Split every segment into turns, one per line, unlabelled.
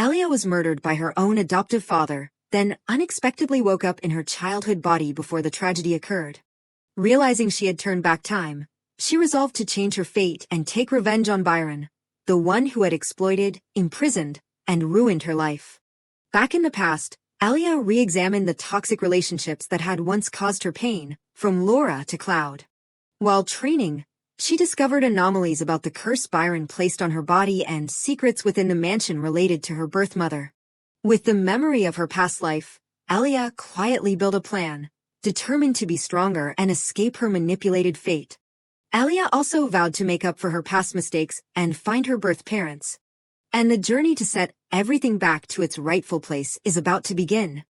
Alia was murdered by her own adoptive father, then unexpectedly woke up in her childhood body before the tragedy occurred. Realizing she had turned back time, she resolved to change her fate and take revenge on Byron, the one who had exploited, imprisoned, and ruined her life. Back in the past, Alia re-examined the toxic relationships that had once caused her pain, from Laura to Cloud. While training, she discovered anomalies about the curse Byron placed on her body and secrets within the mansion related to her birth mother. With the memory of her past life, Alia quietly built a plan, determined to be stronger and escape her manipulated fate. Alia also vowed to make up for her past mistakes and find her birth parents. And the journey to set everything back to its rightful place is about to begin.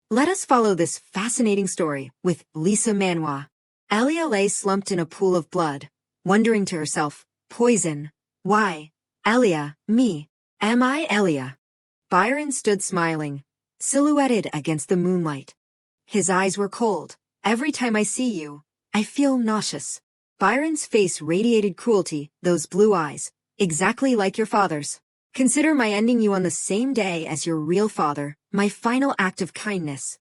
Let us follow this fascinating story with Lisa Manhwa. Alia lay slumped in a pool of blood, wondering to herself, poison. Why? Alia, me. Am I Alia? Byron stood smiling, silhouetted against the moonlight. His eyes were cold. Every time I see you, I feel nauseous. Byron's face radiated cruelty, those blue eyes, exactly like your father's. Consider my ending you on the same day as your real father, my final act of kindness.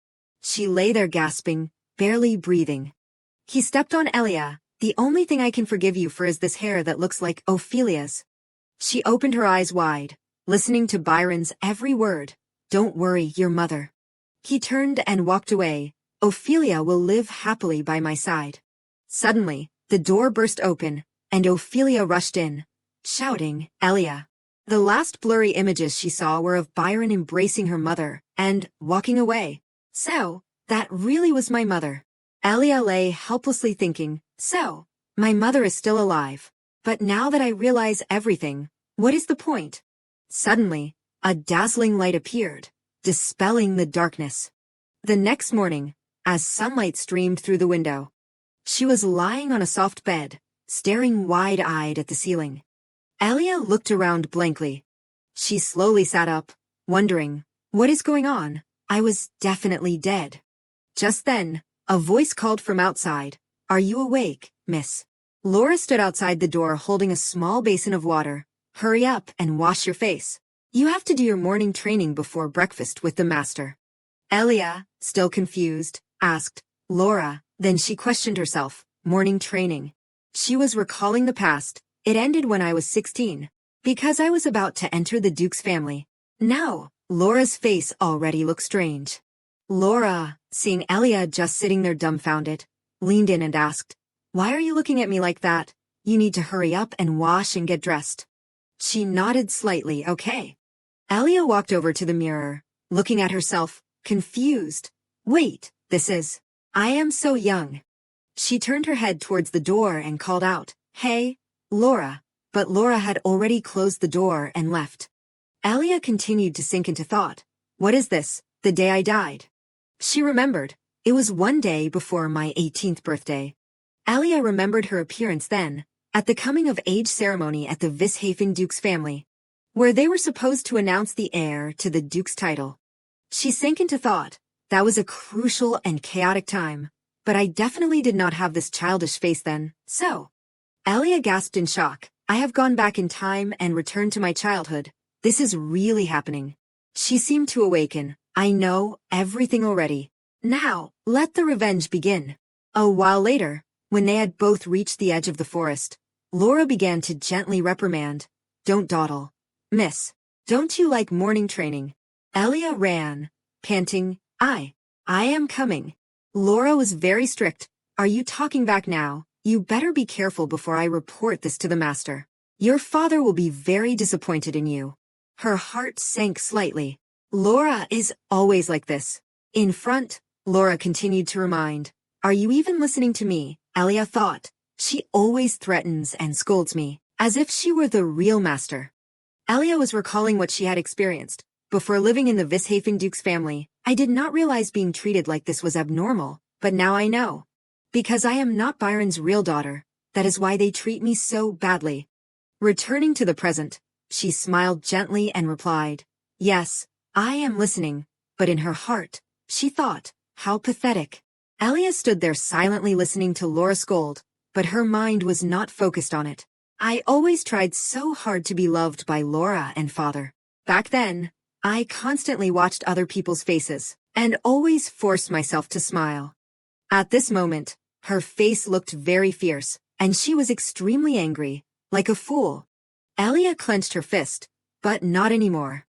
She lay there gasping, barely breathing. He stepped on Alia. The only thing I can forgive you for is this hair that looks like Ophelia's. She opened her eyes wide, listening to Byron's every word. Don't worry, your mother. He turned and walked away. Ophelia will live happily by my side. Suddenly, the door burst open, and Ophelia rushed in, shouting, Alia. The last blurry images she saw were of Byron embracing her mother and walking away. So, that really was my mother. Alia lay helplessly thinking, so, my mother is still alive. But now that I realize everything, what is the point? Suddenly, a dazzling light appeared, dispelling the darkness. The next morning, as sunlight streamed through the window, she was lying on a soft bed, staring wide-eyed at the ceiling. Alia looked around blankly. She slowly sat up, wondering, what is going on? I was definitely dead. Just then, a voice called from outside, Are you awake, miss? Laura stood outside the door holding a small basin of water. Hurry up and wash your face. You have to do your morning training before breakfast with the master. Alia, still confused, asked, Laura, then she questioned herself, morning training. She was recalling the past. It ended when I was 16, because I was about to enter the Duke's family. Now, Laura's face already looked strange. Laura, seeing Alia just sitting there dumbfounded, leaned in and asked, Why are you looking at me like that? You need to hurry up and wash and get dressed. She nodded slightly, okay. Alia walked over to the mirror, looking at herself, confused. Wait, I am so young. She turned her head towards the door and called out, Hey, Laura, but Laura had already closed the door and left. Alia continued to sink into thought. What is this, the day I died? She remembered. It was one day before my 18th birthday. Alia remembered her appearance then, at the coming-of-age ceremony at the Vishafen Duke's family, where they were supposed to announce the heir to the Duke's title. She sank into thought. That was a crucial and chaotic time, but I definitely did not have this childish face then, so. Alia gasped in shock. I have gone back in time and returned to my childhood. This is really happening. She seemed to awaken. I know everything already. Now, let the revenge begin. A while later, when they had both reached the edge of the forest, Laura began to gently reprimand. Don't dawdle. Miss, don't you like morning training? Alia ran, panting. I am coming. Laura was very strict. Are you talking back now? You better be careful before I report this to the master. Your father will be very disappointed in you. Her heart sank slightly. Laura is always like this. In front, Laura continued to remind. Are you even listening to me? Alia thought. She always threatens and scolds me, as if she were the real master. Alia was recalling what she had experienced. Before living in the Vishafen Duke's family, I did not realize being treated like this was abnormal, but now I know. Because I am not Byron's real daughter, that is why they treat me so badly. Returning to the present, she smiled gently and replied, Yes, I am listening, but in her heart, she thought, how pathetic. Alia stood there silently listening to Laura scold, but her mind was not focused on it. I always tried so hard to be loved by Laura and father. Back then, I constantly watched other people's faces and always forced myself to smile. At this moment, her face looked very fierce, and she was extremely angry, like a fool. Elia clenched her fist, but not anymore.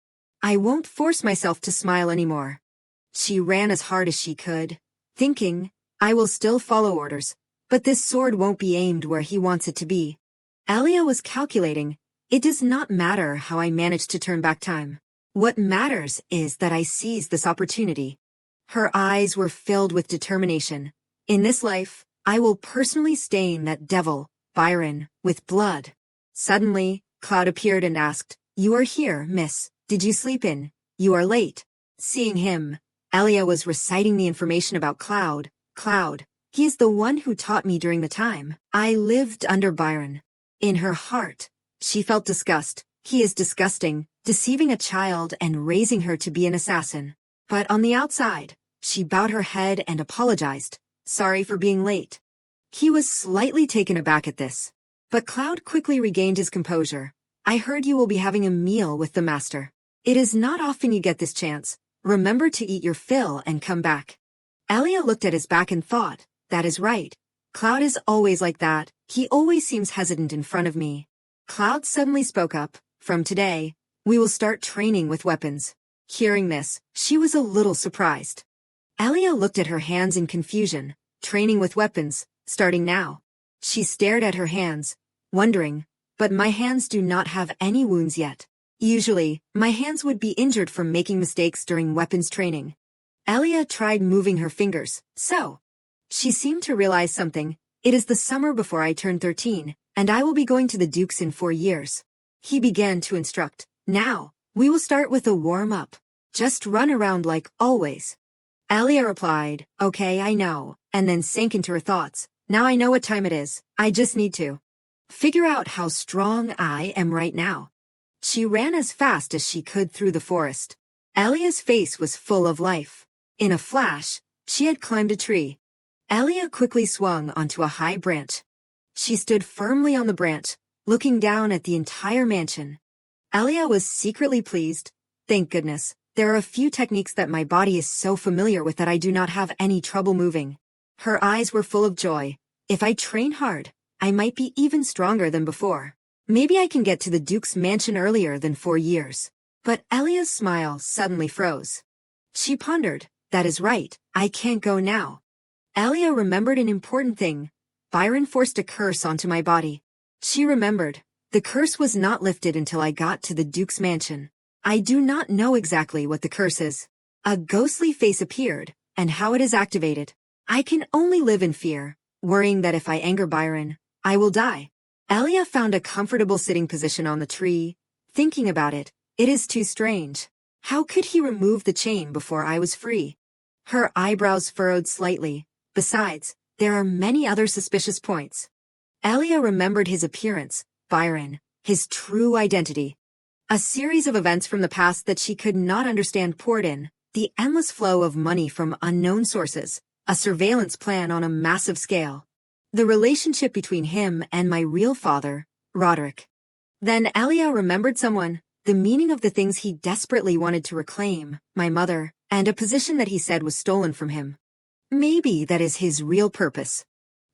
I won't force myself to smile anymore. She ran as hard as she could, thinking, I will still follow orders, but this sword won't be aimed where he wants it to be. Elia was calculating, it does not matter how I manage to turn back time. What matters is that I seize this opportunity. Her eyes were filled with determination. In this life, I will personally stain that devil, Byron, with blood. Suddenly, Cloud appeared and asked, You are here, miss. Did you sleep in? You are late. Seeing him, Elia was reciting the information about Cloud. Cloud, he is the one who taught me during the time I lived under Byron. In her heart, she felt disgust. He is disgusting, deceiving a child and raising her to be an assassin. But on the outside, she bowed her head and apologized. Sorry for being late. He was slightly taken aback at this. But Cloud quickly regained his composure. I heard you will be having a meal with the master. It is not often you get this chance. Remember to eat your fill and come back. Elia looked at his back and thought, that is right. Cloud is always like that. He always seems hesitant in front of me. Cloud suddenly spoke up. From today, we will start training with weapons. Hearing this, she was a little surprised. Elia looked at her hands in confusion. Training with weapons, starting now. She stared at her hands, wondering, but my hands do not have any wounds yet. Usually, my hands would be injured from making mistakes during weapons training. Elia tried moving her fingers, so. She seemed to realize something. It is the summer before I turn 13, and I will be going to the Dukes in 4 years. He began to instruct. Now, we will start with a warm-up. Just run around like always. Elia replied, Okay, I know, and then sank into her thoughts. Now I know what time it is. I just need to figure out how strong I am right now. She ran as fast as she could through the forest. Elia's face was full of life. In a flash, she had climbed a tree. Elia quickly swung onto a high branch. She stood firmly on the branch, looking down at the entire mansion. Elia was secretly pleased. Thank goodness, there are a few techniques that my body is so familiar with that I do not have any trouble moving. Her eyes were full of joy. If I train hard, I might be even stronger than before. Maybe I can get to the Duke's mansion earlier than 4 years. But Elia's smile suddenly froze. She pondered, that is right, I can't go now. Elia remembered an important thing. Byron forced a curse onto my body. She remembered. The curse was not lifted until I got to the Duke's mansion. I do not know exactly what the curse is. A ghostly face appeared, and how it is activated. I can only live in fear, worrying that if I anger Byron, I will die. Elia found a comfortable sitting position on the tree. Thinking about it, it is too strange. How could he remove the chain before I was free? Her eyebrows furrowed slightly. Besides, there are many other suspicious points. Elia remembered his appearance, Byron, his true identity. A series of events from the past that she could not understand poured in, the endless flow of money from unknown sources, a surveillance plan on a massive scale. The relationship between him and my real father, Roderick. Then Elia remembered someone, the meaning of the things he desperately wanted to reclaim, my mother, and a position that he said was stolen from him. Maybe that is his real purpose.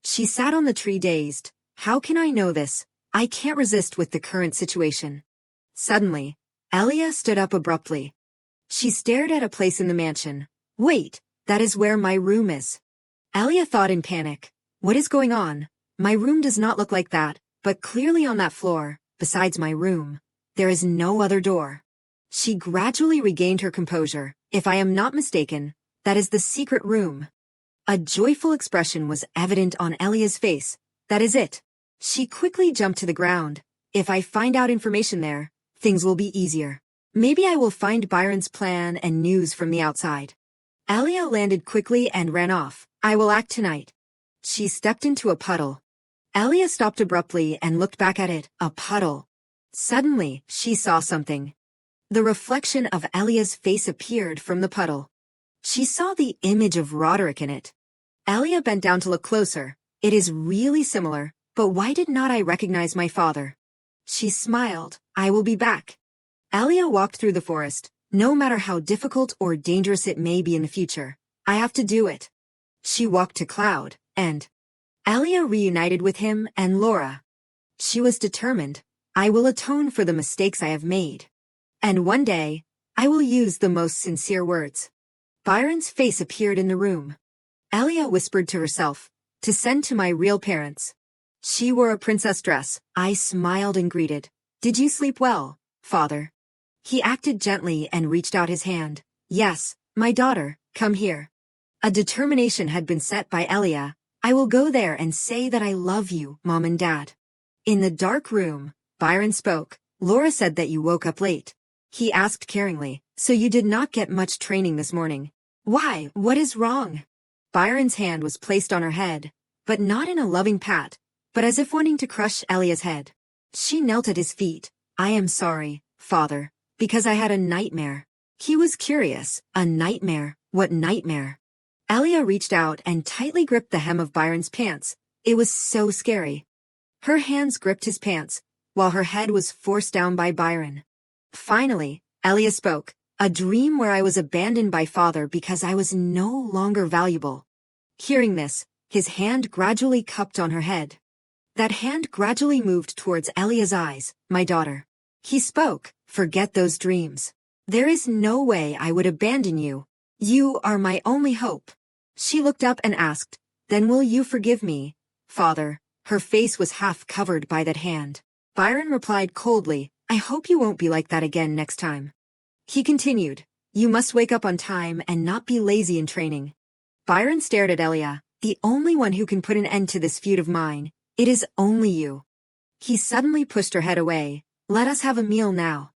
She sat on the tree dazed. How can I know this? I can't resist with the current situation. Suddenly, Elia stood up abruptly. She stared at a place in the mansion. Wait, that is where my room is. Elia thought in panic. What is going on? My room does not look like that, but clearly on that floor, besides my room, there is no other door. She gradually regained her composure. If I am not mistaken, that is the secret room. A joyful expression was evident on Elia's face. That is it. She quickly jumped to the ground. If I find out information there, things will be easier. Maybe I will find Byron's plan and news from the outside. Elia landed quickly and ran off. I will act tonight. She stepped into a puddle. Elia stopped abruptly and looked back at it. A puddle. Suddenly, she saw something. The reflection of Elia's face appeared from the puddle. She saw the image of Roderick in it. Elia bent down to look closer. It is really similar, but why did not I recognize my father? She smiled. I will be back. Elia walked through the forest. No matter how difficult or dangerous it may be in the future, I have to do it. She walked to Cloud, and Alia reunited with him and Laura. She was determined. I will atone for the mistakes I have made. And one day, I will use the most sincere words. Byron's face appeared in the room. Alia whispered to herself, to send to my real parents. She wore a princess dress. I smiled and greeted. Did you sleep well, father? He acted gently and reached out his hand. Yes, my daughter, come here. A determination had been set by Alia. I will go there and say that I love you, Mom and Dad. In the dark room, Byron spoke. Laura said that you woke up late. He asked caringly, so you did not get much training this morning. Why, what is wrong? Byron's hand was placed on her head, but not in a loving pat, but as if wanting to crush Alia's head. She knelt at his feet. I am sorry, father, because I had a nightmare. He was curious. A nightmare? What nightmare? Alia reached out and tightly gripped the hem of Byron's pants. It was so scary. Her hands gripped his pants, while her head was forced down by Byron. Finally, Alia spoke. A dream where I was abandoned by father because I was no longer valuable. Hearing this, his hand gradually cupped on her head. That hand gradually moved towards Alia's eyes. My daughter. He spoke. Forget those dreams. There is no way I would abandon you. You are my only hope. She looked up and asked, then will you forgive me, father? Her face was half covered by that hand. Byron replied coldly, I hope you won't be like that again next time. He continued, you must wake up on time and not be lazy in training. Byron stared at Alia, the only one who can put an end to this feud of mine. It is only you. He suddenly pushed her head away. Let us have a meal now.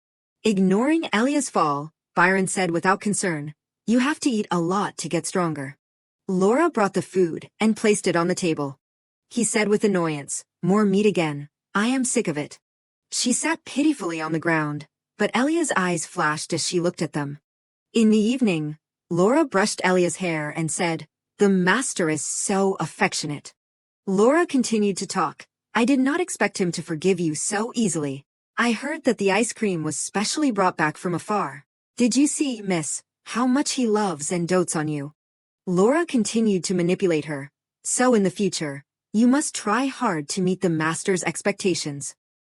Ignoring Alia's fall, Byron said without concern, you have to eat a lot to get stronger. Laura brought the food and placed it on the table. He said with annoyance, more meat again. I am sick of it. She sat pitifully on the ground, but Alia's eyes flashed as she looked at them. In the evening, Laura brushed Alia's hair and said, the master is so affectionate. Laura continued to talk. I did not expect him to forgive you so easily. I heard that the ice cream was specially brought back from afar. Did you see, miss, how much he loves and dotes on you? Laura continued to manipulate her. So in the future, you must try hard to meet the master's expectations.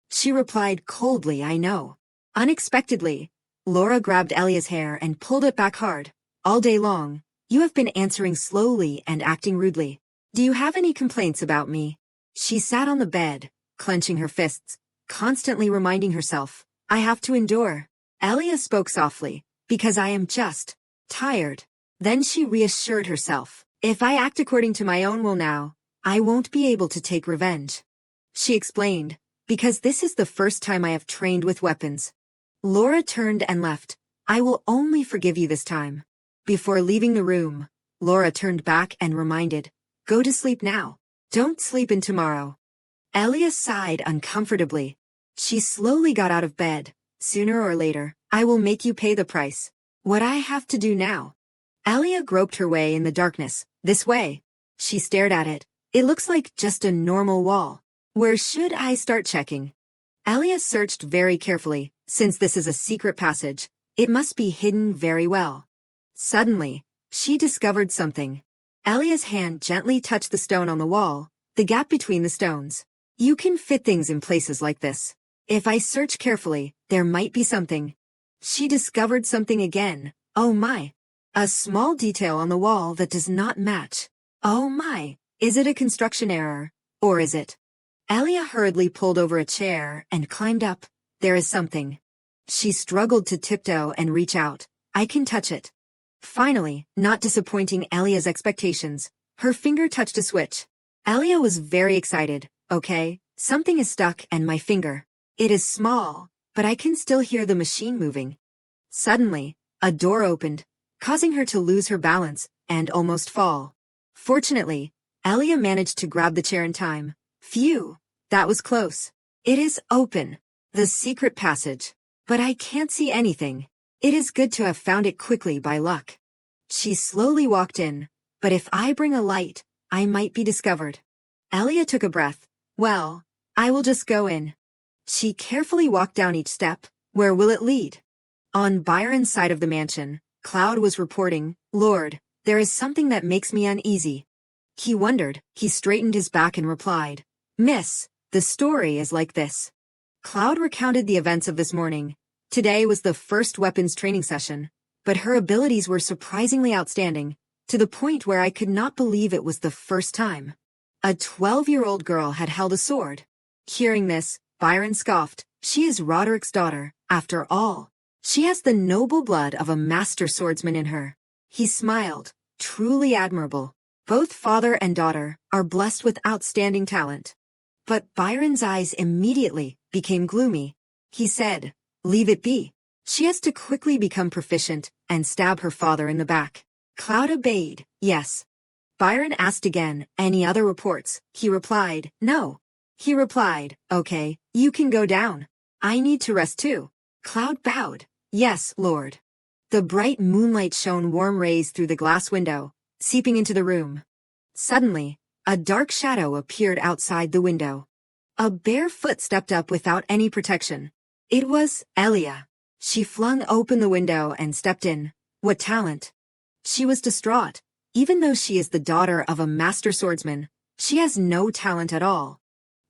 She replied coldly, I know. Unexpectedly, Laura grabbed Alia's hair and pulled it back hard. All day long, you have been answering slowly and acting rudely. Do you have any complaints about me? She sat on the bed, clenching her fists, constantly reminding herself, I have to endure. Alia spoke softly, because I am just tired. Then she reassured herself, if I act according to my own will now, I won't be able to take revenge. She explained, because this is the first time I have trained with weapons. Laura turned and left. I will only forgive you this time. Before leaving the room, Laura turned back and reminded, go to sleep now. Don't sleep in tomorrow. Alia sighed uncomfortably. She slowly got out of bed. Sooner or later, I will make you pay the price. What I have to do now. Alia groped her way in the darkness. This way. She stared at it. It looks like just a normal wall. Where should I start checking? Alia searched very carefully. Since this is a secret passage, it must be hidden very well. Suddenly, she discovered something. Alia's hand gently touched the stone on the wall, the gap between the stones. You can fit things in places like this. If I search carefully, there might be something. She discovered something again. Oh my. A small detail on the wall that does not match. Oh my. Is it a construction error? Or is it? Alia hurriedly pulled over a chair and climbed up. There is something. She struggled to tiptoe and reach out. I can touch it. Finally, not disappointing Alia's expectations, her finger touched a switch. Alia was very excited. Okay, something is stuck and my finger. It is small, but I can still hear the machine moving. Suddenly, a door opened, causing her to lose her balance and almost fall. Fortunately, Alia managed to grab the chair in time. Phew, that was close. It is open. The secret passage. But I can't see anything. It is good to have found it quickly by luck. She slowly walked in, but if I bring a light, I might be discovered. Alia took a breath. Well, I will just go in. She carefully walked down each step. Where will it lead? On Byron's side of the mansion, Cloud was reporting, "Lord, there is something that makes me uneasy." He wondered. He straightened his back and replied, "Miss, the story is like this." Cloud recounted the events of this morning. Today was the first weapons training session, but her abilities were surprisingly outstanding, to the point where I could not believe it was the first time a 12-year-old girl had held a sword. Hearing this, Byron scoffed. She is Roderick's daughter, after all. She has the noble blood of a master swordsman in her. He smiled. Truly admirable. Both father and daughter are blessed with outstanding talent. But Byron's eyes immediately became gloomy. He said, "Leave it be. She has to quickly become proficient and stab her father in the back." Cloud obeyed. "Yes." Byron asked again, "Any other reports?" He replied, "No." He replied, "Okay, you can go down. I need to rest too." Cloud bowed. "Yes, Lord." The bright moonlight shone warm rays through the glass window, seeping into the room. Suddenly, a dark shadow appeared outside the window. A bare foot stepped up without any protection. It was Elia. She flung open the window and stepped in. What talent! She was distraught. Even though she is the daughter of a master swordsman, she has no talent at all.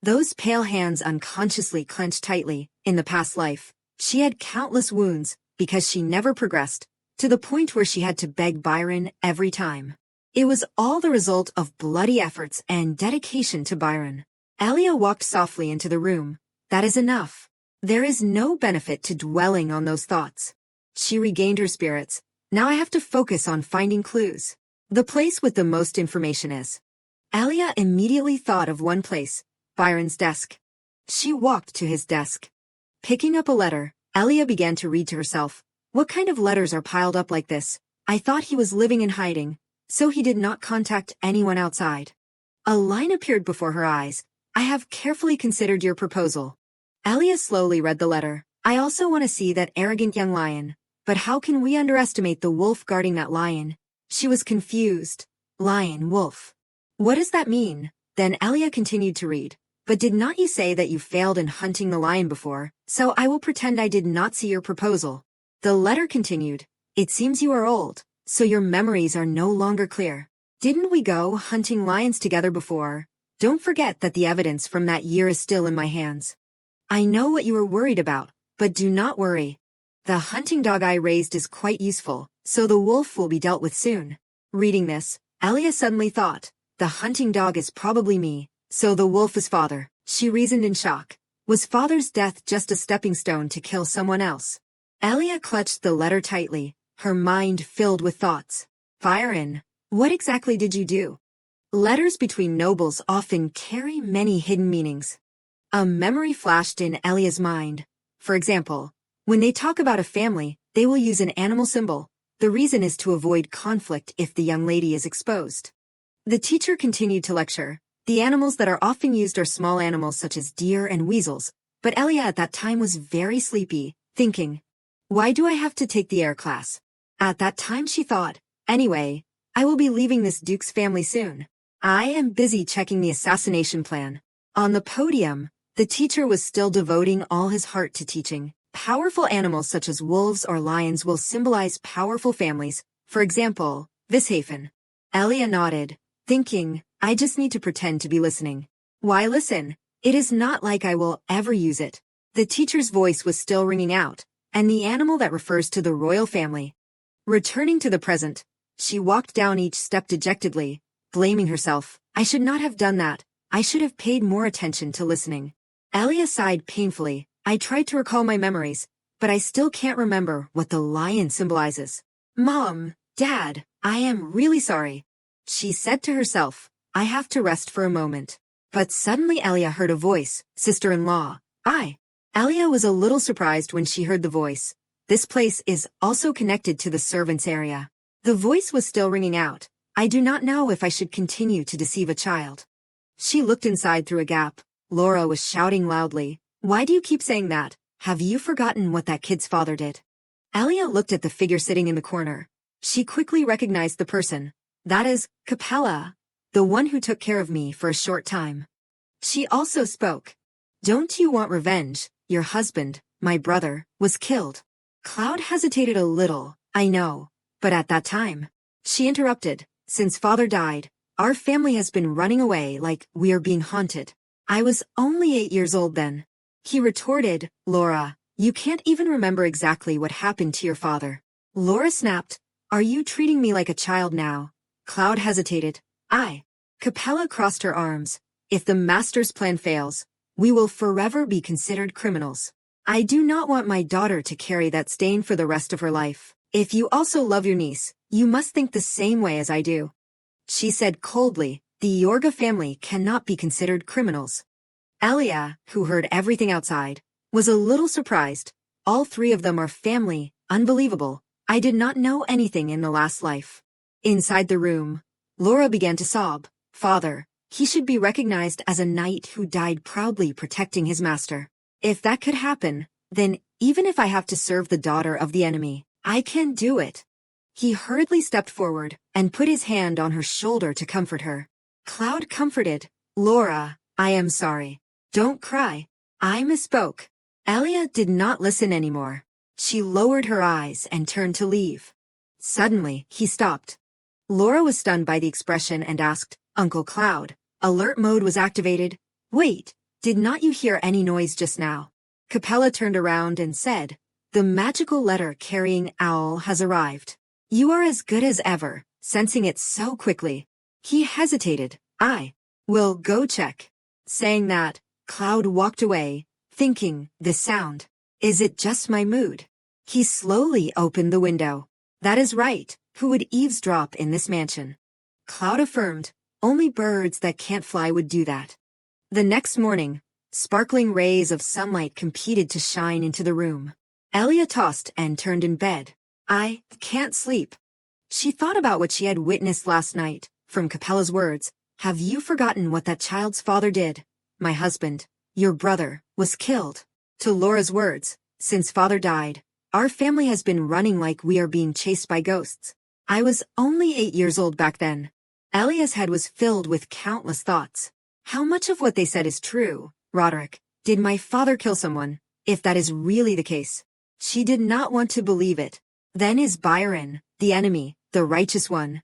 Those pale hands unconsciously clenched tightly. In the past life, she had countless wounds because she never progressed, to the point where she had to beg Byron every time. It was all the result of bloody efforts and dedication to Byron. Elia walked softly into the room. "That is enough. There is no benefit to dwelling on those thoughts." She regained her spirits. "Now I have to focus on finding clues. The place with the most information is." Elia immediately thought of one place, Byron's desk. She walked to his desk. Picking up a letter, Elia began to read to herself. "What kind of letters are piled up like this? I thought he was living in hiding, so he did not contact anyone outside." A line appeared before her eyes. "I have carefully considered your proposal." Elia slowly read the letter. "I also want to see that arrogant young lion, but how can we underestimate the wolf guarding that lion?" She was confused. Lion, wolf. What does that mean? Then Elia continued to read. "But did not you say that you failed in hunting the lion before? So I will pretend I did not see your proposal." The letter continued. "It seems you are old, so your memories are no longer clear. Didn't we go hunting lions together before? Don't forget that the evidence from that year is still in my hands. I know what you are worried about, but do not worry. The hunting dog I raised is quite useful, so the wolf will be dealt with soon." Reading this, Elia suddenly thought, "The hunting dog is probably me, so the wolf is father." She reasoned in shock. Was father's death just a stepping stone to kill someone else? Elia clutched the letter tightly, her mind filled with thoughts. "Byron, what exactly did you do?" Letters between nobles often carry many hidden meanings. A memory flashed in Elia's mind. For example, when they talk about a family, they will use an animal symbol. The reason is to avoid conflict if the young lady is exposed. The teacher continued to lecture. The animals that are often used are small animals such as deer and weasels, but Elia at that time was very sleepy, thinking, "Why do I have to take the air class?" At that time she thought, "Anyway, I will be leaving this duke's family soon. I am busy checking the assassination plan." On the podium, the teacher was still devoting all his heart to teaching. Powerful animals such as wolves or lions will symbolize powerful families, for example, Vishafen. Elia nodded, thinking, "I just need to pretend to be listening." "Why listen? It is not like I will ever use it." The teacher's voice was still ringing out, and the animal that refers to the royal family. Returning to the present, she walked down each step dejectedly, blaming herself. "I should not have done that. I should have paid more attention to listening." Elia sighed painfully. "I tried to recall my memories, but I still can't remember what the lion symbolizes." "Mom, Dad, I am really sorry," she said to herself. "I have to rest for a moment." But suddenly Elia heard a voice. "Sister-in-law, I." Elia was a little surprised when she heard the voice. This place is also connected to the servants' area. The voice was still ringing out. "I do not know if I should continue to deceive a child." She looked inside through a gap. Laura was shouting loudly, "Why do you keep saying that? Have you forgotten what that kid's father did?" Elia looked at the figure sitting in the corner. She quickly recognized the person. "That is Capella, the one who took care of me for a short time." She also spoke. "Don't you want revenge? Your husband, my brother, was killed." Cloud hesitated a little, I know, but at that time. She interrupted, since father died, our family has been running away like we are being haunted. I was only 8 years old then. He retorted, Laura, you can't even remember exactly what happened to your father. Laura snapped, are you treating me like a child now? Cloud hesitated. Capella crossed her arms. If the master's plan fails, we will forever be considered criminals. I do not want my daughter to carry that stain for the rest of her life. If you also love your niece, you must think the same way as I do. She said coldly, the Yorga family cannot be considered criminals. Elia, who heard everything outside, was a little surprised. All three of them are family, unbelievable. I did not know anything in the last life. Inside the room, Laura began to sob. Father, he should be recognized as a knight who died proudly protecting his master. If that could happen, then even if I have to serve the daughter of the enemy, I can do it. He hurriedly stepped forward and put his hand on her shoulder to comfort her. Cloud comforted, Laura, I am sorry. Don't cry. I misspoke. Elia did not listen anymore. She lowered her eyes and turned to leave. Suddenly, he stopped. Laura was stunned by the expression and asked, Uncle Cloud, alert mode was activated. Wait, did not you hear any noise just now? Capella turned around and said, the magical letter carrying owl has arrived. You are as good as ever, sensing it so quickly. He hesitated. I will go check. Saying that, Cloud walked away, thinking, this sound. Is it just my mood? He slowly opened the window. That is right, who would eavesdrop in this mansion? Cloud affirmed, only birds that can't fly would do that. The next morning, sparkling rays of sunlight competed to shine into the room. Elia tossed and turned in bed. I can't sleep. She thought about what she had witnessed last night. From Capella's words, have you forgotten what that child's father did? My husband, your brother, was killed. To Laura's words, since father died, our family has been running like we are being chased by ghosts. I was only 8 years old back then. Elia's head was filled with countless thoughts. How much of what they said is true? Roderick, did my father kill someone? If that is really the case. She did not want to believe it. Then is Byron, the enemy, the righteous one?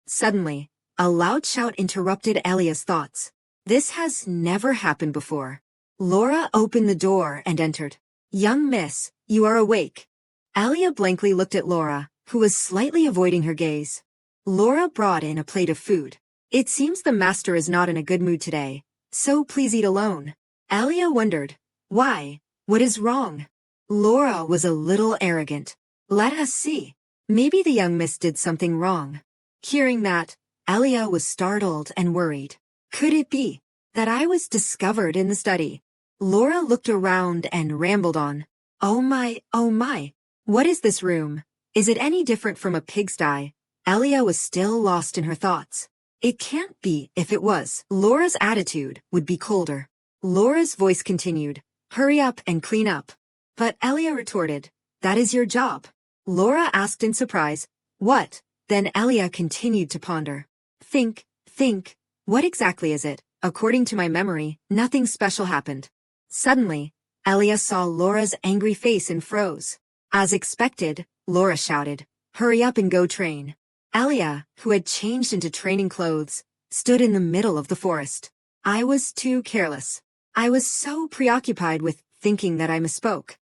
Suddenly, a loud shout interrupted Elia's thoughts. This has never happened before. Laura opened the door and entered. Young miss, you are awake. Elia blankly looked at Laura, who was slightly avoiding her gaze. Laura brought in a plate of food. It seems the master is not in a good mood today, so please eat alone. Elia wondered, why? What is wrong? Laura was a little arrogant. Let us see. Maybe the young miss did something wrong. Hearing that, Elia was startled and worried. Could it be that I was discovered in the study? Laura looked around and rambled on. Oh my, what is this room? Is it any different from a pigsty? Elia was still lost in her thoughts. It can't be. If it was, Laura's attitude would be colder. Laura's voice continued, hurry up and clean up. But Elia retorted, that is your job. Laura asked in surprise, what? Then Elia continued to ponder. Think, what exactly is it? According to my memory, nothing special happened. Suddenly, Elia saw Laura's angry face and froze. As expected, Laura shouted, hurry up and go train. Elia, who had changed into training clothes, stood in the middle of the forest. I was too careless. I was so preoccupied with thinking that I misspoke.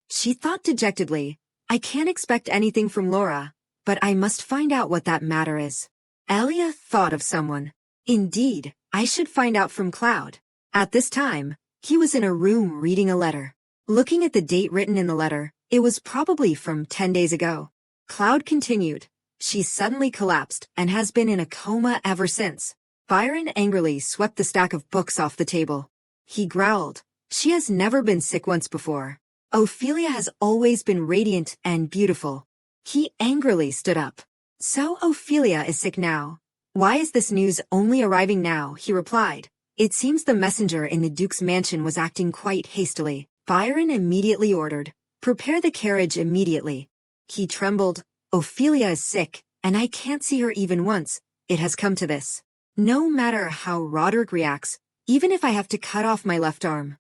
She thought dejectedly, I can't expect anything from Laura, but I must find out what that matter is. Elia thought of someone. Indeed, I should find out from Cloud. At this time, he was in a room reading a letter. Looking at the date written in the letter, it was probably from 10 days ago. Cloud continued. She suddenly collapsed and has been in a coma ever since. Byron angrily swept the stack of books off the table. He growled. She has never been sick once before. Ophelia has always been radiant and beautiful. He angrily stood up. So Ophelia is sick now. Why is this news only arriving now? He replied. It seems the messenger in the Duke's mansion was acting quite hastily. Byron immediately ordered, prepare the carriage immediately. He trembled. Ophelia is sick, and I can't see her even once. It has come to this. No matter how Roderick reacts, even if I have to cut off my left arm.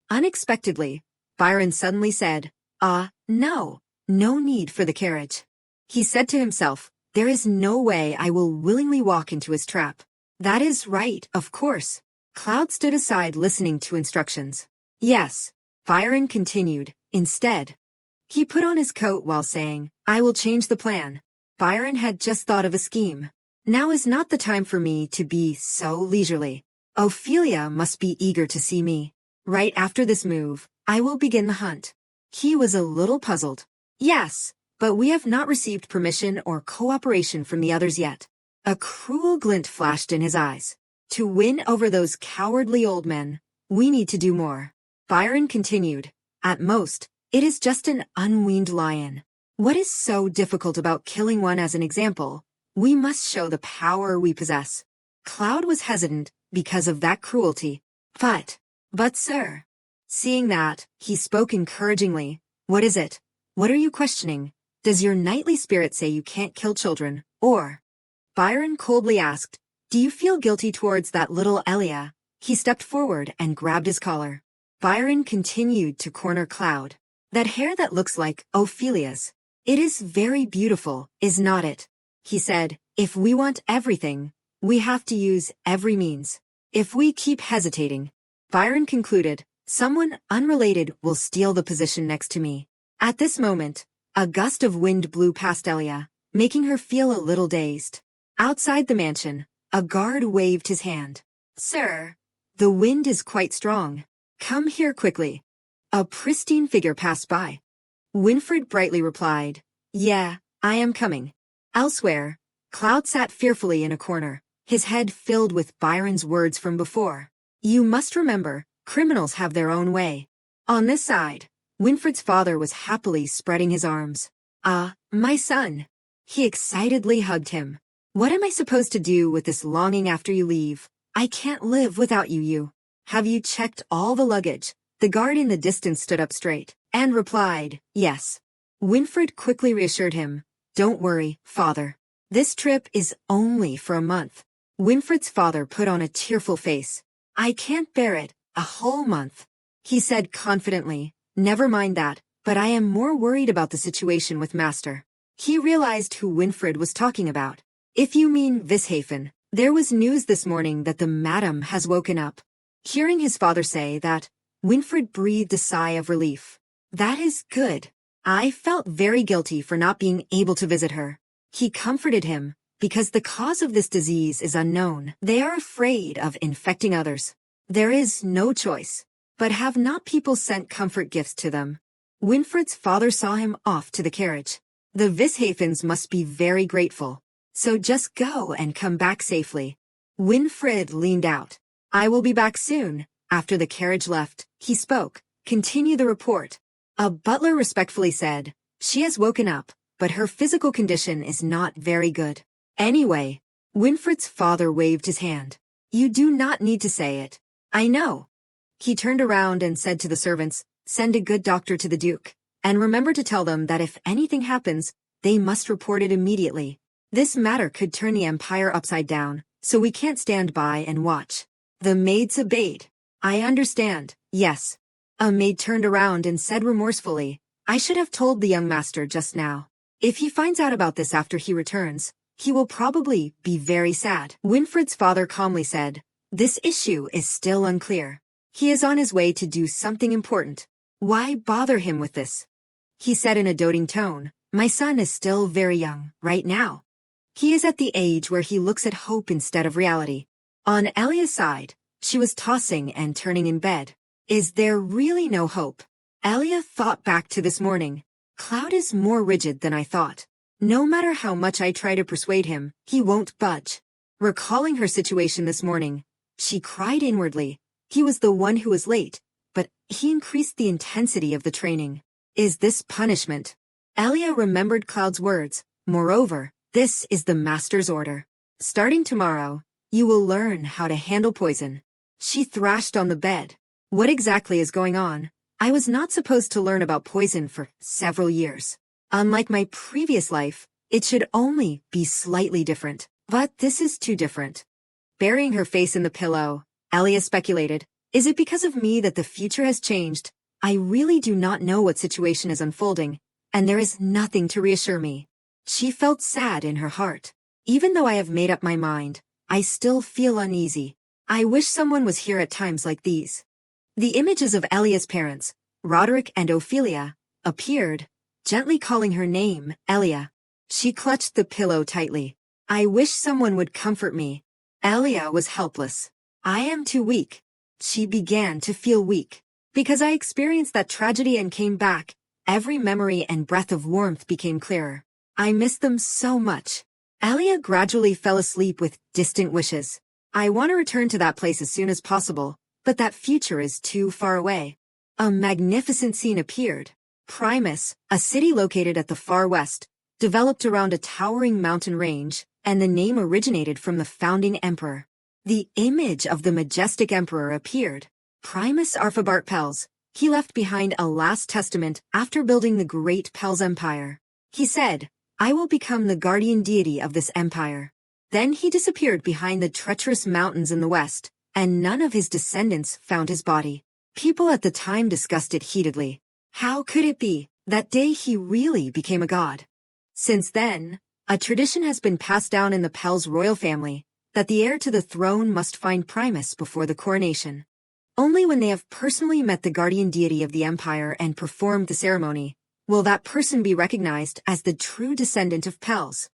Unexpectedly, Byron suddenly said, No. No need for the carriage. He said to himself, there is no way I will willingly walk into his trap. That is right, of course. Cloud stood aside listening to instructions. Yes. Byron continued, instead. He put on his coat while saying, I will change the plan. Byron had just thought of a scheme. Now is not the time for me to be so leisurely. Ophelia must be eager to see me. Right after this move, I will begin the hunt. He was a little puzzled. Yes, but we have not received permission or cooperation from the others yet. A cruel glint flashed in his eyes. To win over those cowardly old men, we need to do more. Byron continued, at most, it is just an unweaned lion. What is so difficult about killing one as an example? We must show the power we possess. Cloud was hesitant because of that cruelty. But sir. Seeing that, he spoke encouragingly. What is it? What are you questioning? Does your knightly spirit say you can't kill children, or? Byron coldly asked, do you feel guilty towards that little Elia? He stepped forward and grabbed his collar. Byron continued to corner Cloud. That hair that looks like Ophelia's. It is very beautiful, is not it? He said, if we want everything, we have to use every means. If we keep hesitating, Byron concluded, someone unrelated will steal the position next to me. At this moment, a gust of wind blew past Elia, making her feel a little dazed. Outside the mansion, a guard waved his hand. Sir, the wind is quite strong. Come here quickly. A pristine figure passed by. Winfred brightly replied, yeah, I am coming. Elsewhere, Cloud sat fearfully in a corner, his head filled with Byron's words from before. You must remember, criminals have their own way. On this side, Winfred's father was happily spreading his arms. My son. He excitedly hugged him. What am I supposed to do with this longing after you leave? I can't live without you. Have you checked all the luggage? The guard in the distance stood up straight and replied, yes. Winfred quickly reassured him, don't worry, father. This trip is only for a month. Winfred's father put on a tearful face. I can't bear it, a whole month. He said confidently, never mind that, but I am more worried about the situation with Master. He realized who Winfred was talking about. If you mean Vishafen, there was news this morning that the madam has woken up. Hearing his father say that, Winfred breathed a sigh of relief. That is good. I felt very guilty for not being able to visit her. He comforted him, because the cause of this disease is unknown. They are afraid of infecting others. There is no choice. But have not people sent comfort gifts to them? Winfred's father saw him off to the carriage. The Vishafens must be very grateful. So just go and come back safely. Winfred leaned out. I will be back soon. After the carriage left, he spoke. Continue the report. A butler respectfully said, she has woken up, but her physical condition is not very good. Anyway, Winfred's father waved his hand. You do not need to say it. I know. He turned around and said to the servants, send a good doctor to the Duke, and remember to tell them that if anything happens, they must report it immediately. This matter could turn the empire upside down, so we can't stand by and watch. The maids obeyed. I understand, yes. A maid turned around and said remorsefully, I should have told the young master just now. If he finds out about this after he returns, he will probably be very sad. Winfred's father calmly said, this issue is still unclear. He is on his way to do something important. Why bother him with this? He said in a doting tone, my son is still very young, right now. He is at the age where he looks at hope instead of reality. On Elia's side, she was tossing and turning in bed. Is there really no hope? Elia thought back to this morning. Cloud is more rigid than I thought. No matter how much I try to persuade him, he won't budge. Recalling her situation this morning, she cried inwardly. He was the one who was late, but he increased the intensity of the training. Is this punishment? Elia remembered Cloud's words. Moreover, this is the master's order. Starting tomorrow, you will learn how to handle poison. She thrashed on the bed. What exactly is going on? I was not supposed to learn about poison for several years. Unlike my previous life, it should only be slightly different. But this is too different. Burying her face in the pillow, Elia speculated, is it because of me that the future has changed? I really do not know what situation is unfolding, and there is nothing to reassure me. She felt sad in her heart. Even though I have made up my mind, I still feel uneasy. I wish someone was here at times like these. The images of Elia's parents, Roderick and Ophelia, appeared, gently calling her name, Elia. She clutched the pillow tightly. I wish someone would comfort me. Elia was helpless. I am too weak. She began to feel weak. Because I experienced that tragedy and came back, every memory and breath of warmth became clearer. I missed them so much. Elia gradually fell asleep with distant wishes. I want to return to that place as soon as possible, but that future is too far away. A magnificent scene appeared. Primus, a city located at the far west, developed around a towering mountain range, and the name originated from the founding emperor. The image of the majestic emperor appeared. Primus Arphobart Pels. He left behind a last testament after building the great Pels Empire. He said, "I will become the guardian deity of this empire." Then he disappeared behind the treacherous mountains in the west, and none of his descendants found his body. People at the time discussed it heatedly. How could it be? That day he really became a god. Since then, a tradition has been passed down in the Pels royal family, that the heir to the throne must find Primus before the coronation. Only when they have personally met the guardian deity of the empire and performed the ceremony, will that person be recognized as the true descendant of Pels.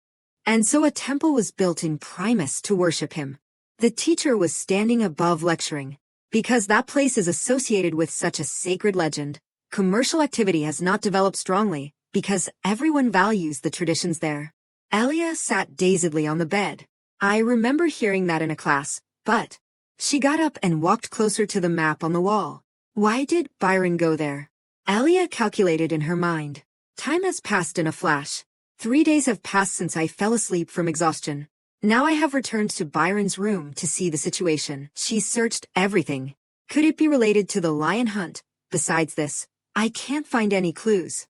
And so a temple was built in Primus to worship him. The teacher was standing above lecturing. Because that place is associated with such a sacred legend, commercial activity has not developed strongly, because everyone values the traditions there. Elia sat dazedly on the bed. I remember hearing that in a class, but she got up and walked closer to the map on the wall. Why did Byron go there? Elia calculated in her mind. Time has passed in a flash. 3 days have passed since I fell asleep from exhaustion. Now I have returned to Byron's room to see the situation. She searched everything. Could it be related to the lion hunt? Besides this, I can't find any clues.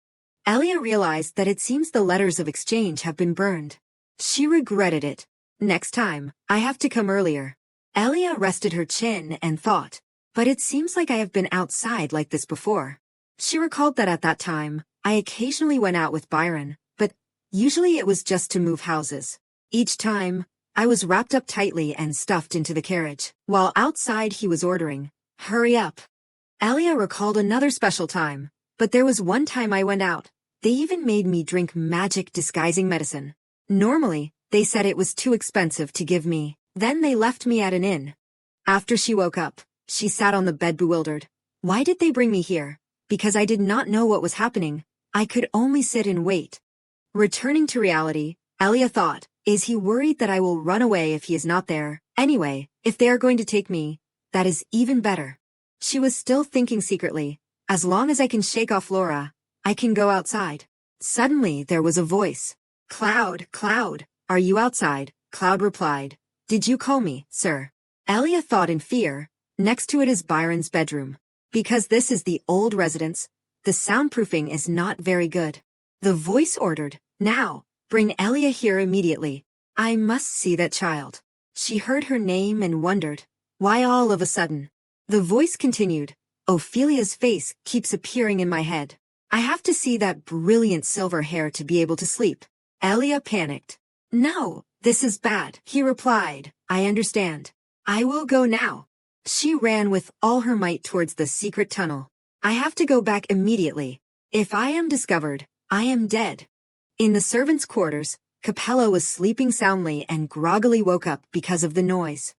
Elia realized that it seems the letters of exchange have been burned. She regretted it. Next time, I have to come earlier. Elia rested her chin and thought, but it seems like I have been outside like this before. She recalled that at that time, I occasionally went out with Byron, but usually it was just to move houses. Each time, I was wrapped up tightly and stuffed into the carriage, while outside he was ordering, "Hurry up." Elia recalled another special time, but there was one time I went out. They even made me drink magic disguising medicine. Normally, they said it was too expensive to give me. Then they left me at an inn. After she woke up, she sat on the bed bewildered. Why did they bring me here? Because I did not know what was happening. I could only sit and wait. Returning to reality, Elia thought, is he worried that I will run away if he is not there? Anyway, if they are going to take me, that is even better. She was still thinking secretly, as long as I can shake off Laura, I can go outside. Suddenly there was a voice. Cloud, Cloud, are you outside? Cloud replied. Did you call me, sir? Elia thought in fear. Next to it is Byron's bedroom. Because this is the old residence, the soundproofing is not very good. The voice ordered, now, bring Elia here immediately. I must see that child. She heard her name and wondered, why all of a sudden? The voice continued, Ophelia's face keeps appearing in my head. I have to see that brilliant silver hair to be able to sleep. Elia panicked. No, this is bad, he replied. I understand. I will go now. She ran with all her might towards the secret tunnel. I have to go back immediately. If I am discovered, I am dead. In the servants' quarters, Capella was sleeping soundly and groggily woke up because of the noise.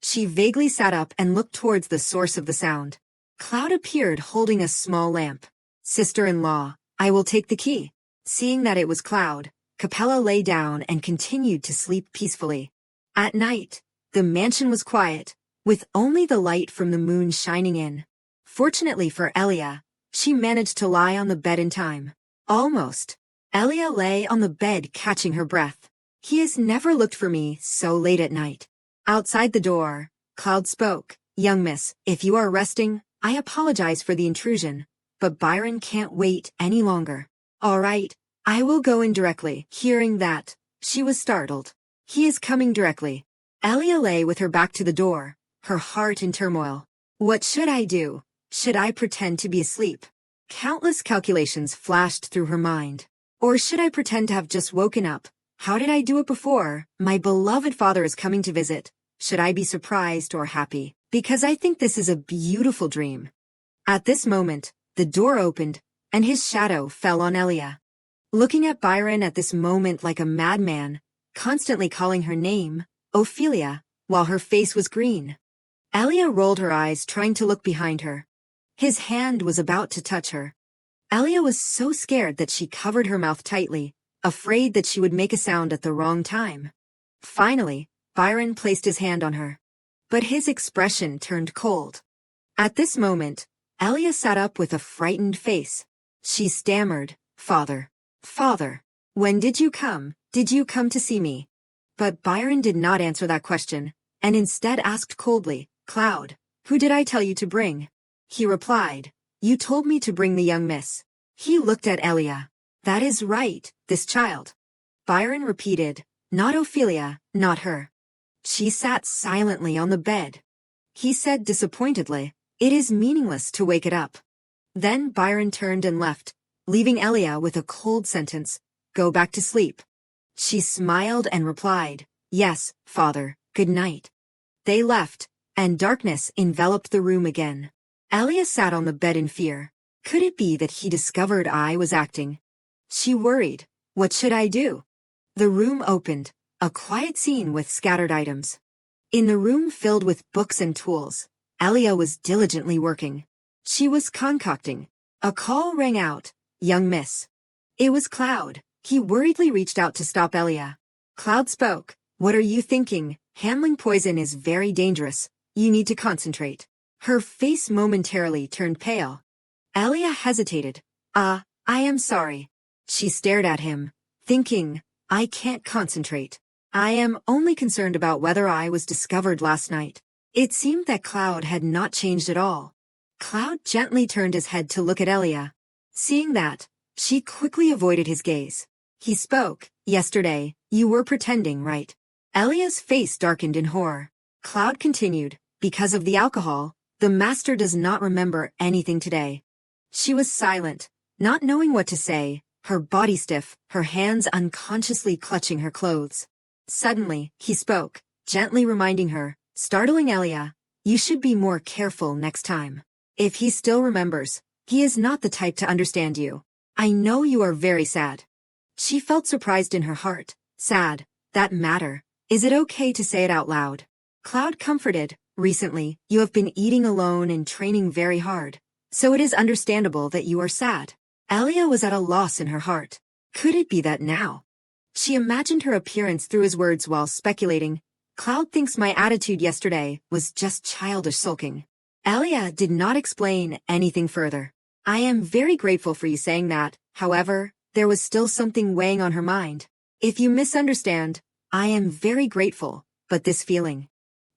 She vaguely sat up and looked towards the source of the sound. Cloud appeared holding a small lamp. Sister-in-law, I will take the key. Seeing that it was Cloud, Capella lay down and continued to sleep peacefully. At night, the mansion was quiet, with only the light from the moon shining in. Fortunately for Elia, she managed to lie on the bed in time. Almost. Elia lay on the bed catching her breath. He has never looked for me so late at night. Outside the door, Cloud spoke. Young miss, if you are resting, I apologize for the intrusion, but Byron can't wait any longer. All right, I will go in directly. Hearing that, she was startled. He is coming directly. Elia lay with her back to the door, her heart in turmoil. What should I do? Should I pretend to be asleep? Countless calculations flashed through her mind. Or should I pretend to have just woken up? How did I do it before? My beloved father is coming to visit. Should I be surprised or happy? Because I think this is a beautiful dream. At this moment, the door opened, and his shadow fell on Elia. Looking at Byron at this moment like a madman, constantly calling her name, Ophelia, while her face was green. Elia rolled her eyes, trying to look behind her. His hand was about to touch her. Elia was so scared that she covered her mouth tightly, afraid that she would make a sound at the wrong time. Finally, Byron placed his hand on her. But his expression turned cold. At this moment, Elia sat up with a frightened face. She stammered, "Father. Father. When did you come? Did you come to see me?" But Byron did not answer that question, and instead asked coldly, "Cloud, who did I tell you to bring?" He replied, "You told me to bring the young miss." He looked at Elia. "That is right, this child." Byron repeated, "Not Ophelia, not her." She sat silently on the bed. He said disappointedly, "It is meaningless to wake it up." Then Byron turned and left, leaving Elia with a cold sentence, "Go back to sleep." She smiled and replied, "Yes, father, good night." They left, and darkness enveloped the room again. Elia sat on the bed in fear. Could it be that he discovered I was acting? She worried, "What should I do?" The room opened, a quiet scene with scattered items. In the room filled with books and tools, Elia was diligently working. She was concocting. A call rang out, "Young miss." It was Cloud. He worriedly reached out to stop Elia. Cloud spoke, "What are you thinking? Handling poison is very dangerous. You need to concentrate." Her face momentarily turned pale. Elia hesitated. I am sorry." She stared at him, thinking, "I can't concentrate. I am only concerned about whether I was discovered last night." It seemed that Cloud had not changed at all. Cloud gently turned his head to look at Elia. Seeing that, she quickly avoided his gaze. He spoke, "Yesterday, you were pretending, right?" Elia's face darkened in horror. Cloud continued, "Because of the alcohol, the master does not remember anything today." She was silent, not knowing what to say, her body stiff, her hands unconsciously clutching her clothes. Suddenly, he spoke, gently reminding her, startling Elia, "You should be more careful next time. If he still remembers, he is not the type to understand you. I know you are very sad." She felt surprised in her heart. "Sad? That matter? Is it okay to say it out loud?" Cloud comforted, "Recently, you have been eating alone and training very hard. So it is understandable that you are sad." Elia was at a loss in her heart. Could it be that now? She imagined her appearance through his words while speculating, "Cloud thinks my attitude yesterday was just childish sulking." Elia did not explain anything further. "I am very grateful for you saying that." However, there was still something weighing on her mind. "If you misunderstand, I am very grateful, but this feeling."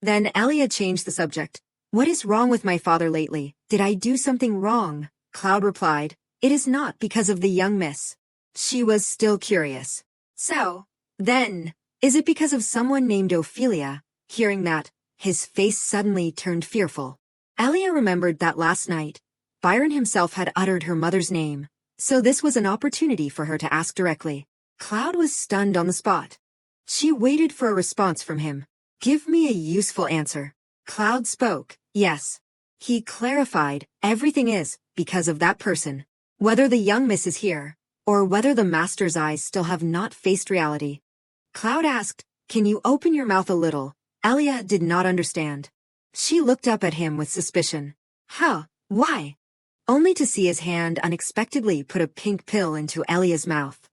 Then Elia changed the subject. "What is wrong with my father lately? Did I do something wrong?" Cloud replied, "It is not because of the young miss." She was still curious. "So, then, is it because of someone named Ophelia?" Hearing that, his face suddenly turned fearful. Elia remembered that last night, Byron himself had uttered her mother's name, so this was an opportunity for her to ask directly. Cloud was stunned on the spot. She waited for a response from him. "Give me a useful answer." Cloud spoke, "Yes." He clarified, "Everything is because of that person. Whether the young miss is here, or whether the master's eyes still have not faced reality." Cloud asked, "Can you open your mouth a little?" Elia did not understand. She looked up at him with suspicion. "Huh, why?" Only to see his hand unexpectedly put a pink pill into Elia's mouth.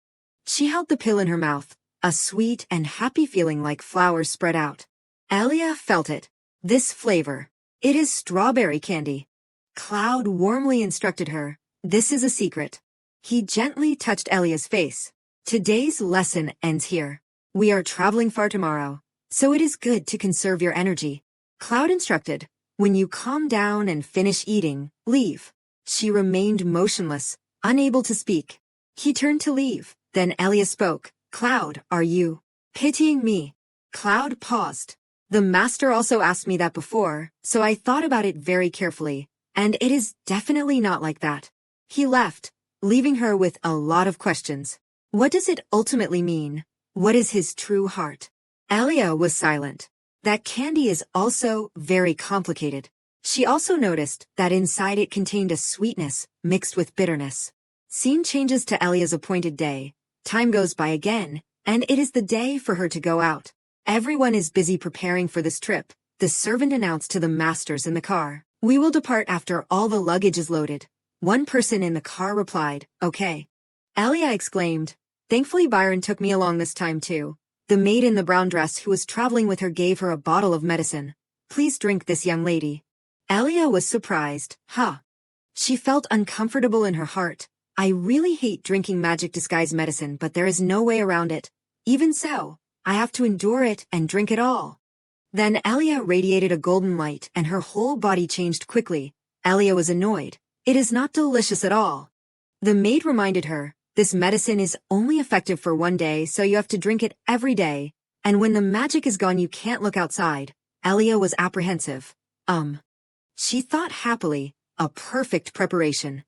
She held the pill in her mouth, a sweet and happy feeling like flowers spread out. Elia felt it. "This flavor. It is strawberry candy." Cloud warmly instructed her, "This is a secret." He gently touched Elia's face. "Today's lesson ends here. We are traveling far tomorrow, so it is good to conserve your energy." Cloud instructed, "When you calm down and finish eating, leave." She remained motionless, unable to speak. He turned to leave, then Elia spoke, "Cloud, are you pitying me?" Cloud paused. "The master also asked me that before, so I thought about it very carefully. And it is definitely not like that. He left, leaving her with a lot of questions. What does it ultimately mean? What is his true heart? Alia was silent. That candy is also very complicated. She also noticed that inside it contained a sweetness mixed with bitterness. Scene changes to Alia's appointed day. Time goes by again, and it is the day for her to go out. Everyone is busy preparing for this trip. The servant announced to the masters in the car, "We will depart after all the luggage is loaded." One person in the car replied, "Okay." Alia exclaimed, "Thankfully Byron took me along this time too." The maid in the brown dress who was traveling with her gave her a bottle of medicine. "Please drink this, young lady." Alia was surprised. She felt uncomfortable in her heart. I really hate drinking magic disguise medicine, but there is no way around it. Even so, I have to endure it and drink it all. Then Alia radiated a golden light and her whole body changed quickly. Alia was annoyed. "It is not delicious at all." The maid reminded her, "This medicine is only effective for one day, so you have to drink it every day. And when the magic is gone you can't look outside." Alia was apprehensive. She thought happily, a perfect preparation.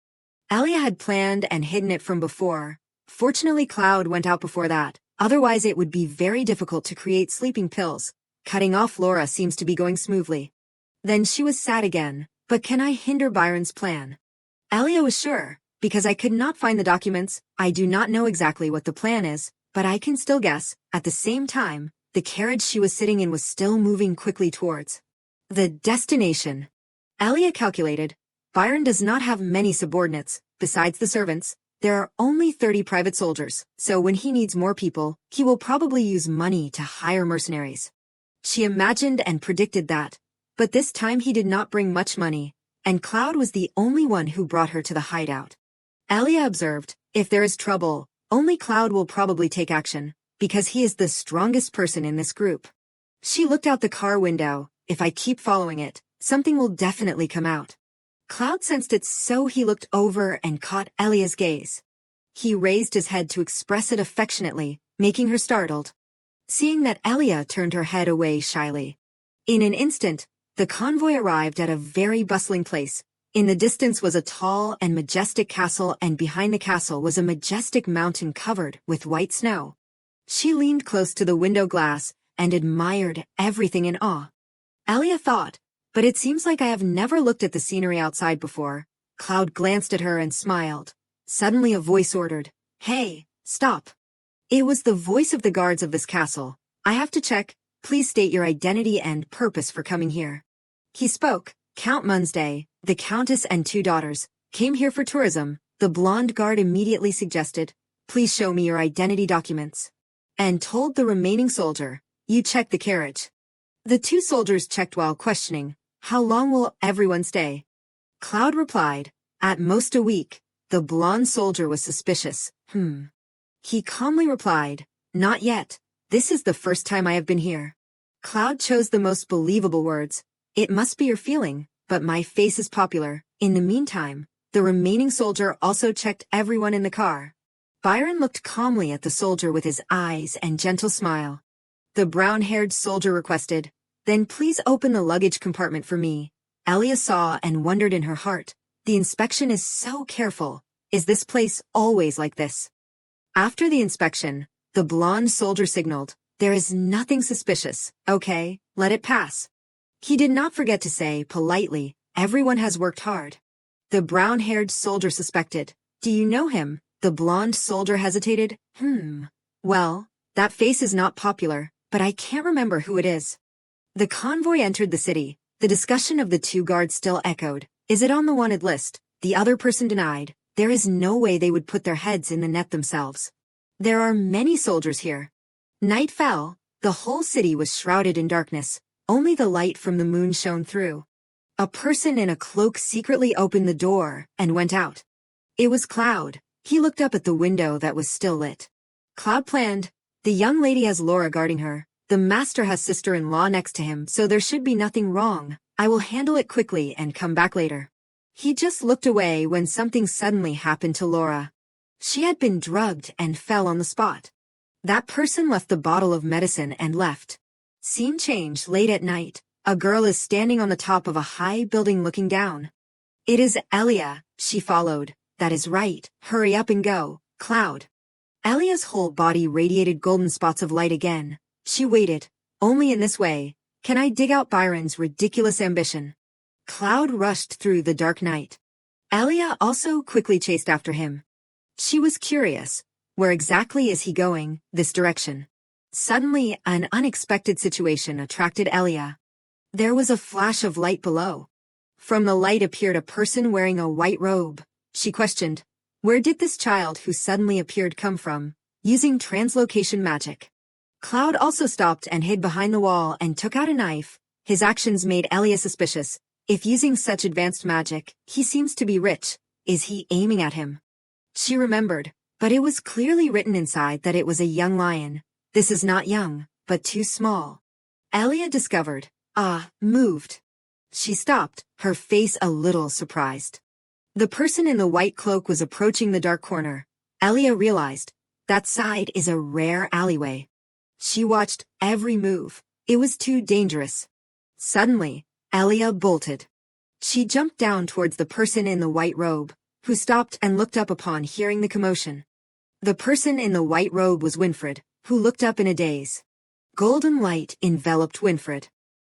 Alia had planned and hidden it from before. Fortunately Cloud went out before that, otherwise it would be very difficult to create sleeping pills. Cutting off Laura seems to be going smoothly. Then she was sad again. But can I hinder Byron's plan? Alia was sure, because I could not find the documents. I do not know exactly what the plan is, but I can still guess. At the same time, the carriage she was sitting in was still moving quickly towards the destination. Alia calculated, Byron does not have many subordinates. Besides the servants, there are only 30 private soldiers, so when he needs more people, he will probably use money to hire mercenaries. She imagined and predicted that. But this time he did not bring much money, and Cloud was the only one who brought her to the hideout. Alia observed, if there is trouble, only Cloud will probably take action, because he is the strongest person in this group. She looked out the car window. If I keep following it, something will definitely come out. Cloud sensed it, so he looked over and caught Alia's gaze. He raised his head to express it affectionately, making her startled. Seeing that, Alia turned her head away shyly. In an instant, the convoy arrived at a very bustling place. In the distance was a tall and majestic castle, and behind the castle was a majestic mountain covered with white snow. She leaned close to the window glass and admired everything in awe. Alia thought, but it seems like I have never looked at the scenery outside before. Cloud glanced at her and smiled. Suddenly a voice ordered, "Hey, stop." It was the voice of the guards of this castle. "I have to check. Please state your identity and purpose for coming here." He spoke. Count Munsday, the countess and 2 daughters, came here for tourism. The blonde guard immediately suggested, "Please show me your identity documents," and told the remaining soldier, "You check the carriage." The 2 soldiers checked while questioning, "How long will everyone stay?" Cloud replied, "At most a week." The blonde soldier was suspicious. He calmly replied, "Not yet. This is the first time I have been here." Cloud chose the most believable words. "It must be your feeling, but my face is popular." In the meantime, the remaining soldier also checked everyone in the car. Byron looked calmly at the soldier with his eyes and gentle smile. The brown-haired soldier requested, "Then please open the luggage compartment for me." Alia saw and wondered in her heart, the inspection is so careful. Is this place always like this? After the inspection, the blonde soldier signaled, "There is nothing suspicious, okay, let it pass." He did not forget to say, politely, "Everyone has worked hard." The brown-haired soldier suspected, "Do you know him?" The blonde soldier hesitated, "Well, that face is not popular, but I can't remember who it is." The convoy entered the city. The discussion of the 2 guards still echoed. "Is it on the wanted list?" The other person denied. There is no way they would put their heads in the net themselves. There are many soldiers here. Night fell. The whole city was shrouded in darkness. Only the light from the moon shone through. A person in a cloak secretly opened the door and went out. It was Cloud. He looked up at the window that was still lit. Cloud planned, "The young lady has Laura guarding her. The master has sister-in-law next to him, so there should be nothing wrong. I will handle it quickly and come back later." He just looked away when something suddenly happened to Laura. She had been drugged and fell on the spot. That person left the bottle of medicine and left. Scene change late at night. A girl is standing on the top of a high building looking down. It is Elia, she followed. That is right, hurry up and go, Cloud. Elia's whole body radiated golden spots of light again. She waited. Only in this way can I dig out Byron's ridiculous ambition. Cloud rushed through the dark night. Elia also quickly chased after him. She was curious. Where exactly is he going, this direction? Suddenly, an unexpected situation attracted Elia. There was a flash of light below. From the light appeared a person wearing a white robe. She questioned, where did this child who suddenly appeared come from, using translocation magic? Cloud also stopped and hid behind the wall and took out a knife. His actions made Elia suspicious. If using such advanced magic, he seems to be rich. Is he aiming at him? She remembered, but it was clearly written inside that it was a young lion. This is not young, but too small. Elia discovered. Moved. She stopped, her face a little surprised. The person in the white cloak was approaching the dark corner. Elia realized. That side is a rare alleyway. She watched every move. It was too dangerous. Suddenly, Elia bolted. She jumped down towards the person in the white robe, who stopped and looked up upon hearing the commotion. The person in the white robe was Winfred, who looked up in a daze. Golden light enveloped Winfred.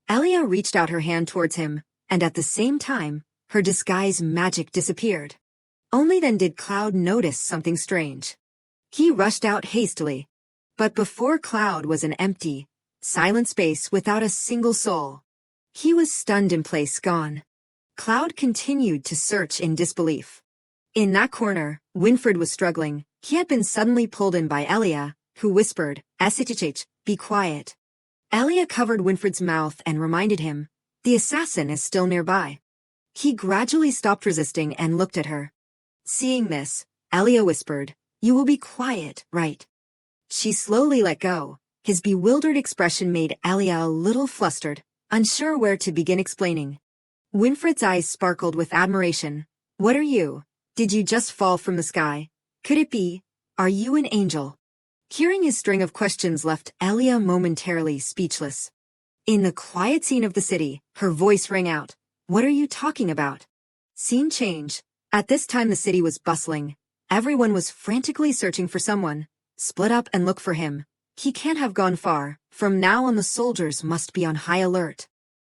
Elia reached out her hand towards him, and at the same time, her disguise magic disappeared. Only then did Cloud notice something strange. He rushed out hastily. But before Cloud was an empty, silent space without a single soul. He was stunned in place, gone. Cloud continued to search in disbelief. In that corner, Winfred was struggling. He had been suddenly pulled in by Elia, who whispered, "Shh, be quiet." Elia covered Winfred's mouth and reminded him, the assassin is still nearby. He gradually stopped resisting and looked at her. Seeing this, Elia whispered, "You will be quiet, right?" She slowly let go. His bewildered expression made Elia a little flustered, unsure where to begin explaining. Winfred's eyes sparkled with admiration. "What are you? Did you just fall from the sky? Could it be? Are you an angel?" Hearing his string of questions left Elia momentarily speechless. In the quiet scene of the city, her voice rang out. "What are you talking about?" Scene change. At this time the city was bustling. Everyone was frantically searching for someone. Split up and look for him. He can't have gone far. From now on the soldiers must be on high alert.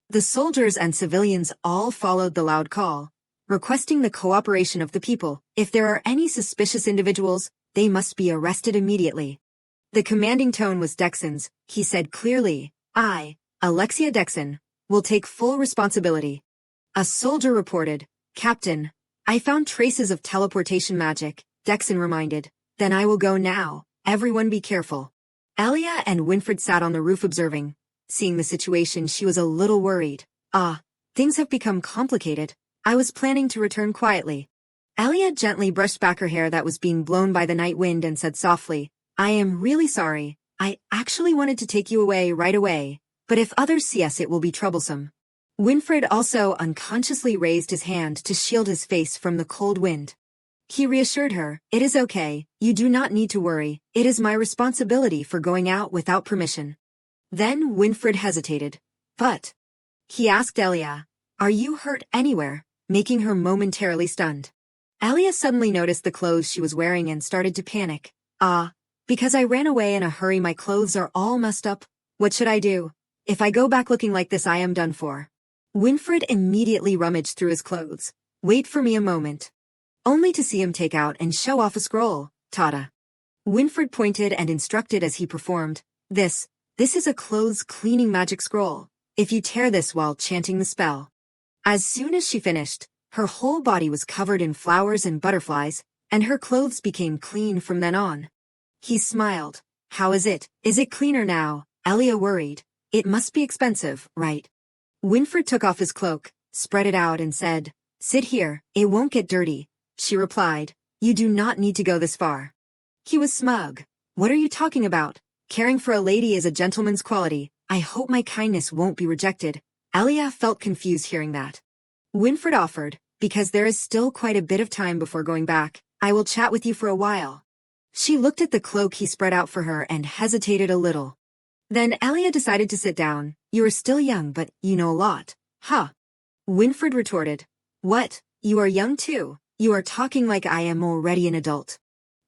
The soldiers and civilians all followed the loud call, requesting the cooperation of the people. If there are any suspicious individuals, they must be arrested immediately. The commanding tone was Dexon's. He said clearly, "I, Alexia Dexon, will take full responsibility." A soldier reported, "Captain, I found traces of teleportation magic," Dexon reminded. "Then I will go now. Everyone be careful." Elia and Winfred sat on the roof observing. Seeing the situation, she was a little worried. Things have become complicated. I was planning to return quietly." Elia gently brushed back her hair that was being blown by the night wind and said softly, "I am really sorry. I actually wanted to take you away right away, but if others see us it will be troublesome." Winfred also unconsciously raised his hand to shield his face from the cold wind. He reassured her, "It is okay, you do not need to worry, it is my responsibility for going out without permission." Then Winfred hesitated. "But," he asked Elia, "are you hurt anywhere?" making her momentarily stunned. Elia suddenly noticed the clothes she was wearing and started to panic. Because I ran away in a hurry, my clothes are all messed up. What should I do? If I go back looking like this, I am done for." Winfred immediately rummaged through his clothes. "Wait for me a moment." Only to see him take out and show off a scroll. "Tada." Winfred pointed and instructed as he performed. This is a clothes cleaning magic scroll. If you tear this while chanting the spell." As soon as she finished, her whole body was covered in flowers and butterflies, and her clothes became clean from then on. He smiled. "How is it? Is it cleaner now?" Elia worried. "It must be expensive, right?" Winfred took off his cloak, spread it out and said, "Sit here, it won't get dirty." She replied, "You do not need to go this far." He was smug. "What are you talking about? Caring for a lady is a gentleman's quality. I hope my kindness won't be rejected." Elia felt confused hearing that. Winfred offered, "Because there is still quite a bit of time before going back, I will chat with you for a while." She looked at the cloak he spread out for her and hesitated a little. Then Elia decided to sit down. "You are still young, but you know a lot." "Huh?" Winfred retorted. "What? You are young too. You are talking like I am already an adult.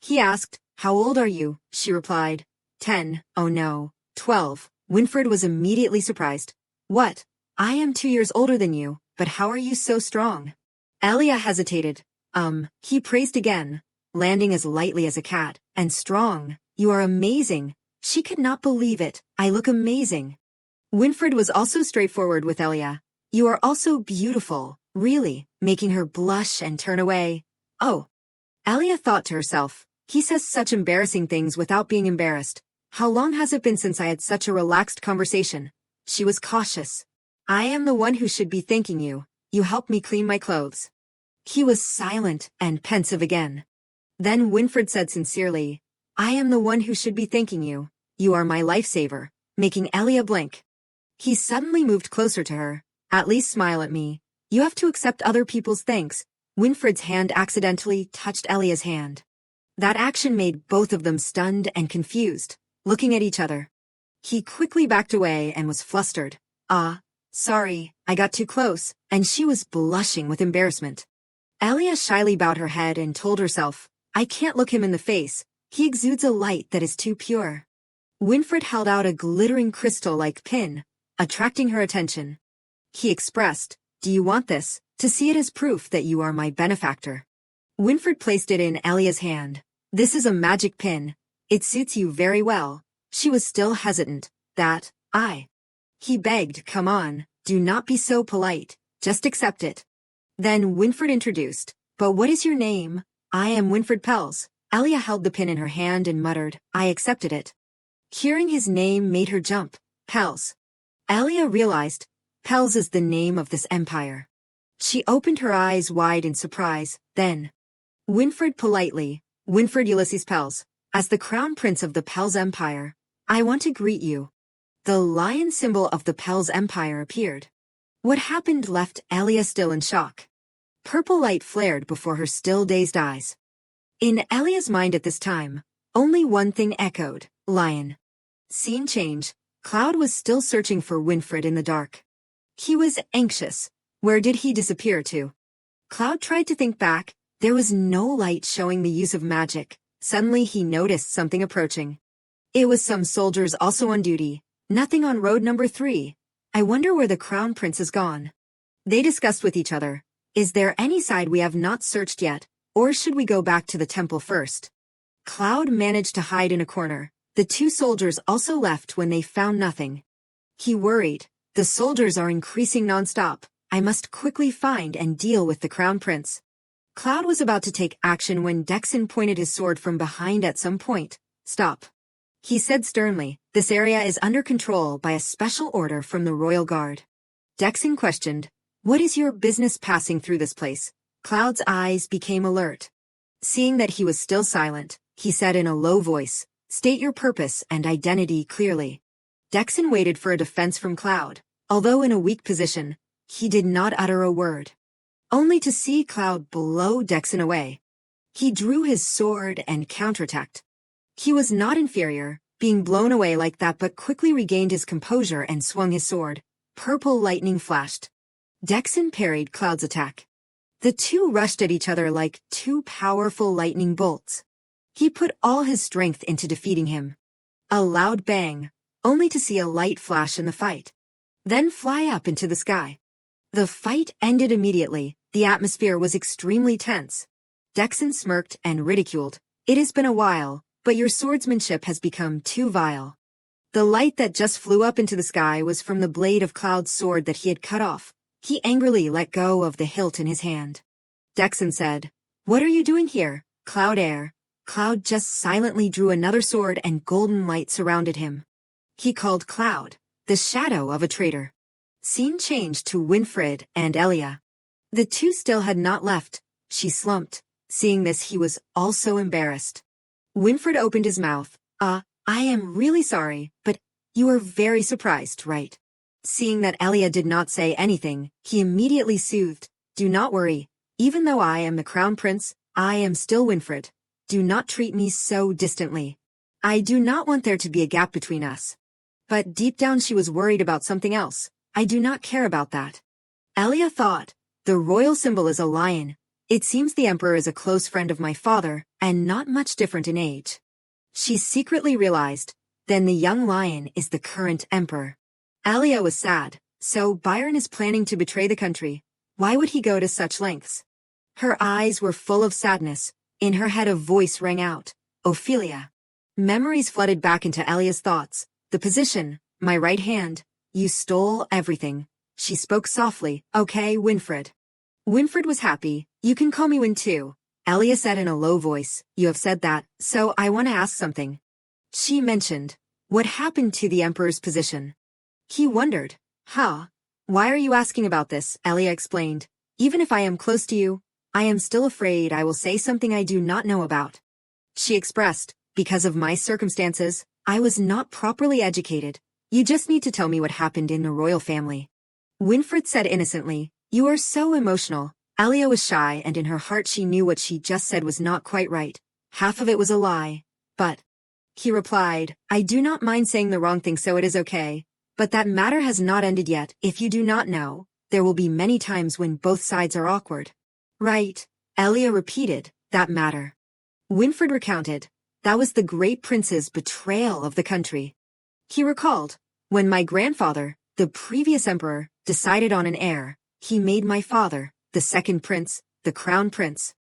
He asked, how old are you? She replied, 10, oh no, 12. Winfred was immediately surprised. What? I am 2 years older than you, but how are you so strong? Elia hesitated. He praised again, landing as lightly as a cat, and strong. You are amazing. She could not believe it. I look amazing. Winfred was also straightforward with Elia. You are also beautiful, really, making her blush and turn away. Oh. Elia thought to herself, he says such embarrassing things without being embarrassed. How long has it been since I had such a relaxed conversation? She was cautious. I am the one who should be thanking you. You helped me clean my clothes. He was silent and pensive again. Then Winfred said sincerely, I am the one who should be thanking you. You are my lifesaver, making Elia blink. He suddenly moved closer to her. At least smile at me. You have to accept other people's thanks. Winfred's hand accidentally touched Elia's hand. That action made both of them stunned and confused, looking at each other. He quickly backed away and was flustered. Sorry, I got too close, and she was blushing with embarrassment. Elia shyly bowed her head and told herself, I can't look him in the face. He exudes a light that is too pure. Winfred held out a glittering crystal-like pin, attracting her attention. He expressed, do you want this, to see it as proof that you are my benefactor? Winfred placed it in Elia's hand. This is a magic pin. It suits you very well. She was still hesitant. He begged, come on, do not be so polite, just accept it. Then Winfred introduced, but what is your name? I am Winfred Pels. Elia held the pin in her hand and muttered, I accepted it. Hearing his name made her jump. Pels. Elia realized, Pels is the name of this empire. She opened her eyes wide in surprise, then. Winfred politely, Winfred Ulysses Pels, as the crown prince of the Pels Empire, I want to greet you. The lion symbol of the Pels Empire appeared. What happened left Elia still in shock. Purple light flared before her still dazed eyes. In Elia's mind at this time, only one thing echoed, lion. Scene change. Cloud was still searching for Winfred in the dark. He was anxious. Where did he disappear to? Cloud tried to think back. There was no light showing the use of magic. Suddenly he noticed something approaching. It was some soldiers also on duty. Nothing on road number 3. I wonder where the crown prince has gone. They discussed with each other. Is there any side we have not searched yet, or should we go back to the temple first? Cloud managed to hide in a corner. The 2 soldiers also left when they found nothing. He worried. The soldiers are increasing non-stop. I must quickly find and deal with the crown prince. Cloud was about to take action when Dexon pointed his sword from behind at some point. Stop. He said sternly, this area is under control by a special order from the royal guard. Dexon questioned, what is your business passing through this place? Cloud's eyes became alert. Seeing that he was still silent, he said in a low voice, state your purpose and identity clearly. Dexon waited for a defense from Cloud. Although in a weak position, he did not utter a word. Only to see Cloud blow Dexon away. He drew his sword and counterattacked. He was not inferior, being blown away like that, but quickly regained his composure and swung his sword. Purple lightning flashed. Dexon parried Cloud's attack. The 2 rushed at each other like 2 powerful lightning bolts. He put all his strength into defeating him. A loud bang, only to see a light flash in the fight. Then fly up into the sky. The fight ended immediately. The atmosphere was extremely tense. Dexon smirked and ridiculed. It has been a while, but your swordsmanship has become too vile. The light that just flew up into the sky was from the blade of Cloud's sword that he had cut off. He angrily let go of the hilt in his hand. Dexon said, what are you doing here, Cloud Air? Cloud just silently drew another sword and golden light surrounded him. He called Cloud the shadow of a traitor. Scene changed to Winfred and Elia. The 2 still had not left. She slumped. Seeing this, he was also embarrassed. Winfred opened his mouth. I am really sorry, but you are very surprised, right? Seeing that Elia did not say anything, he immediately soothed. Do not worry. Even though I am the crown prince, I am still Winfred. Do not treat me so distantly. I do not want there to be a gap between us. But deep down she was worried about something else. I do not care about that. Elia thought, The royal symbol is a lion. It seems the emperor is a close friend of my father, and not much different in age. She secretly realized, then the young lion is the current emperor. Alia was sad. So Byron is planning to betray the country. Why would he go to such lengths? Her eyes were full of sadness. In her head a voice rang out. Ophelia. Memories flooded back into Alia's thoughts. The position, my right hand. You stole everything. She spoke softly. Okay, Winfred. Winfred was happy. You can call me Win too. Alia said in a low voice. You have said that, so I want to ask something. She mentioned. What happened to the emperor's position? He wondered. Huh? Why are you asking about this? Alia explained. Even if I am close to you, I am still afraid I will say something I do not know about. She expressed, because of my circumstances, I was not properly educated. You just need to tell me what happened in the royal family. Winfred said innocently, you are so emotional. Alia was shy and in her heart she knew what she just said was not quite right. Half of it was a lie. But, he replied, I do not mind saying the wrong thing so it is okay. But that matter has not ended yet. If you do not know, there will be many times when both sides are awkward. Right, Alia repeated, that matter. Winfred recounted, that was the great prince's betrayal of the country. He recalled, when my grandfather, the previous emperor, decided on an heir, he made my father, the second prince, the crown prince.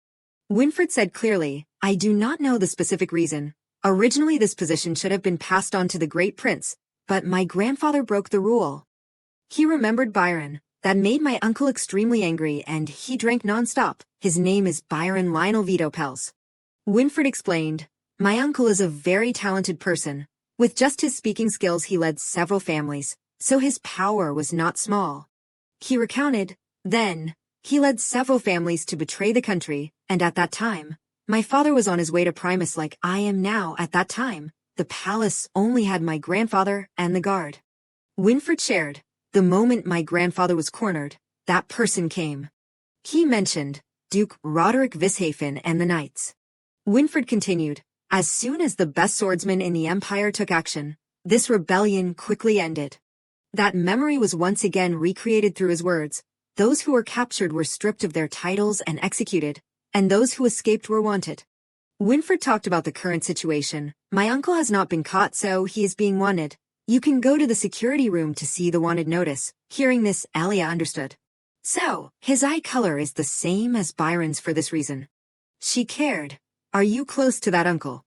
Winfred said clearly, I do not know the specific reason. Originally this position should have been passed on to the great prince, but my grandfather broke the rule. He remembered Byron. That made my uncle extremely angry and he drank non-stop. His name is Byron Lionel Vito Pels. Winfred explained, my uncle is a very talented person. With just his speaking skills he led several families, so his power was not small. He recounted, then, he led several families to betray the country, and at that time, my father was on his way to Primus like I am now at that time. The palace only had my grandfather and the guard. Winfred shared, the moment my grandfather was cornered, that person came. He mentioned, Duke Roderick Vishafen and the knights. Winfred continued, as soon as the best swordsman in the empire took action, this rebellion quickly ended. That memory was once again recreated through his words. Those who were captured were stripped of their titles and executed, and those who escaped were wanted. Winfred talked about the current situation. My uncle has not been caught, so he is being wanted. You can go to the security room to see the wanted notice. Hearing this, Alia understood. So, his eye color is the same as Byron's for this reason. She cared. Are you close to that uncle?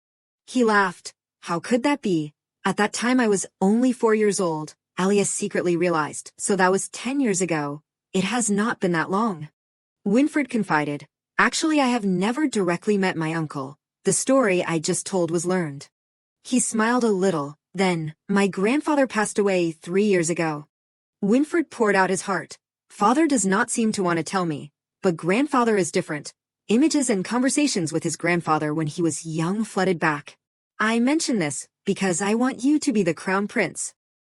He laughed. How could that be? At that time I was only 4 years old. Alia secretly realized, so that was 10 years ago. It has not been that long. Winfred confided, actually I have never directly met my uncle. The story I just told was learned. He smiled a little, then, my grandfather passed away 3 years ago. Winfred poured out his heart. Father does not seem to want to tell me, but grandfather is different. Images and conversations with his grandfather when he was young flooded back. I mention this because I want you to be the crown prince.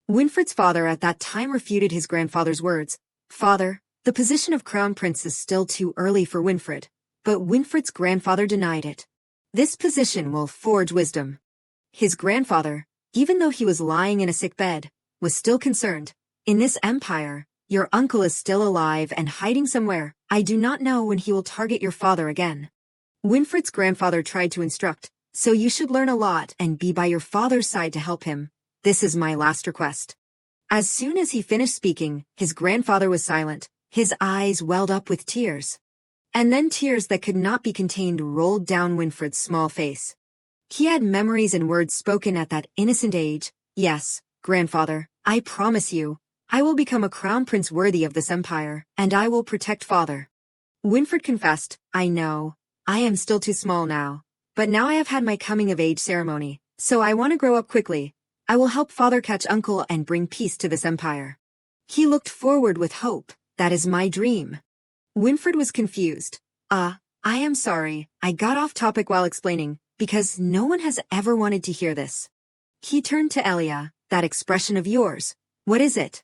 Winfred's father at that time refuted his grandfather's words. Father, the position of crown prince is still too early for Winfred, but Winfred's grandfather denied it. This position will forge wisdom. His grandfather, even though he was lying in a sick bed, was still concerned. In this empire, your uncle is still alive and hiding somewhere. I do not know when he will target your father again. Winfred's grandfather tried to instruct, so you should learn a lot and be by your father's side to help him. This is my last request. As soon as he finished speaking, his grandfather was silent. His eyes welled up with tears. And then tears that could not be contained rolled down Winfred's small face. He had memories and words spoken at that innocent age. Yes, grandfather, I promise you, I will become a crown prince worthy of this empire, and I will protect father. Winfred confessed, I know, I am still too small now, but now I have had my coming-of-age ceremony, so I want to grow up quickly. I will help father catch uncle and bring peace to this empire. He looked forward with hope. That is my dream. Winfred was confused. I am sorry, I got off topic while explaining, because no one has ever wanted to hear this. He turned to Alia, that expression of yours, what is it?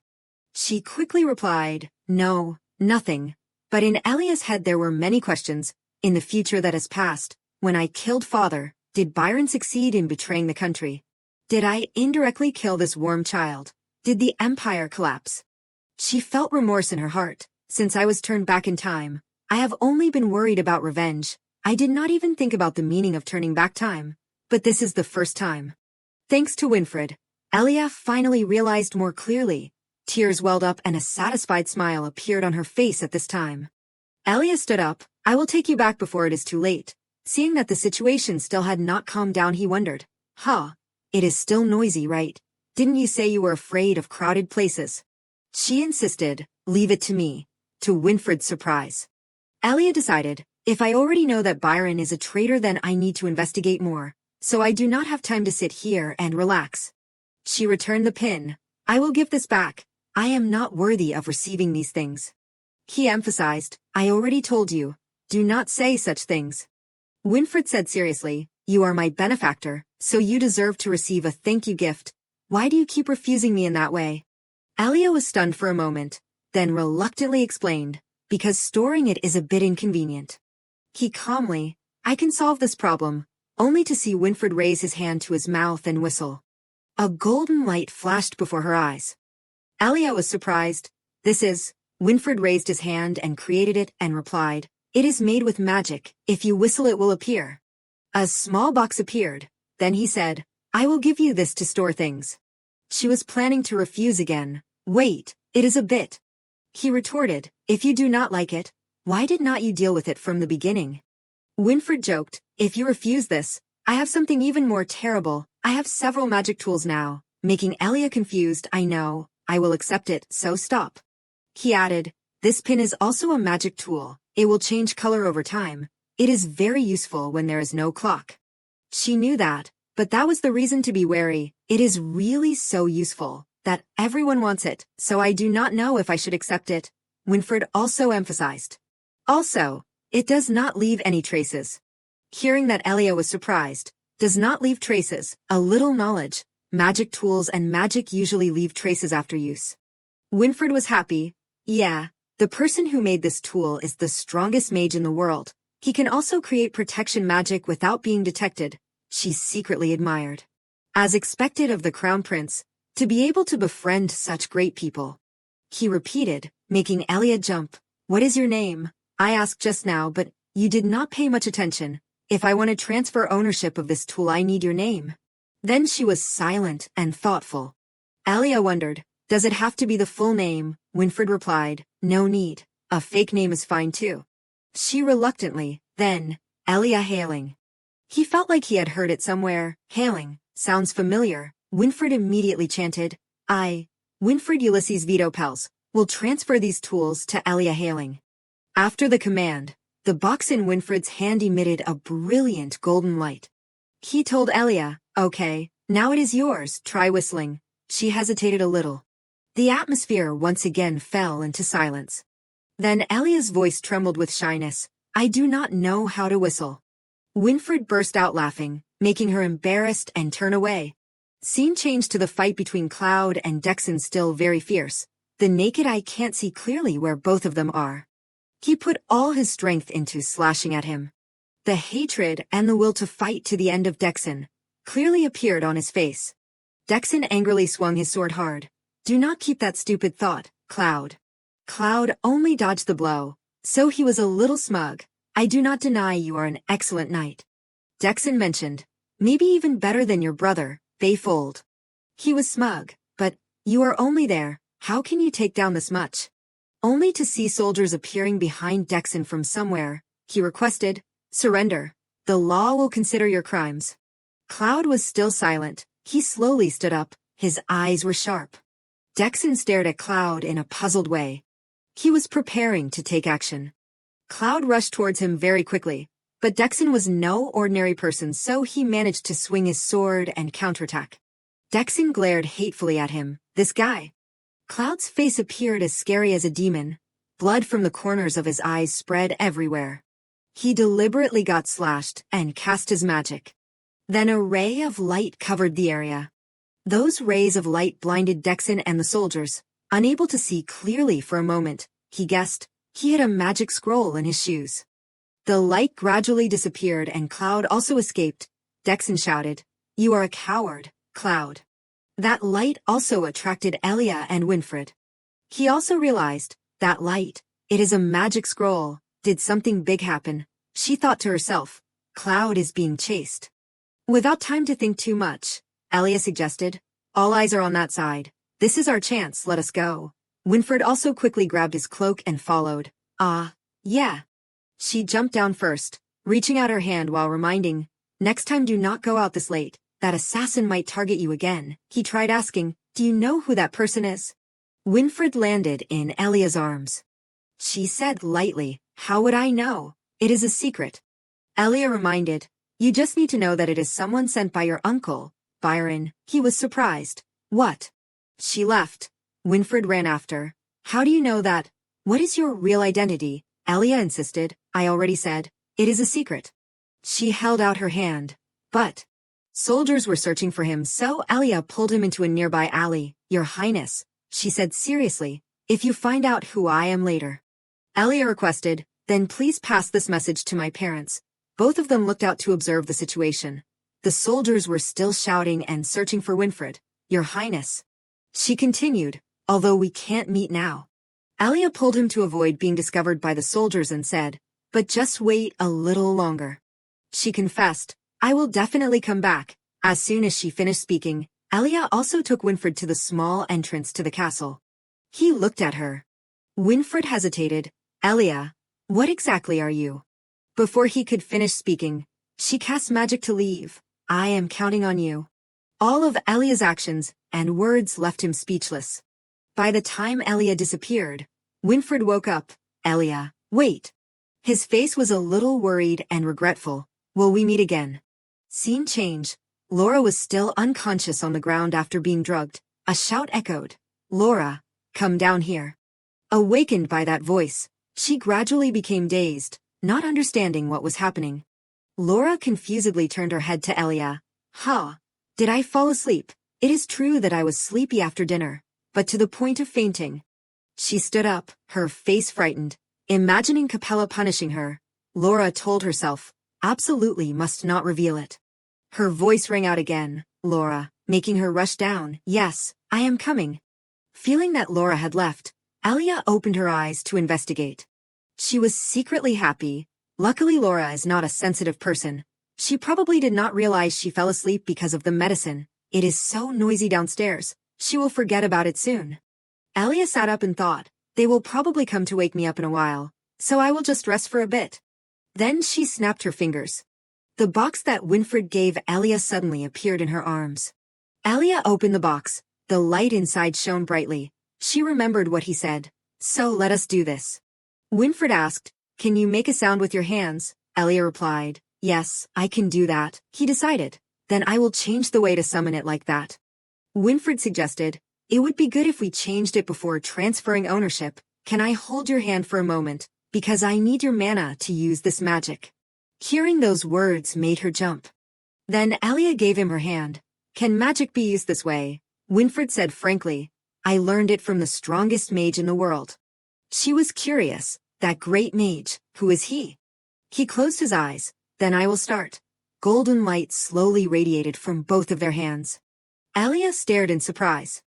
She quickly replied, no, nothing. But in Alia's head there were many questions. In the future that has passed, when I killed father, did Byron succeed in betraying the country? Did I indirectly kill this warm child? Did the empire collapse? She felt remorse in her heart. Since I was turned back in time, I have only been worried about revenge. I did not even think about the meaning of turning back time. But this is the first time. Thanks to Winfred, Elia finally realized more clearly. Tears welled up and a satisfied smile appeared on her face at this time. Elia stood up. I will take you back before it is too late. Seeing that the situation still had not calmed down, he wondered. It is still noisy, right? Didn't you say you were afraid of crowded places? She insisted. Leave it to me. To Winfred's surprise. Elia decided, if I already know that Byron is a traitor, then I need to investigate more, so I do not have time to sit here and relax. She returned the pin. I will give this back. I am not worthy of receiving these things. He emphasized, I already told you. Do not say such things. Winfred said seriously, you are my benefactor, so you deserve to receive a thank you gift. Why do you keep refusing me in that way? Elia was stunned for a moment, then reluctantly explained, because storing it is a bit inconvenient. He calmly, I can solve this problem, only to see Winfred raise his hand to his mouth and whistle. A golden light flashed before her eyes. Elia was surprised. This is, Winfred raised his hand and created it and replied, it is made with magic. If you whistle it will appear. A small box appeared. Then he said, I will give you this to store things. She was planning to refuse again. Wait, it is a bit. He retorted, if you do not like it, why did not you deal with it from the beginning? Winfred joked, if you refuse this, I have something even more terrible. I have several magic tools now, making Elia confused. I know, I will accept it, so stop. He added, this pin is also a magic tool. It will change color over time. It is very useful when there is no clock. She knew that, but that was the reason to be wary. It is really so useful that everyone wants it, so I do not know if I should accept it. Winfred also emphasized. Also, it does not leave any traces. Hearing that Elia was surprised, does not leave traces, a little knowledge. Magic tools and magic usually leave traces after use. Winfred was happy. Yeah, the person who made this tool is the strongest mage in the world. He can also create protection magic without being detected. She secretly admired. As expected of the crown prince, to be able to befriend such great people. He repeated, making Elia jump. What is your name? I asked just now, but you did not pay much attention. If I want to transfer ownership of this tool, I need your name. Then she was silent and thoughtful. Elia wondered, does it have to be the full name? Winfred replied, no need. A fake name is fine too. She reluctantly, then, Elia Hailing. He felt like he had heard it somewhere. Hailing, sounds familiar. Winfred immediately chanted, Winfred Ulysses Vito Pels, will transfer these tools to Elia Hailing. After the command, the box in Winfred's hand emitted a brilliant golden light. He told Elia, okay, now it is yours, try whistling. She hesitated a little. The atmosphere once again fell into silence. Then Elia's voice trembled with shyness. I do not know how to whistle. Winfred burst out laughing, making her embarrassed and turn away. Scene changed to the fight between Cloud and Dexon, still very fierce. The naked eye can't see clearly where both of them are. He put all his strength into slashing at him. The hatred and the will to fight to the end of Dexon clearly appeared on his face. Dexon angrily swung his sword hard. Do not keep that stupid thought, Cloud. Cloud only dodged the blow, so he was a little smug. I do not deny you are an excellent knight. Dexon mentioned, maybe even better than your brother, Bayfold. He was smug, but, you are only there, how can you take down this much? Only to see soldiers appearing behind Dexon from somewhere, he requested, surrender. The law will consider your crimes. Cloud was still silent. He slowly stood up. His eyes were sharp. Dexon stared at Cloud in a puzzled way. He was preparing to take action. Cloud rushed towards him very quickly, but Dexon was no ordinary person, so he managed to swing his sword and counterattack. Dexon glared hatefully at him. This guy. Cloud's face appeared as scary as a demon. Blood from the corners of his eyes spread everywhere. He deliberately got slashed and cast his magic. Then a ray of light covered the area. Those rays of light blinded Dexon and the soldiers. Unable to see clearly for a moment, he guessed he had a magic scroll in his shoes. The light gradually disappeared and Cloud also escaped. Dexon shouted, "You are a coward, Cloud." That light also attracted Elia and Winfred. He also realized that light, It is a magic scroll. Did something big happen? She thought to herself. Cloud is being chased. Without time to think too much, Elia suggested. All eyes are on that side. This is our chance, let us go. Winfred also quickly grabbed his cloak and followed. Yeah. She jumped down first, reaching out her hand while reminding, next time do not go out this late. That assassin might target you again. He tried asking, do you know who that person is? Winfred landed in Elia's arms. She said lightly, how would I know? It is a secret. Elia reminded, you just need to know that it is someone sent by your uncle, Byron. He was surprised. What? She left. Winfred ran after. How do you know that? What is your real identity? Elia insisted. I already said. It is a secret. She held out her hand. But soldiers were searching for him, so Elia pulled him into a nearby alley. Your Highness, she said seriously, if you find out who I am later. Elia requested, then please pass this message to my parents. Both of them looked out to observe the situation. The soldiers were still shouting and searching for Winfred. Your Highness. She continued, although we can't meet now. Elia pulled him to avoid being discovered by the soldiers and said, but just wait a little longer. She confessed, I will definitely come back. As soon as she finished speaking, Elia also took Winfred to the small entrance to the castle. He looked at her. Winfred hesitated. Elia, what exactly are you? Before he could finish speaking, she cast magic to leave. I am counting on you. All of Elia's actions and words left him speechless. By the time Elia disappeared, Winfred woke up. Elia, wait. His face was a little worried and regretful. Will we meet again? Scene change. Laura was still unconscious on the ground after being drugged. A shout echoed. Laura, come down here. Awakened by that voice, she gradually became dazed, not understanding what was happening. Laura confusedly turned her head to Elia. Did I fall asleep? It is true that I was sleepy after dinner, but to the point of fainting. She stood up, her face frightened. Imagining Capella punishing her, Laura told herself, absolutely must not reveal it. Her voice rang out again, Laura, making her rush down. Yes, I am coming. Feeling that Laura had left, Elia opened her eyes to investigate. She was secretly happy. Luckily Laura is not a sensitive person. She probably did not realize she fell asleep because of the medicine. It is so noisy downstairs. She will forget about it soon. Elia sat up and thought, they will probably come to wake me up in a while, so I will just rest for a bit. Then she snapped her fingers. The box that Winfred gave Elia suddenly appeared in her arms. Elia opened the box. The light inside shone brightly. She remembered what he said. So let us do this. Winfred asked, can you make a sound with your hands? Elia replied, yes, I can do that. He decided, then I will change the way to summon it like that. Winfred suggested, it would be good if we changed it before transferring ownership. Can I hold your hand for a moment? Because I need your mana to use this magic. Hearing those words made her jump. Then Elia gave him her hand. Can magic be used this way? Winfred said frankly, I learned it from the strongest mage in the world. She was curious, that great mage, who is he? He closed his eyes, then I will start. Golden light slowly radiated from both of their hands. Elia stared in surprise.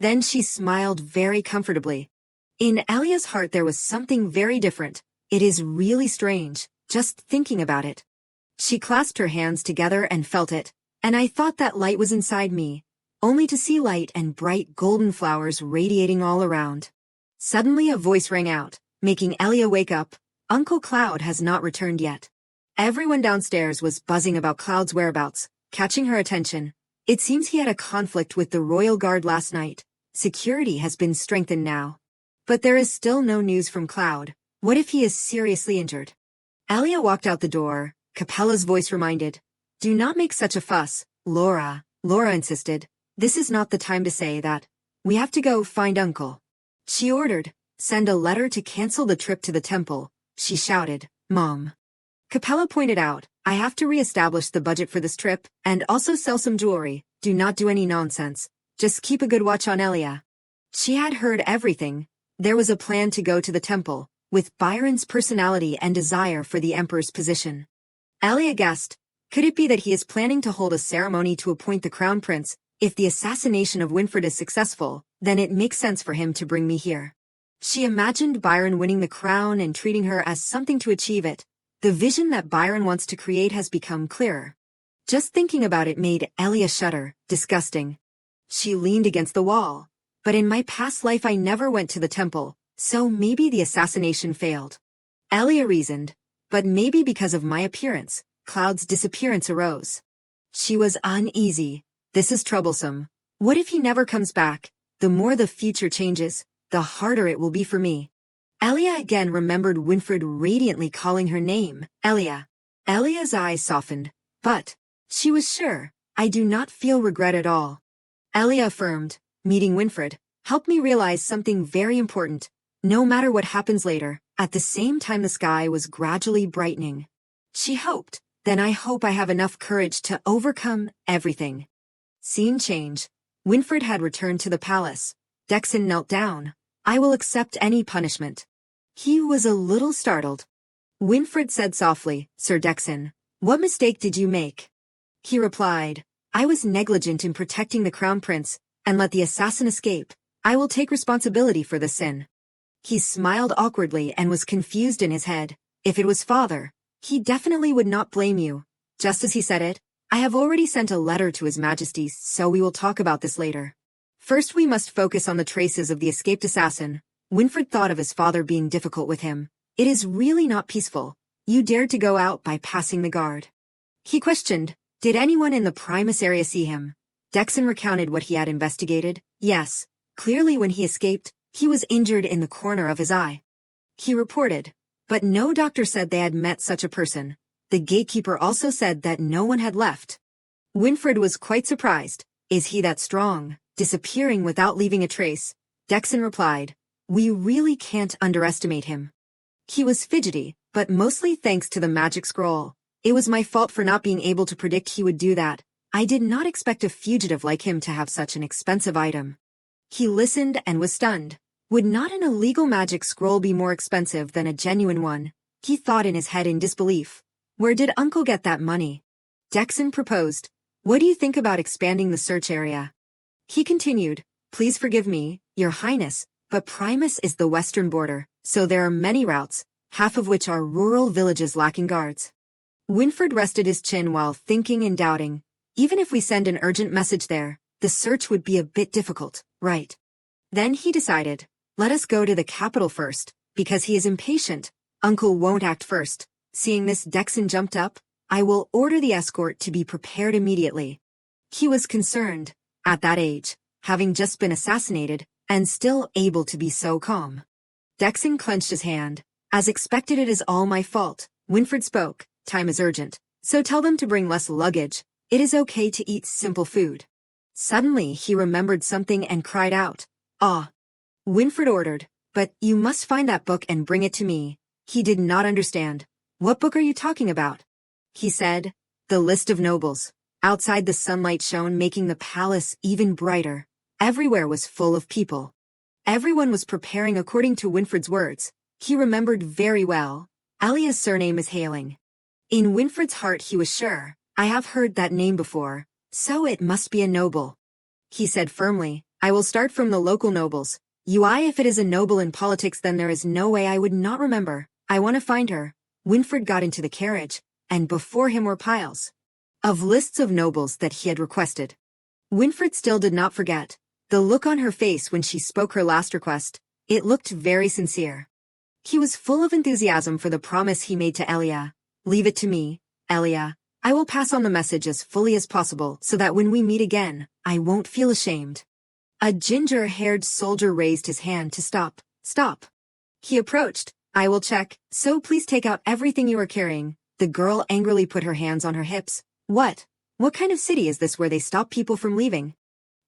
Then she smiled very comfortably. In Elia's heart there was something very different. It is really strange, just thinking about it. She clasped her hands together and felt it, and I thought that light was inside me, only to see light and bright golden flowers radiating all around. Suddenly a voice rang out, making Elia wake up. Uncle Cloud has not returned yet. Everyone downstairs was buzzing about Cloud's whereabouts, catching her attention. It seems he had a conflict with the royal guard last night. Security has been strengthened now. But there is still no news from Cloud. What if he is seriously injured? Elia walked out the door. Capella's voice reminded, do not make such a fuss, Laura. Laura insisted, this is not the time to say that. We have to go find Uncle. She ordered, send a letter to cancel the trip to the temple. She shouted, Mom. Capella pointed out, I have to re-establish the budget for this trip, and also sell some jewelry. Do not do any nonsense. Just keep a good watch on Elia. She had heard everything. There was a plan to go to the temple, with Byron's personality and desire for the emperor's position. Elia guessed, could it be that he is planning to hold a ceremony to appoint the crown prince? If the assassination of Winfred is successful, then it makes sense for him to bring me here. She imagined Byron winning the crown and treating her as something to achieve it. The vision that Byron wants to create has become clearer. Just thinking about it made Elia shudder. Disgusting. She leaned against the wall. But in my past life I never went to the temple, so maybe the assassination failed. Elia reasoned. But maybe because of my appearance, Cloud's disappearance arose. She was uneasy. This is troublesome. What if he never comes back? The more the future changes, the harder it will be for me. Elia again remembered Winfred radiantly calling her name, Elia. Elia's eyes softened. But she was sure. I do not feel regret at all. Elia affirmed, meeting Winfred, helped me realize something very important. No matter what happens later, at the same time the sky was gradually brightening. She hoped, then I hope I have enough courage to overcome everything. Scene change. Winfred had returned to the palace. Dexon knelt down. I will accept any punishment. He was a little startled. Winfred said softly, Sir Dexon, what mistake did you make? He replied, I was negligent in protecting the crown prince, and let the assassin escape. I will take responsibility for the sin. He smiled awkwardly and was confused in his head. If it was father, he definitely would not blame you. Just as he said it, I have already sent a letter to His Majesty, so we will talk about this later. First we must focus on the traces of the escaped assassin. Winfred thought of his father being difficult with him. It is really not peaceful. You dared to go out by passing the guard. He questioned, did anyone in the Primus area see him? Dexon recounted what he had investigated. Yes, clearly when he escaped, he was injured in the corner of his eye. He reported, but no doctor said they had met such a person. The gatekeeper also said that no one had left. Winfred was quite surprised. Is he that strong, disappearing without leaving a trace? Dexon replied, we really can't underestimate him. He was fidgety, but mostly thanks to the magic scroll. It was my fault for not being able to predict he would do that. I did not expect a fugitive like him to have such an expensive item. He listened and was stunned. Would not an illegal magic scroll be more expensive than a genuine one? He thought in his head in disbelief. Where did Uncle get that money? Dexon proposed. What do you think about expanding the search area? He continued, please forgive me, Your Highness, but Primus is the western border, so there are many routes, half of which are rural villages lacking guards. Winfred rested his chin while thinking and doubting. Even if we send an urgent message there, the search would be a bit difficult, right? Then he decided, let us go to the capital first, because he is impatient. Uncle won't act first. Seeing this, Dexon jumped up. I will order the escort to be prepared immediately. He was concerned, at that age, having just been assassinated, and still able to be so calm. Dexon clenched his hand. As expected, it is all my fault. Winfred spoke. Time is urgent, so tell them to bring less luggage. It is okay to eat simple food. Suddenly he remembered something and cried out, ah! Winfred ordered, but you must find that book and bring it to me. He did not understand. What book are you talking about? He said, the list of nobles. Outside the sunlight shone, making the palace even brighter. Everywhere was full of people. Everyone was preparing according to Winfred's words. He remembered very well. Elia's surname is Hailing. In Winfred's heart he was sure, I have heard that name before, so it must be a noble. He said firmly, I will start from the local nobles. If it is a noble in politics, then there is no way I would not remember. I want to find her. Winfred got into the carriage, and before him were piles of lists of nobles that he had requested. Winfred still did not forget the look on her face when she spoke her last request. It looked very sincere. He was full of enthusiasm for the promise he made to Elia. Leave it to me, Elia. I will pass on the message as fully as possible so that when we meet again, I won't feel ashamed. A ginger-haired soldier raised his hand to stop. Stop. He approached. I will check, so please take out everything you are carrying. The girl angrily put her hands on her hips. What? What kind of city is this where they stop people from leaving?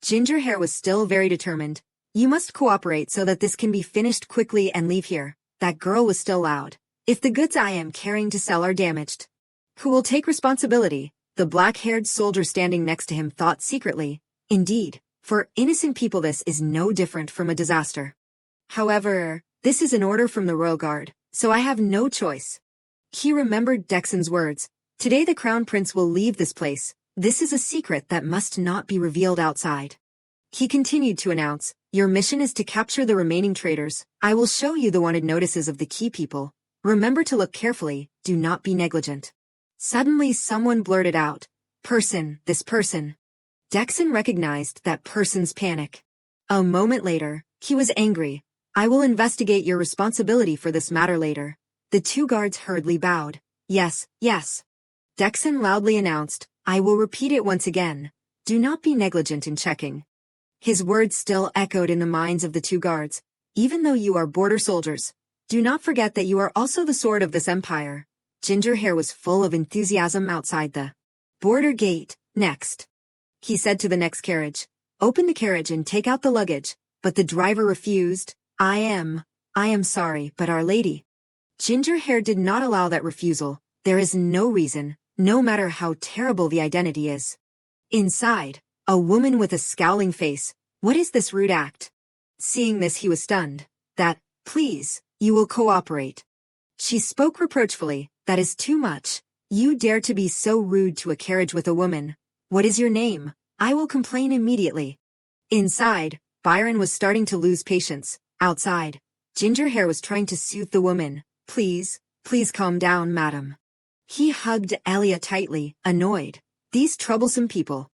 Ginger Hair was still very determined. You must cooperate so that this can be finished quickly and leave here. That girl was still loud. If the goods I am carrying to sell are damaged, who will take responsibility? The black-haired soldier standing next to him thought secretly. Indeed, for innocent people this is no different from a disaster. However, this is an order from the royal guard, so I have no choice. He remembered Dexon's words. Today the crown prince will leave this place. This is a secret that must not be revealed outside. He continued to announce, "Your mission is to capture the remaining traitors. I will show you the wanted notices of the key people. Remember to look carefully, do not be negligent." Suddenly someone blurted out, "Person, this person." Dexon recognized that person's panic. A moment later, he was angry. "I will investigate your responsibility for this matter later." The two guards hurriedly bowed. "Yes, yes." Dexon loudly announced, "I will repeat it once again. Do not be negligent in checking." His words still echoed in the minds of the two guards. "Even though you are border soldiers, do not forget that you are also the sword of this empire." Ginger Hair was full of enthusiasm outside the border gate. "Next," he said to the next carriage. "Open the carriage and take out the luggage." But the driver refused. I am sorry, but Our Lady." Ginger Hair did not allow that refusal. "There is no reason, no matter how terrible the identity is." Inside, a woman with a scowling face. "What is this rude act?" Seeing this, he was stunned. "That, please, you will cooperate." She spoke reproachfully. "That is too much. You dare to be so rude to a carriage with a woman. What is your name? I will complain immediately." Inside, Byron was starting to lose patience. Outside, Ginger Hair was trying to soothe the woman. Please calm down, madam." He hugged Elia tightly, annoyed. These troublesome people.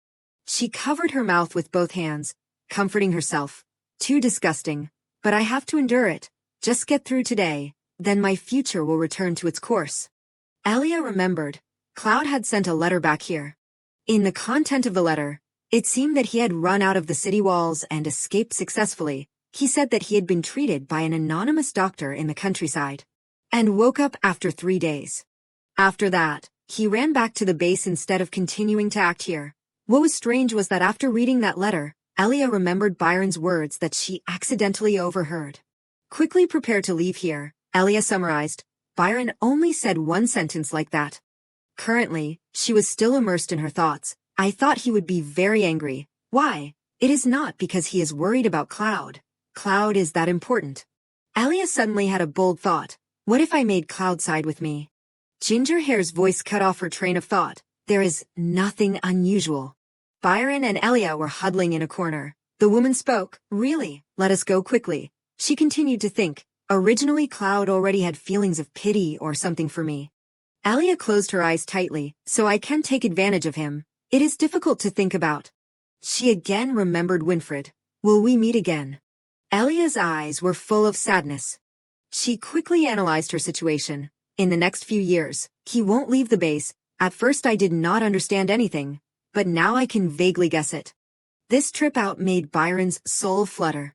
She covered her mouth with both hands, comforting herself. "Too disgusting. But I have to endure it. Just get through today, then my future will return to its course." Elia remembered. Cloud had sent a letter back here. In the content of the letter, it seemed that he had run out of the city walls and escaped successfully. He said that he had been treated by an anonymous doctor in the countryside and woke up after 3 days. After that, he ran back to the base instead of continuing to act here. What was strange was that after reading that letter, Elia remembered Byron's words that she accidentally overheard. "Quickly prepare to leave here," Elia summarized. Byron only said one sentence like that. Currently, she was still immersed in her thoughts. "I thought he would be very angry. Why? It is not because he is worried about Cloud. Cloud is that important." Elia suddenly had a bold thought. "What if I made Cloud side with me?" Ginger Hair's voice cut off her train of thought. "There is nothing unusual." Byron and Elia were huddling in a corner. The woman spoke. "Really, let us go quickly." She continued to think. "Originally Cloud already had feelings of pity or something for me." Elia closed her eyes tightly. "So I can take advantage of him. It is difficult to think about." She again remembered Winfred. "Will we meet again?" Elia's eyes were full of sadness. She quickly analyzed her situation. "In the next few years, he won't leave the base. At first I did not understand anything, but now I can vaguely guess it." This trip out made Byron's soul flutter.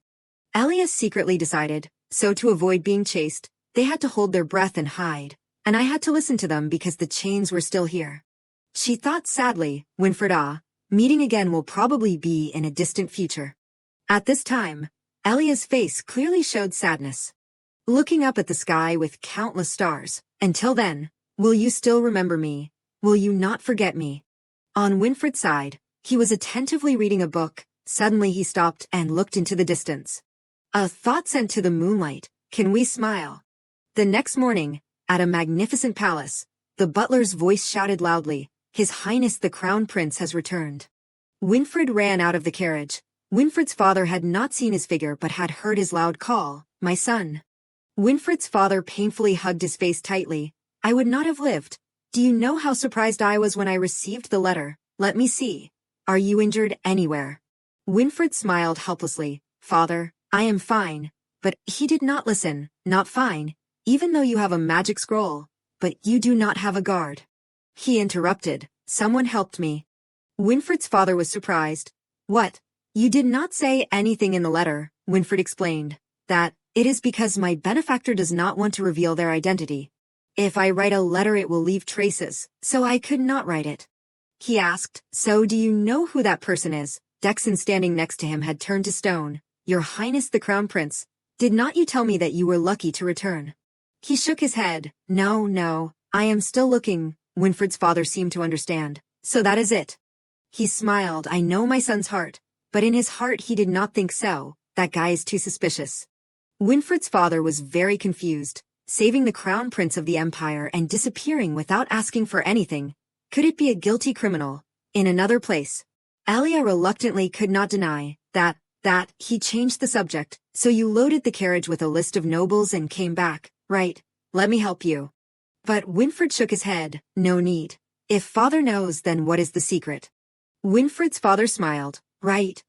Elia secretly decided, so to avoid being chased, they had to hold their breath and hide, and I had to listen to them because the chains were still here. She thought sadly, Winfred, meeting again will probably be in a distant future. At this time, Elia's face clearly showed sadness. Looking up at the sky with countless stars. "Until then, will you still remember me? Will you not forget me?" On Winfred's side, he was attentively reading a book. Suddenly he stopped and looked into the distance. A thought sent to the moonlight. Can we smile? The next morning, at a magnificent palace, the butler's voice shouted loudly, "His Highness the Crown Prince has returned." Winfred ran out of the carriage. Winfred's father had not seen his figure but had heard his loud call, "My son." Winfred's father painfully hugged his face tightly. "I would not have lived. Do you know how surprised I was when I received the letter? Let me see. Are you injured anywhere?" Winfred smiled helplessly. "Father, I am fine." But he did not listen. "Not fine, even though you have a magic scroll. But you do not have a guard." He interrupted. "Someone helped me." Winfred's father was surprised. "What? You did not say anything in the letter," Winfred explained. "That, it is because my benefactor does not want to reveal their identity. If I write a letter it will leave traces, so I could not write it." He asked, "So do you know who that person is?" Dexon standing next to him had turned to stone. "Your Highness the Crown Prince, did not you tell me that you were lucky to return?" He shook his head. No, I am still looking." Winfred's father seemed to understand. "So that is it." He smiled. "I know my son's heart." But in his heart he did not think so. That guy is too suspicious. Winfred's father was very confused. Saving the crown prince of the empire and disappearing without asking for anything. Could it be a guilty criminal? In another place, Elia reluctantly could not deny He changed the subject. So you loaded the carriage with a list of nobles and came back, right? Let me help you. But Winfred shook his head. No need. If father knows, then what is the secret? Winfred's father smiled. Right,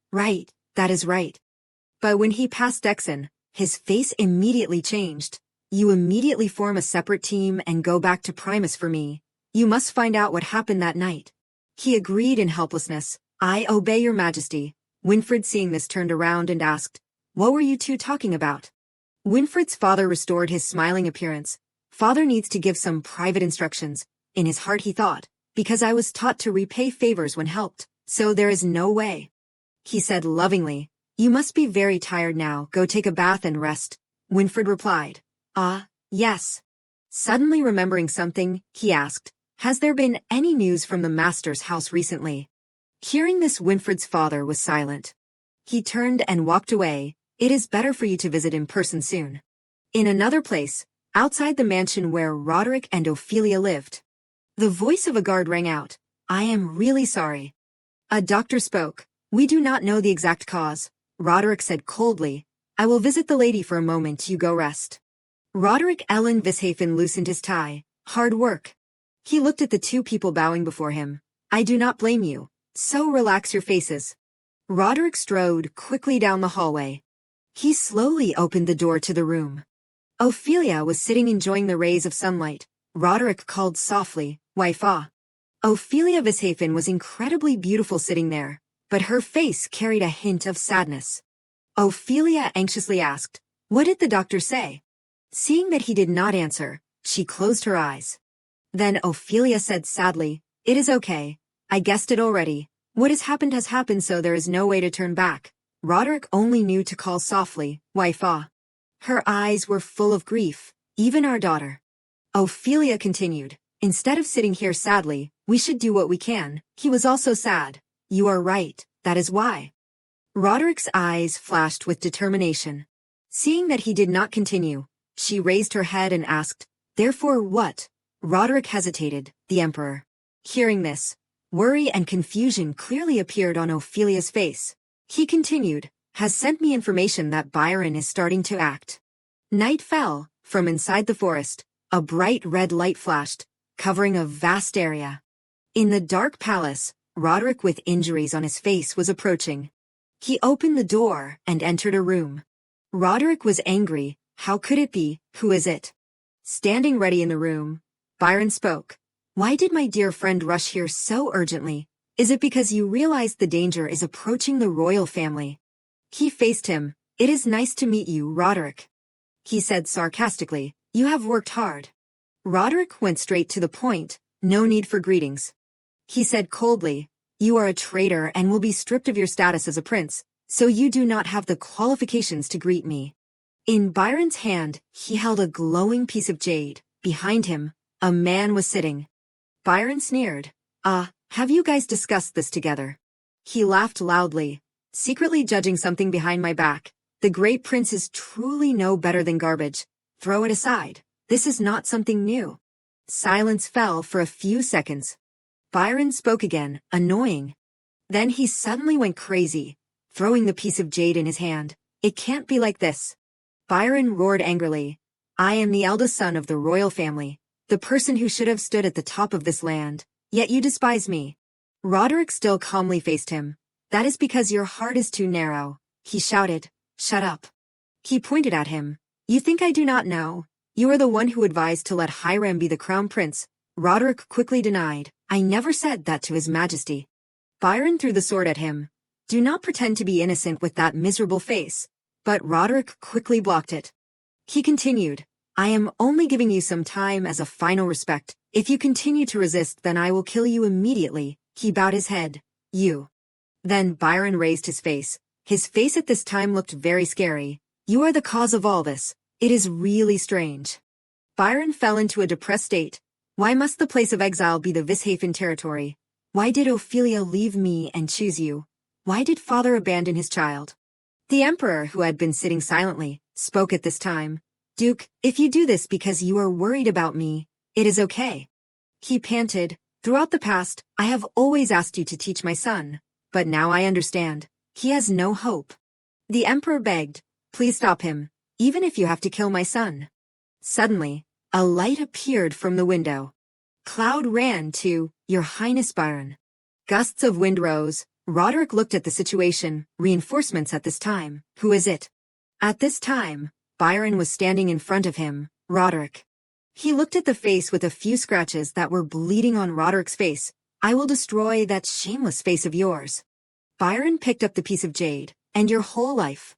that is right. But when he passed Dexon, his face immediately changed. You immediately form a separate team and go back to Primus for me. You must find out what happened that night. He agreed in helplessness. I obey your majesty. Winfred, seeing this, turned around and asked, what were you two talking about? Winfred's father restored his smiling appearance. Father needs to give some private instructions. In his heart he thought, because I was taught to repay favors when helped, so there is no way. He said lovingly, you must be very tired now, go take a bath and rest. Winfred replied, yes. Suddenly remembering something, he asked, has there been any news from the master's house recently? Hearing this, Winfred's father was silent. He turned and walked away. It is better for you to visit in person soon. In another place, outside the mansion where Roderick and Ophelia lived, the voice of a guard rang out. I am really sorry. A doctor spoke. We do not know the exact cause. Roderick said coldly, I will visit the lady for a moment, you go rest. Roderick Ellen Vishafen loosened his tie. Hard work. He looked at the two people bowing before him. I do not blame you, so relax your faces. Roderick strode quickly down the hallway. He slowly opened the door to the room. Ophelia was sitting enjoying the rays of sunlight. Roderick called softly, Wife-ah. Ophelia Vishafen was incredibly beautiful sitting there, but her face carried a hint of sadness. Ophelia anxiously asked, what did the doctor say? Seeing that he did not answer, she closed her eyes. Then Ophelia said sadly, it is okay. I guessed it already. What has happened, so there is no way to turn back. Roderick only knew to call softly, Wife-ah. Her eyes were full of grief, even our daughter. Ophelia continued, instead of sitting here sadly, we should do what we can. He was also sad. You are right, that is why. Roderick's eyes flashed with determination. Seeing that he did not continue, she raised her head and asked, therefore what? Roderick hesitated, the emperor. Hearing this, worry and confusion clearly appeared on Ophelia's face. He continued, has sent me information that Byron is starting to act. Night fell. From inside the forest, a bright red light flashed, covering a vast area. In the dark palace, Roderick with injuries on his face was approaching. He opened the door and entered a room. Roderick was angry. How could it be? Who is it? Standing ready in the room, Byron spoke. Why did my dear friend rush here so urgently? Is it because you realize the danger is approaching the royal family? He faced him. It is nice to meet you, Roderick. He said sarcastically, you have worked hard. Roderick went straight to the point. No need for greetings. He said coldly, you are a traitor and will be stripped of your status as a prince, so you do not have the qualifications to greet me. In Byron's hand, he held a glowing piece of jade. Behind him, a man was sitting. Byron sneered. Have you guys discussed this together? He laughed loudly, secretly judging something behind my back. The great prince is truly no better than garbage. Throw it aside. This is not something new. Silence fell for a few seconds. Byron spoke again, annoying. Then he suddenly went crazy, throwing the piece of jade in his hand. It can't be like this. Byron roared angrily. I am the eldest son of the royal family, the person who should have stood at the top of this land, yet you despise me. Roderick still calmly faced him. That is because your heart is too narrow. He shouted, shut up. He pointed at him. You think I do not know? You are the one who advised to let Hiram be the crown prince. Roderick quickly denied. I never said that to his majesty. Byron threw the sword at him. Do not pretend to be innocent with that miserable face. But Roderick quickly blocked it. He continued, I am only giving you some time as a final respect. If you continue to resist, then I will kill you immediately. He bowed his head. You. Then Byron raised his face. His face at this time looked very scary. You are the cause of all this. It is really strange. Byron fell into a depressed state. Why must the place of exile be the Vishafen territory? Why did Ophelia leave me and choose you? Why did father abandon his child? The emperor, who had been sitting silently, spoke at this time. Duke, if you do this because you are worried about me, it is okay. He panted. Throughout the past, I have always asked you to teach my son, but now I understand. He has no hope. The emperor begged, please stop him, even if you have to kill my son. Suddenly, a light appeared from the window. Cloud ran to, Your Highness Byron. Gusts of wind rose. Roderick looked at the situation. Reinforcements at this time. Who is it? At this time, Byron was standing in front of him, Roderick. He looked at the face with a few scratches that were bleeding on Roderick's face. I will destroy that shameless face of yours. Byron picked up the piece of jade, and your whole life.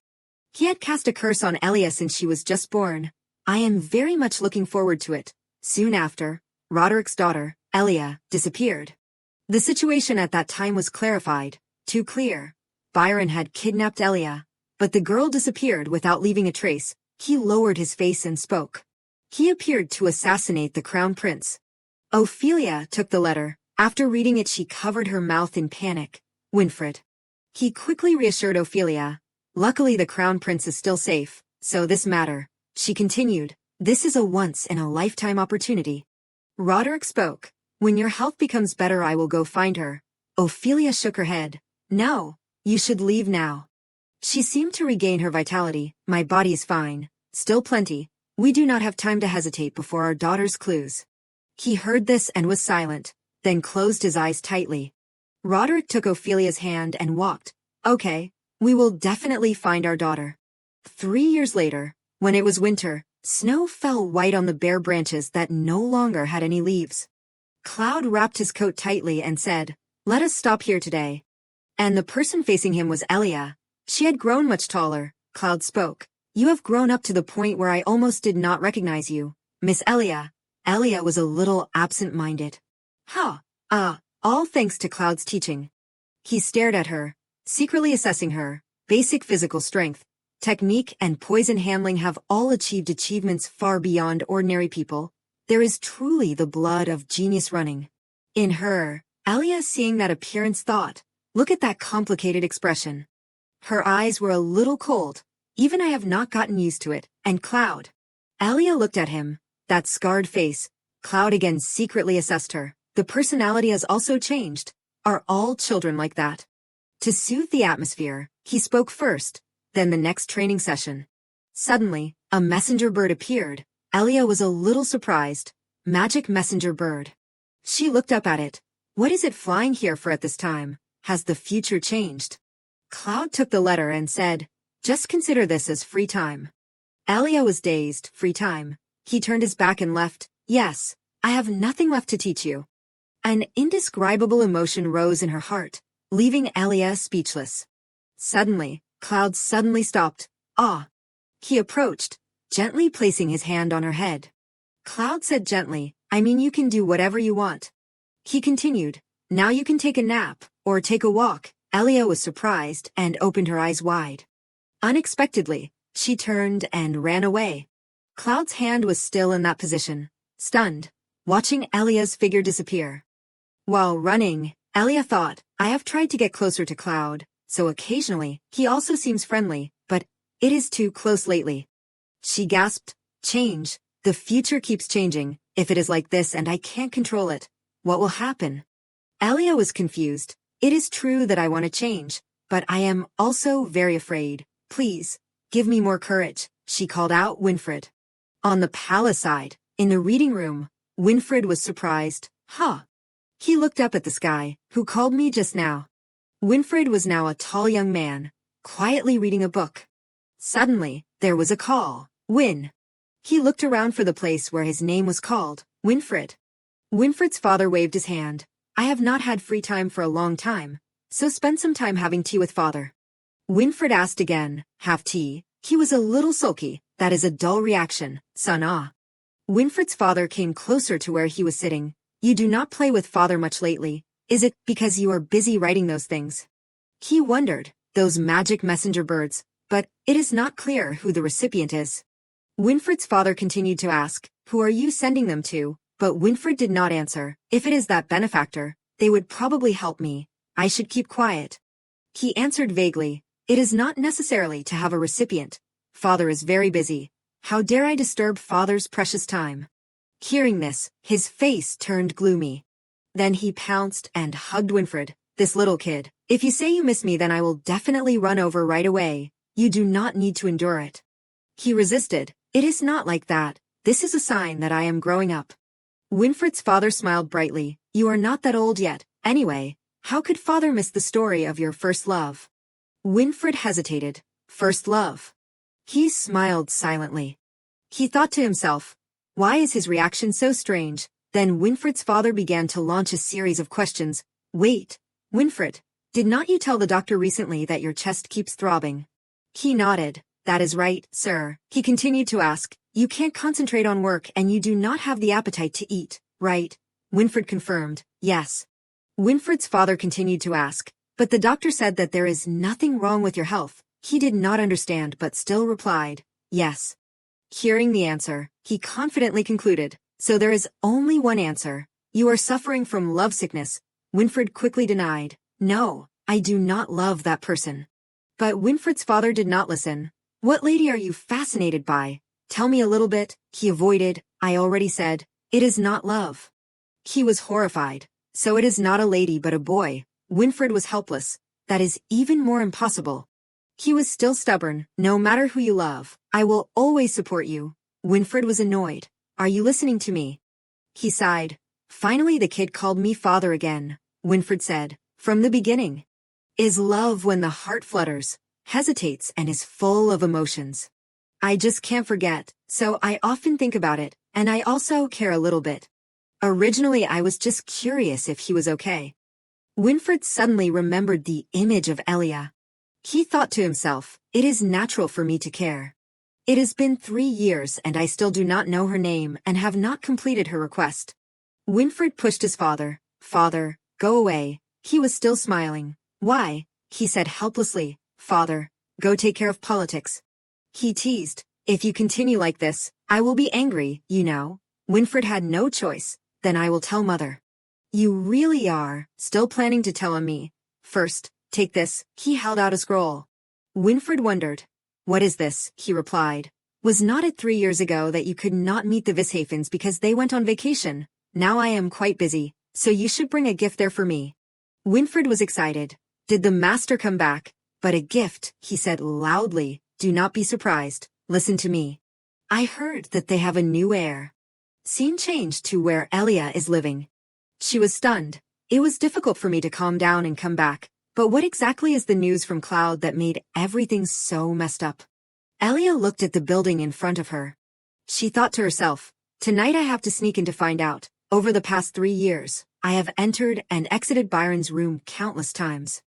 He had cast a curse on Elia since she was just born. I am very much looking forward to it. Soon after, Roderick's daughter, Elia, disappeared. The situation at that time was clarified. Too clear. Byron had kidnapped Elia, but the girl disappeared without leaving a trace. He lowered his face and spoke. He appeared to assassinate the crown prince. Ophelia took the letter. After reading it, she covered her mouth in panic. Winfred. He quickly reassured Ophelia. Luckily the crown prince is still safe, so this matter. She continued, this is a once-in-a-lifetime opportunity. Roderick spoke. When your health becomes better I will go find her. Ophelia shook her head. No, you should leave now. She seemed to regain her vitality. My body is fine. Still plenty. We do not have time to hesitate before our daughter's clues. He heard this and was silent, then closed his eyes tightly. Roderick took Ophelia's hand and walked. Okay, we will definitely find our daughter. 3 years later, when it was winter, snow fell white on the bare branches that no longer had any leaves. Cloud wrapped his coat tightly and said, let us stop here today. And the person facing him was Elia. She had grown much taller. Cloud spoke. You have grown up to the point where I almost did not recognize you, Miss Elia. Elia was a little absent-minded. All thanks to Cloud's teaching. He stared at her, secretly assessing her. Basic physical strength, technique and poison handling have all achieved achievements far beyond ordinary people. There is truly the blood of genius running in her. Elia, seeing that appearance, thought, look at that complicated expression. Her eyes were a little cold. Even I have not gotten used to it. And Cloud. Elia looked at him. That scarred face. Cloud again secretly assessed her. The personality has also changed. Are all children like that? To soothe the atmosphere, he spoke first, then the next training session. Suddenly, a messenger bird appeared. Elia was a little surprised. Magic messenger bird. She looked up at it. What is it flying here for at this time? Has the future changed? Cloud took the letter and said, just consider this as free time. Elia was dazed. Free time. He turned his back and left. Yes, I have nothing left to teach you. An indescribable emotion rose in her heart, leaving Elia speechless. Suddenly, Cloud suddenly stopped. He approached, gently placing his hand on her head. Cloud said gently, I mean you can do whatever you want. He continued, now you can take a nap, or take a walk. Elia was surprised and opened her eyes wide. Unexpectedly, she turned and ran away. Cloud's hand was still in that position, stunned, watching Elia's figure disappear. While running, Elia thought, I have tried to get closer to Cloud, so occasionally, he also seems friendly, but it is too close lately. She gasped, change, the future keeps changing. If it is like this and I can't control it, what will happen? Elia was confused. It is true that I want to change, but I am also very afraid. Please, give me more courage, she called out. Winfred. On the palace side, in the reading room, Winfred was surprised. He looked up at the sky. Who called me just now? Winfred was now a tall young man, quietly reading a book. Suddenly, there was a call. Win. He looked around for the place where his name was called. Winfred. Winfred's father waved his hand. I have not had free time for a long time, so spend some time having tea with father. Winfred asked again, have tea? He was a little sulky. That is a dull reaction, son. Winfred's father came closer to where he was sitting. You do not play with father much lately. Is it because you are busy writing those things? He wondered, those magic messenger birds, but it is not clear who the recipient is. Winfred's father continued to ask, who are you sending them to? But Winfred did not answer. If it is that benefactor, they would probably help me. I should keep quiet. He answered vaguely, it is not necessarily to have a recipient. Father is very busy. How dare I disturb father's precious time? Hearing this, his face turned gloomy. Then he pounced and hugged Winfred. This little kid, If you say you miss me, then I will definitely run over right away. You do not need to endure it. He resisted. It is not like that. This is a sign that I am growing up. Winfred's father smiled brightly. You are not that old yet. Anyway, how could father miss the story of your first love? Winfred hesitated. First love. He smiled silently. He thought to himself, why is his reaction so strange? Then Winfred's father began to launch a series of questions. Wait, Winfred, did not you tell the doctor recently that your chest keeps throbbing? He nodded. That is right, sir. He continued to ask, you can't concentrate on work and you do not have the appetite to eat, right? Winfred confirmed, yes. Winfred's father continued to ask, but the doctor said that there is nothing wrong with your health. He did not understand but still replied, yes. Hearing the answer, he confidently concluded, so there is only one answer. You are suffering from lovesickness. Winfred quickly denied, no, I do not love that person. But Winfred's father did not listen. What lady are you fascinated by? Tell me a little bit. He avoided. I already said, it is not love. He was horrified. So it is not a lady but a boy. Winfred was helpless. That is even more impossible. He was still stubborn. No matter who you love, I will always support you. Winfred was annoyed. Are you listening to me? He sighed. Finally the kid called me father again. Winfred said, from the beginning. Is love when the heart flutters, hesitates and is full of emotions. I just can't forget, so I often think about it, and I also care a little bit. Originally I was just curious if he was okay. Winfred suddenly remembered the image of Elia. He thought to himself, it is natural for me to care. It has been 3 years and I still do not know her name and have not completed her request. Winfred pushed his father. Father, go away. He was still smiling. Why? He said helplessly. Father, go take care of politics. He teased. If you continue like this, I will be angry, you know. Winfred had no choice. Then I will tell mother. You really are still planning to tell on me. First, take this. He held out a scroll. Winfred wondered. What is this? He replied. Was not it 3 years ago that you could not meet the Vishafens because they went on vacation? Now I am quite busy, so you should bring a gift there for me. Winfred was excited. Did the master come back? But a gift, he said loudly. Do not be surprised. Listen to me. I heard that they have a new heir. Scene changed to where Elia is living. She was stunned. It was difficult for me to calm down and come back. But what exactly is the news from Cloud that made everything so messed up? Elia looked at the building in front of her. She thought to herself, tonight I have to sneak in to find out. Over the past 3 years, I have entered and exited Byron's room countless times.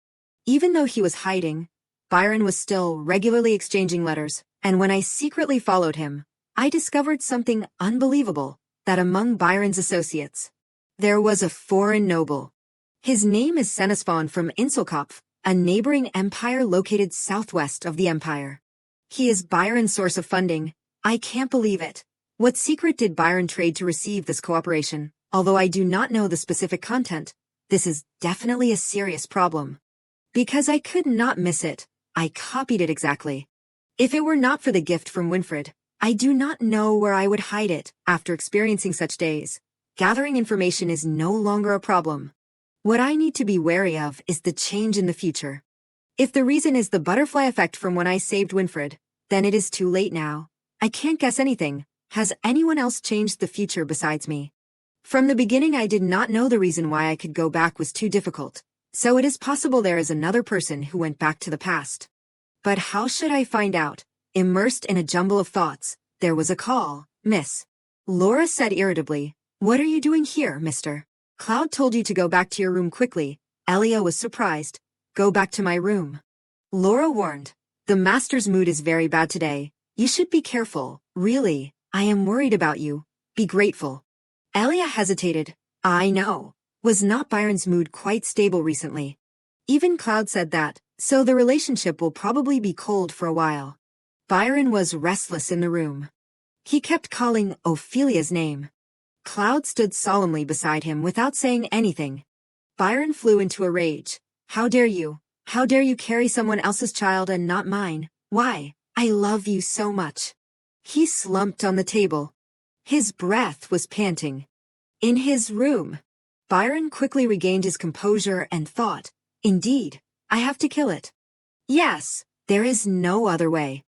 Even though he was hiding, Byron was still regularly exchanging letters, and when I secretly followed him, I discovered something unbelievable, that among Byron's associates, there was a foreign noble. His name is Senesfon from Inselkopf, a neighboring empire located southwest of the empire. He is Byron's source of funding. I can't believe it. What secret did Byron trade to receive this cooperation? Although I do not know the specific content, this is definitely a serious problem. Because I could not miss it, I copied it exactly. If it were not for the gift from Winfred, I do not know where I would hide it. After experiencing such days, gathering information is no longer a problem. What I need to be wary of is the change in the future. If the reason is the butterfly effect from when I saved Winfred, then it is too late now. I can't guess anything. Has anyone else changed the future besides me? From the beginning I did not know the reason why I could go back was too difficult. So it is possible there is another person who went back to the past. But how should I find out? Immersed in a jumble of thoughts, there was a call. Miss. Laura said irritably, what are you doing here, mister? Cloud told you to go back to your room quickly. Elia was surprised. Go back to my room. Laura warned. The master's mood is very bad today. You should be careful. Really, I am worried about you. Be grateful. Elia hesitated. I know. Was not Byron's mood quite stable recently? Even Cloud said that, so the relationship will probably be cold for a while. Byron was restless in the room. He kept calling Ophelia's name. Cloud stood solemnly beside him without saying anything. Byron flew into a rage. How dare you? How dare you carry someone else's child and not mine? Why? I love you so much. He slumped on the table. His breath was panting. In his room. Byron quickly regained his composure and thought, indeed, I have to kill it. Yes, there is no other way.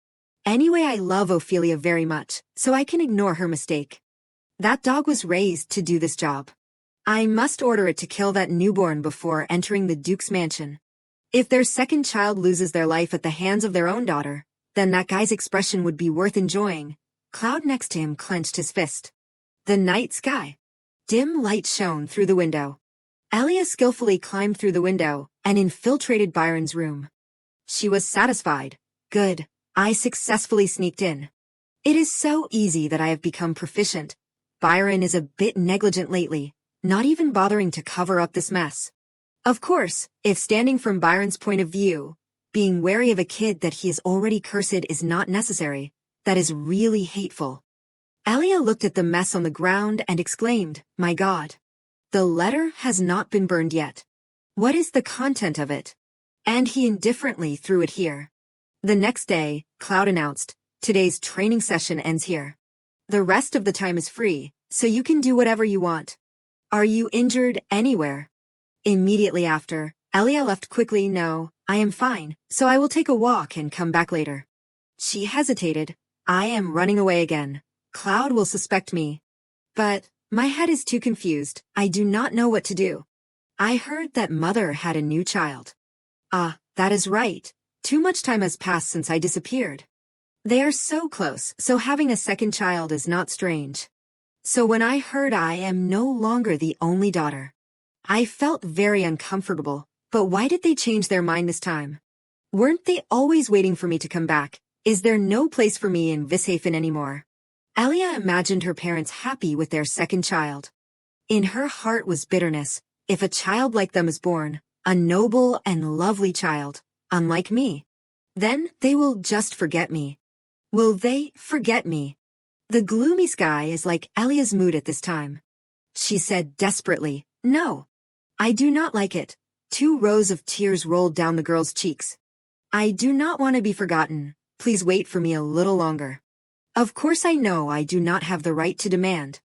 Anyway, I love Ophelia very much, so I can ignore her mistake. That dog was raised to do this job. I must order it to kill that newborn before entering the Duke's mansion. If their second child loses their life at the hands of their own daughter, then that guy's expression would be worth enjoying. Cloud next to him clenched his fist. The night sky. Dim light shone through the window. Elia skillfully climbed through the window and infiltrated Byron's room. She was satisfied. Good, I successfully sneaked in. It is so easy that I have become proficient. Byron is a bit negligent lately, not even bothering to cover up this mess. Of course, if standing from Byron's point of view, being wary of a kid that he is already cursed is not necessary, that is really hateful. Elia looked at the mess on the ground and exclaimed, "My God. The letter has not been burned yet. What is the content of it?" And he indifferently threw it here. The next day, Cloud announced, "Today's training session ends here. The rest of the time is free, so you can do whatever you want. Are you injured anywhere?" Immediately after, Elia left quickly. "No, I am fine, so I will take a walk and come back later." She hesitated. "I am running away again. Cloud will suspect me. But my head is too confused. I do not know what to do. I heard that Mother had a new child." "Ah, that is right. Too much time has passed since I disappeared. They are so close, so having a second child is not strange. So when I heard I am no longer the only daughter, I felt very uncomfortable. But why did they change their mind this time? Weren't they always waiting for me to come back? Is there no place for me in Vishafen anymore?" Elia imagined her parents happy with their second child. In her heart was bitterness. If a child like them is born, a noble and lovely child, unlike me, then they will just forget me. Will they forget me? The gloomy sky is like Elia's mood at this time. She said desperately, "No. I do not like it." 2 rows of tears rolled down the girl's cheeks. "I do not want to be forgotten. Please wait for me a little longer. Of course I know I do not have the right to demand.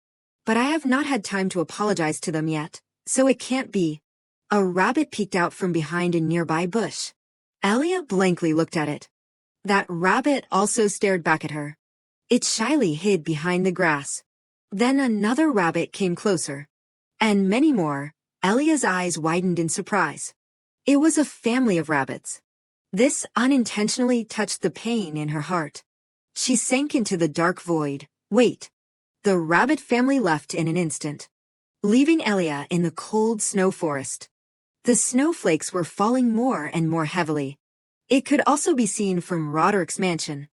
But I have not had time to apologize to them yet, so it can't be." A rabbit peeked out from behind a nearby bush. Elia blankly looked at it. That rabbit also stared back at her. It shyly hid behind the grass. Then another rabbit came closer. And many more. Elia's eyes widened in surprise. It was a family of rabbits. This unintentionally touched the pain in her heart. She sank into the dark void. Wait. The rabbit family left in an instant, leaving Elia in the cold snow forest. The snowflakes were falling more and more heavily. It could also be seen from Roderick's mansion.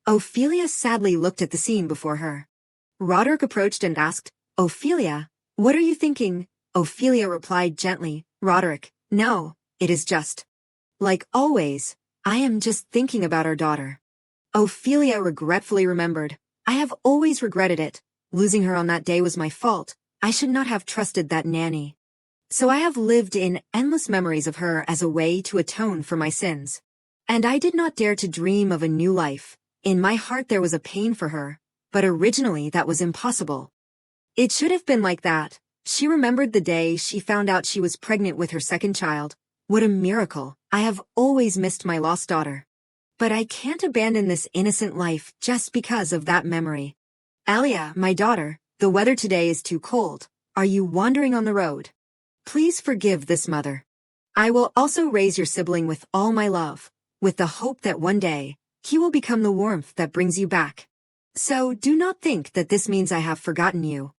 Ophelia sadly looked at the scene before her. Roderick approached and asked, "Ophelia, what are you thinking?" Ophelia replied gently, "Roderick, no, it is just. Like always, I am just thinking about our daughter." Ophelia regretfully remembered, "I have always regretted it. Losing her on that day was my fault. I should not have trusted that nanny. So I have lived in endless memories of her as a way to atone for my sins. And I did not dare to dream of a new life. In my heart there was a pain for her, but originally that was impossible. It should have been like that." She remembered the day she found out she was pregnant with her second child. What a miracle. I have always missed my lost daughter. But I can't abandon this innocent life just because of that memory. "Elia, my daughter, the weather today is too cold. Are you wandering on the road? Please forgive this mother. I will also raise your sibling with all my love, with the hope that one day, he will become the warmth that brings you back. So do not think that this means I have forgotten you.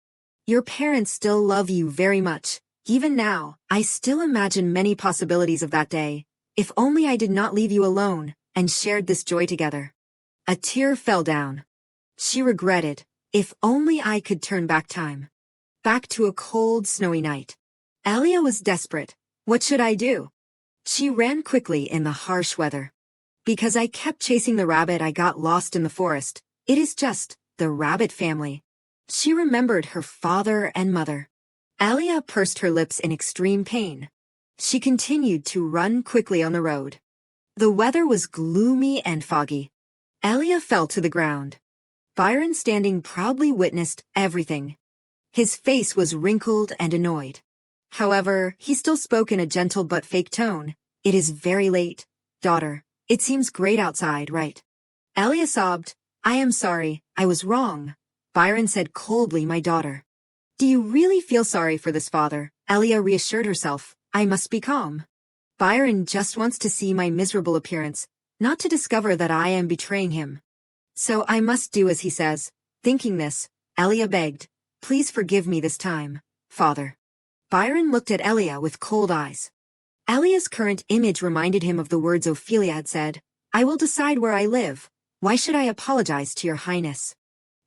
Your parents still love you very much. Even now, I still imagine many possibilities of that day. If only I did not leave you alone and shared this joy together." A tear fell down. She regretted, if only I could turn back time. Back to a cold, snowy night. Elia was desperate. What should I do? She ran quickly in the harsh weather. Because I kept chasing the rabbit, I got lost in the forest. It is just the rabbit family. She remembered her father and mother. Elia pursed her lips in extreme pain. She continued to run quickly on the road. The weather was gloomy and foggy. Elia fell to the ground. Byron, standing proudly, witnessed everything. His face was wrinkled and annoyed. However, he still spoke in a gentle but fake tone. It is very late, daughter. It seems great outside, right? Elia sobbed. I am sorry, I was wrong. Byron said coldly, my daughter. Do you really feel sorry for this father? Elia reassured herself. I must be calm. Byron just wants to see my miserable appearance, not to discover that I am betraying him. So I must do as he says. Thinking this, Elia begged, please forgive me this time, father. Byron looked at Elia with cold eyes. Elia's current image reminded him of the words Ophelia had said, I will decide where I live. Why should I apologize to your highness?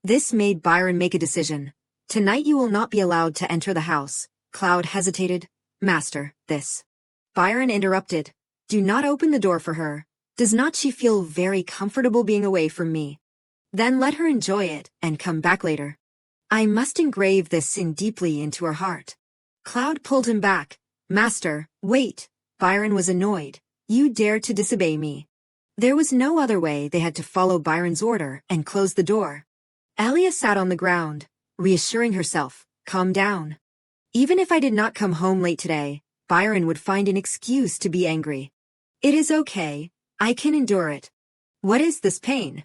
This made Byron make a decision. Tonight you will not be allowed to enter the house. Cloud hesitated. Master, this. Byron interrupted. Do not open the door for her. Does not she feel very comfortable being away from me? Then let her enjoy it and come back later. I must engrave this sin deeply into her heart. Cloud pulled him back. Master, wait. Byron was annoyed. You dared to disobey me. There was no other way. They had to follow Byron's order and close the door. Elia sat on the ground, reassuring herself, calm down. Even if I did not come home late today, Byron would find an excuse to be angry. It is okay. I can endure it. What is this pain?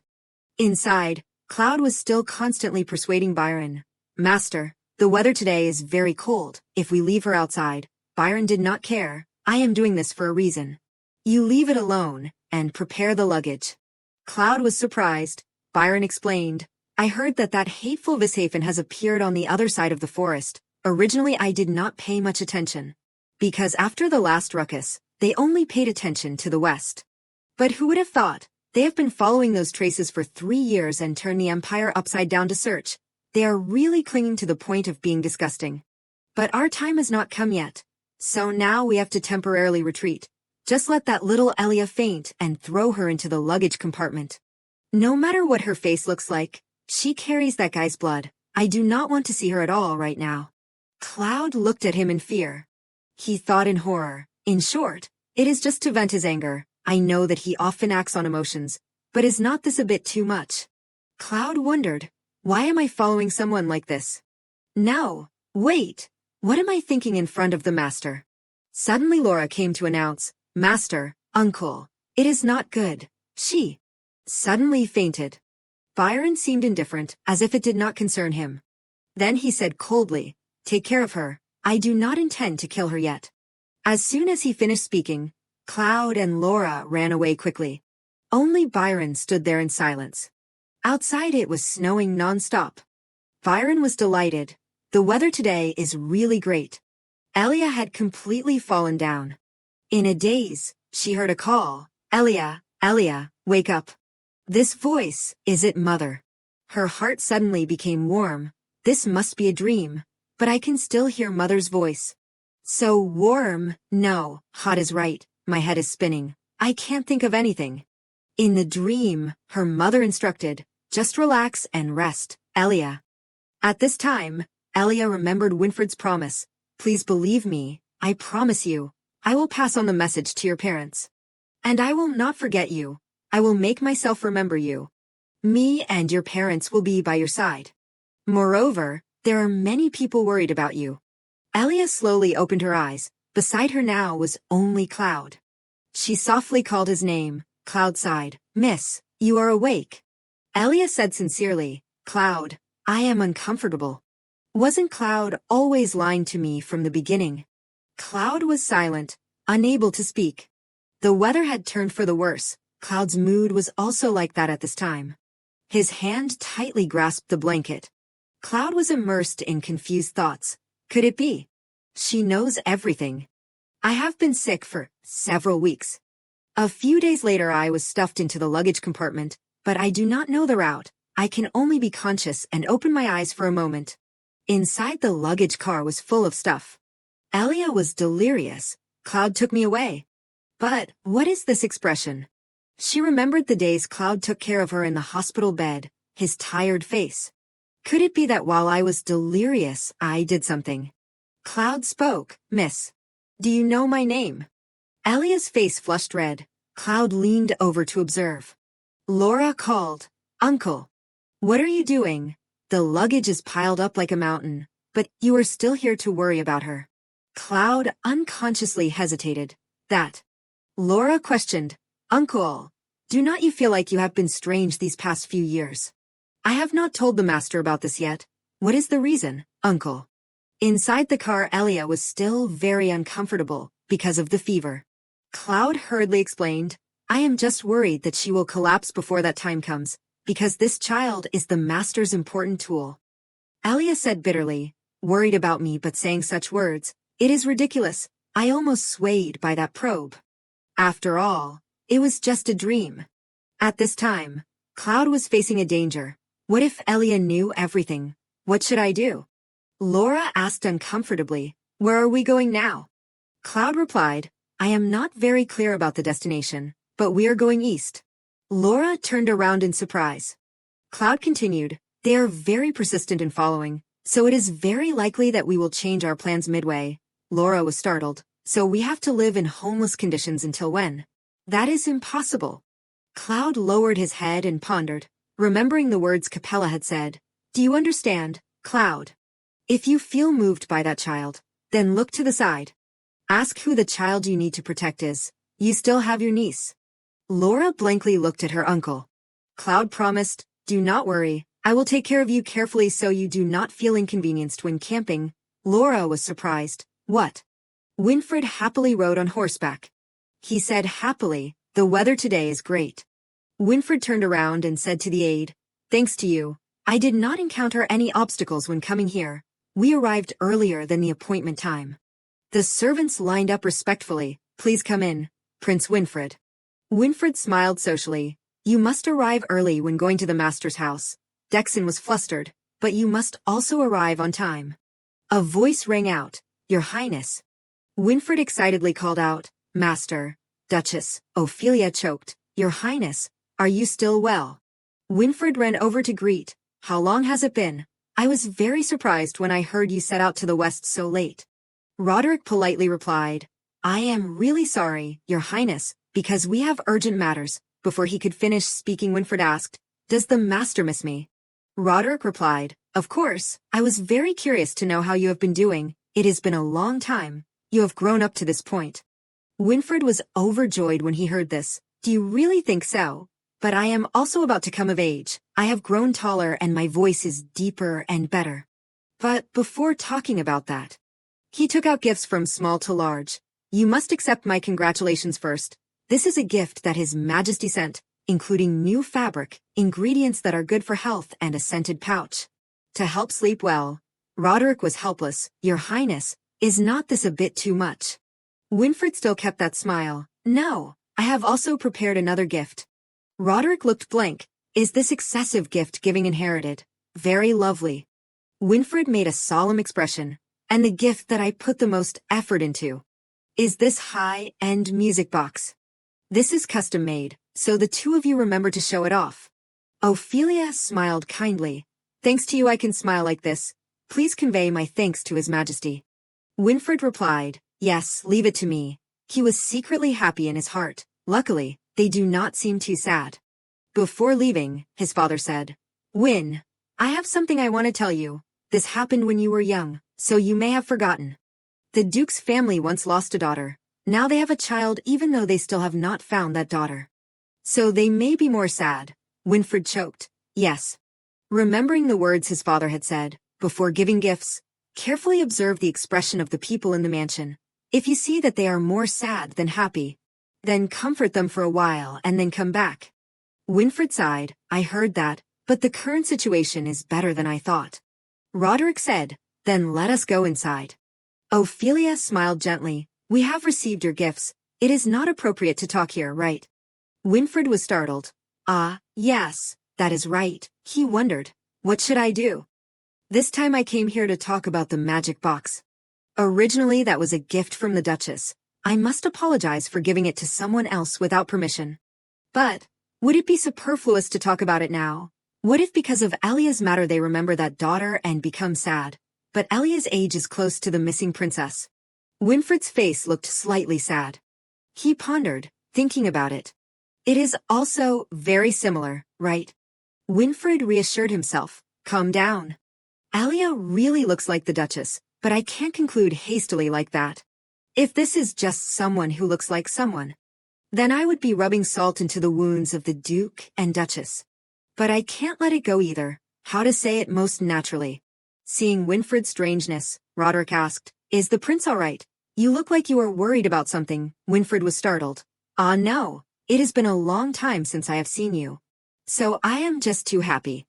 Inside, Cloud was still constantly persuading Byron. Master, the weather today is very cold. If we leave her outside, Byron did not care. I am doing this for a reason. You leave it alone and prepare the luggage. Cloud was surprised. Byron explained. I heard that hateful Vishafen has appeared on the other side of the forest. Originally I did not pay much attention. Because after the last ruckus, they only paid attention to the west. But who would have thought? They have been following those traces for 3 years and turned the empire upside down to search. They are really clinging to the point of being disgusting. But our time has not come yet. So now we have to temporarily retreat. Just let that little Elia faint and throw her into the luggage compartment. No matter what her face looks like, she carries that guy's blood. I do not want to see her at all right now. Cloud looked at him in fear. He thought in horror. In short, it is just to vent his anger. I know that he often acts on emotions, but is not this a bit too much? Cloud wondered, why am I following someone like this? No, wait, what am I thinking in front of the master? Suddenly Laura came to announce, Master, uncle, it is not good. She suddenly fainted. Byron seemed indifferent, as if it did not concern him. Then he said coldly, take care of her. I do not intend to kill her yet. As soon as he finished speaking, Cloud and Laura ran away quickly. Only Byron stood there in silence. Outside it was snowing non-stop. Byron was delighted. The weather today is really great. Elia had completely fallen down. In a daze, she heard a call. Elia, Elia, wake up. This voice, is it mother? Her heart suddenly became warm. This must be a dream, but I can still hear mother's voice. So warm, no, hot is right, my head is spinning. I can't think of anything. In the dream, her mother instructed, just relax and rest, Elia. At this time, Elia remembered Winfred's promise. Please believe me, I promise you, I will pass on the message to your parents. And I will not forget you. I will make myself remember you. Me and your parents will be by your side. Moreover, there are many people worried about you. Elia slowly opened her eyes. Beside her now was only Cloud. She softly called his name. Cloud sighed. Miss, you are awake. Elia said sincerely, Cloud, I am uncomfortable. Wasn't Cloud always lying to me from the beginning? Cloud was silent, unable to speak. The weather had turned for the worse. Cloud's mood was also like that at this time. His hand tightly grasped the blanket. Cloud was immersed in confused thoughts. Could it be? She knows everything. I have been sick for several weeks. A few days later I was stuffed into the luggage compartment, but I do not know the route. I can only be conscious and open my eyes for a moment. Inside the luggage car was full of stuff. Elia was delirious. Cloud took me away. But what is this expression? She remembered the days Cloud took care of her in the hospital bed, his tired face. Could it be that while I was delirious, I did something? Cloud spoke. Miss, do you know my name? Elia's face flushed red. Cloud leaned over to observe. Laura called. Uncle. What are you doing? The luggage is piled up like a mountain, but you are still here to worry about her. Cloud unconsciously hesitated. That Laura questioned, Uncle, do not you feel like you have been strange these past few years? I have not told the master about this yet. What is the reason, Uncle? Inside the car, Elia was still very uncomfortable because of the fever. Cloud hurriedly explained, I am just worried that she will collapse before that time comes, because this child is the master's important tool. Elia said bitterly, worried about me but saying such words, it is ridiculous. I almost swayed by that probe. After all, it was just a dream. At this time, Cloud was facing a danger. What if Elia knew everything? What should I do? Laura asked uncomfortably, where are we going now? Cloud replied, I am not very clear about the destination, but we are going east. Laura turned around in surprise. Cloud continued, they are very persistent in following, so it is very likely that we will change our plans midway. Laura was startled, so we have to live in homeless conditions until when? That is impossible. Cloud lowered his head and pondered, remembering the words Capella had said. Do you understand, Cloud? If you feel moved by that child, then look to the side. Ask who the child you need to protect is. You still have your niece. Laura blankly looked at her uncle. Cloud promised, do not worry, I will take care of you carefully so you do not feel inconvenienced when camping. Laura was surprised. What? Winfred happily rode on horseback. He said happily, the weather today is great. Winfred turned around and said to the aide, thanks to you, I did not encounter any obstacles when coming here. We arrived earlier than the appointment time. The servants lined up respectfully. Please come in, Prince Winfred. Winfred smiled socially. You must arrive early when going to the master's house. Dexon was flustered, but you must also arrive on time. A voice rang out, Your Highness. Winfred excitedly called out, Master, Duchess. Ophelia choked, Your Highness, are you still well? Winfred ran over to greet. How long has it been? I was very surprised when I heard you set out to the west so late. Roderick politely replied, I am really sorry, Your Highness, because we have urgent matters. Before he could finish speaking, Winfred asked, Does the master miss me? Roderick replied, Of course, I was very curious to know how you have been doing. It has been a long time. You have grown up to this point. Winfred was overjoyed when he heard this. Do you really think so? But I am also about to come of age. I have grown taller and my voice is deeper and better. But before talking about that, he took out gifts from small to large. You must accept my congratulations first. This is a gift that His Majesty sent, including new fabric, ingredients that are good for health, and a scented pouch. To help sleep well. Roderick was helpless. Your Highness, is not this a bit too much? Winfred still kept that smile. No, I have also prepared another gift. Roderick looked blank. Is this excessive gift-giving inherited? Very lovely. Winfred made a solemn expression. And the gift that I put the most effort into is this high-end music box. This is custom-made, so the two of you remember to show it off. Ophelia smiled kindly. Thanks to you I can smile like this. Please convey my thanks to His Majesty. Winfred replied, Yes, leave it to me. He was secretly happy in his heart. Luckily, they do not seem too sad. Before leaving, his father said, Win, I have something I want to tell you. This happened when you were young, so you may have forgotten. The Duke's family once lost a daughter. Now they have a child even though they still have not found that daughter. So they may be more sad. Winfred choked. Yes. Remembering the words his father had said, before giving gifts, carefully observe the expression of the people in the mansion. If you see that they are more sad than happy, then comfort them for a while and then come back. Winfred sighed. I heard that, but the current situation is better than I thought. Roderick said, Then let us go inside. Ophelia smiled gently. We have received your gifts. It is not appropriate to talk here, right? Winfred was startled. Ah, yes, that is right. He wondered, what should I do? This time I came here to talk about the magic box. Originally that was a gift from the Duchess. I must apologize for giving it to someone else without permission. But, would it be superfluous to talk about it now? What if because of Elia's matter they remember that daughter and become sad? But Elia's age is close to the missing princess. Winfred's face looked slightly sad. He pondered, thinking about it. It is also very similar, right? Winfred reassured himself. Calm down. Elia really looks like the Duchess, but I can't conclude hastily like that. If this is just someone who looks like someone, Then I would be rubbing salt into the wounds of the Duke and Duchess. But I can't let it go either. How to say it most naturally? Seeing Winfred's strangeness, Roderick asked, "Is the prince all right? You look like you are worried about something." Winfred was startled. "Ah, no. It has been a long time since I have seen you. So I am just too happy."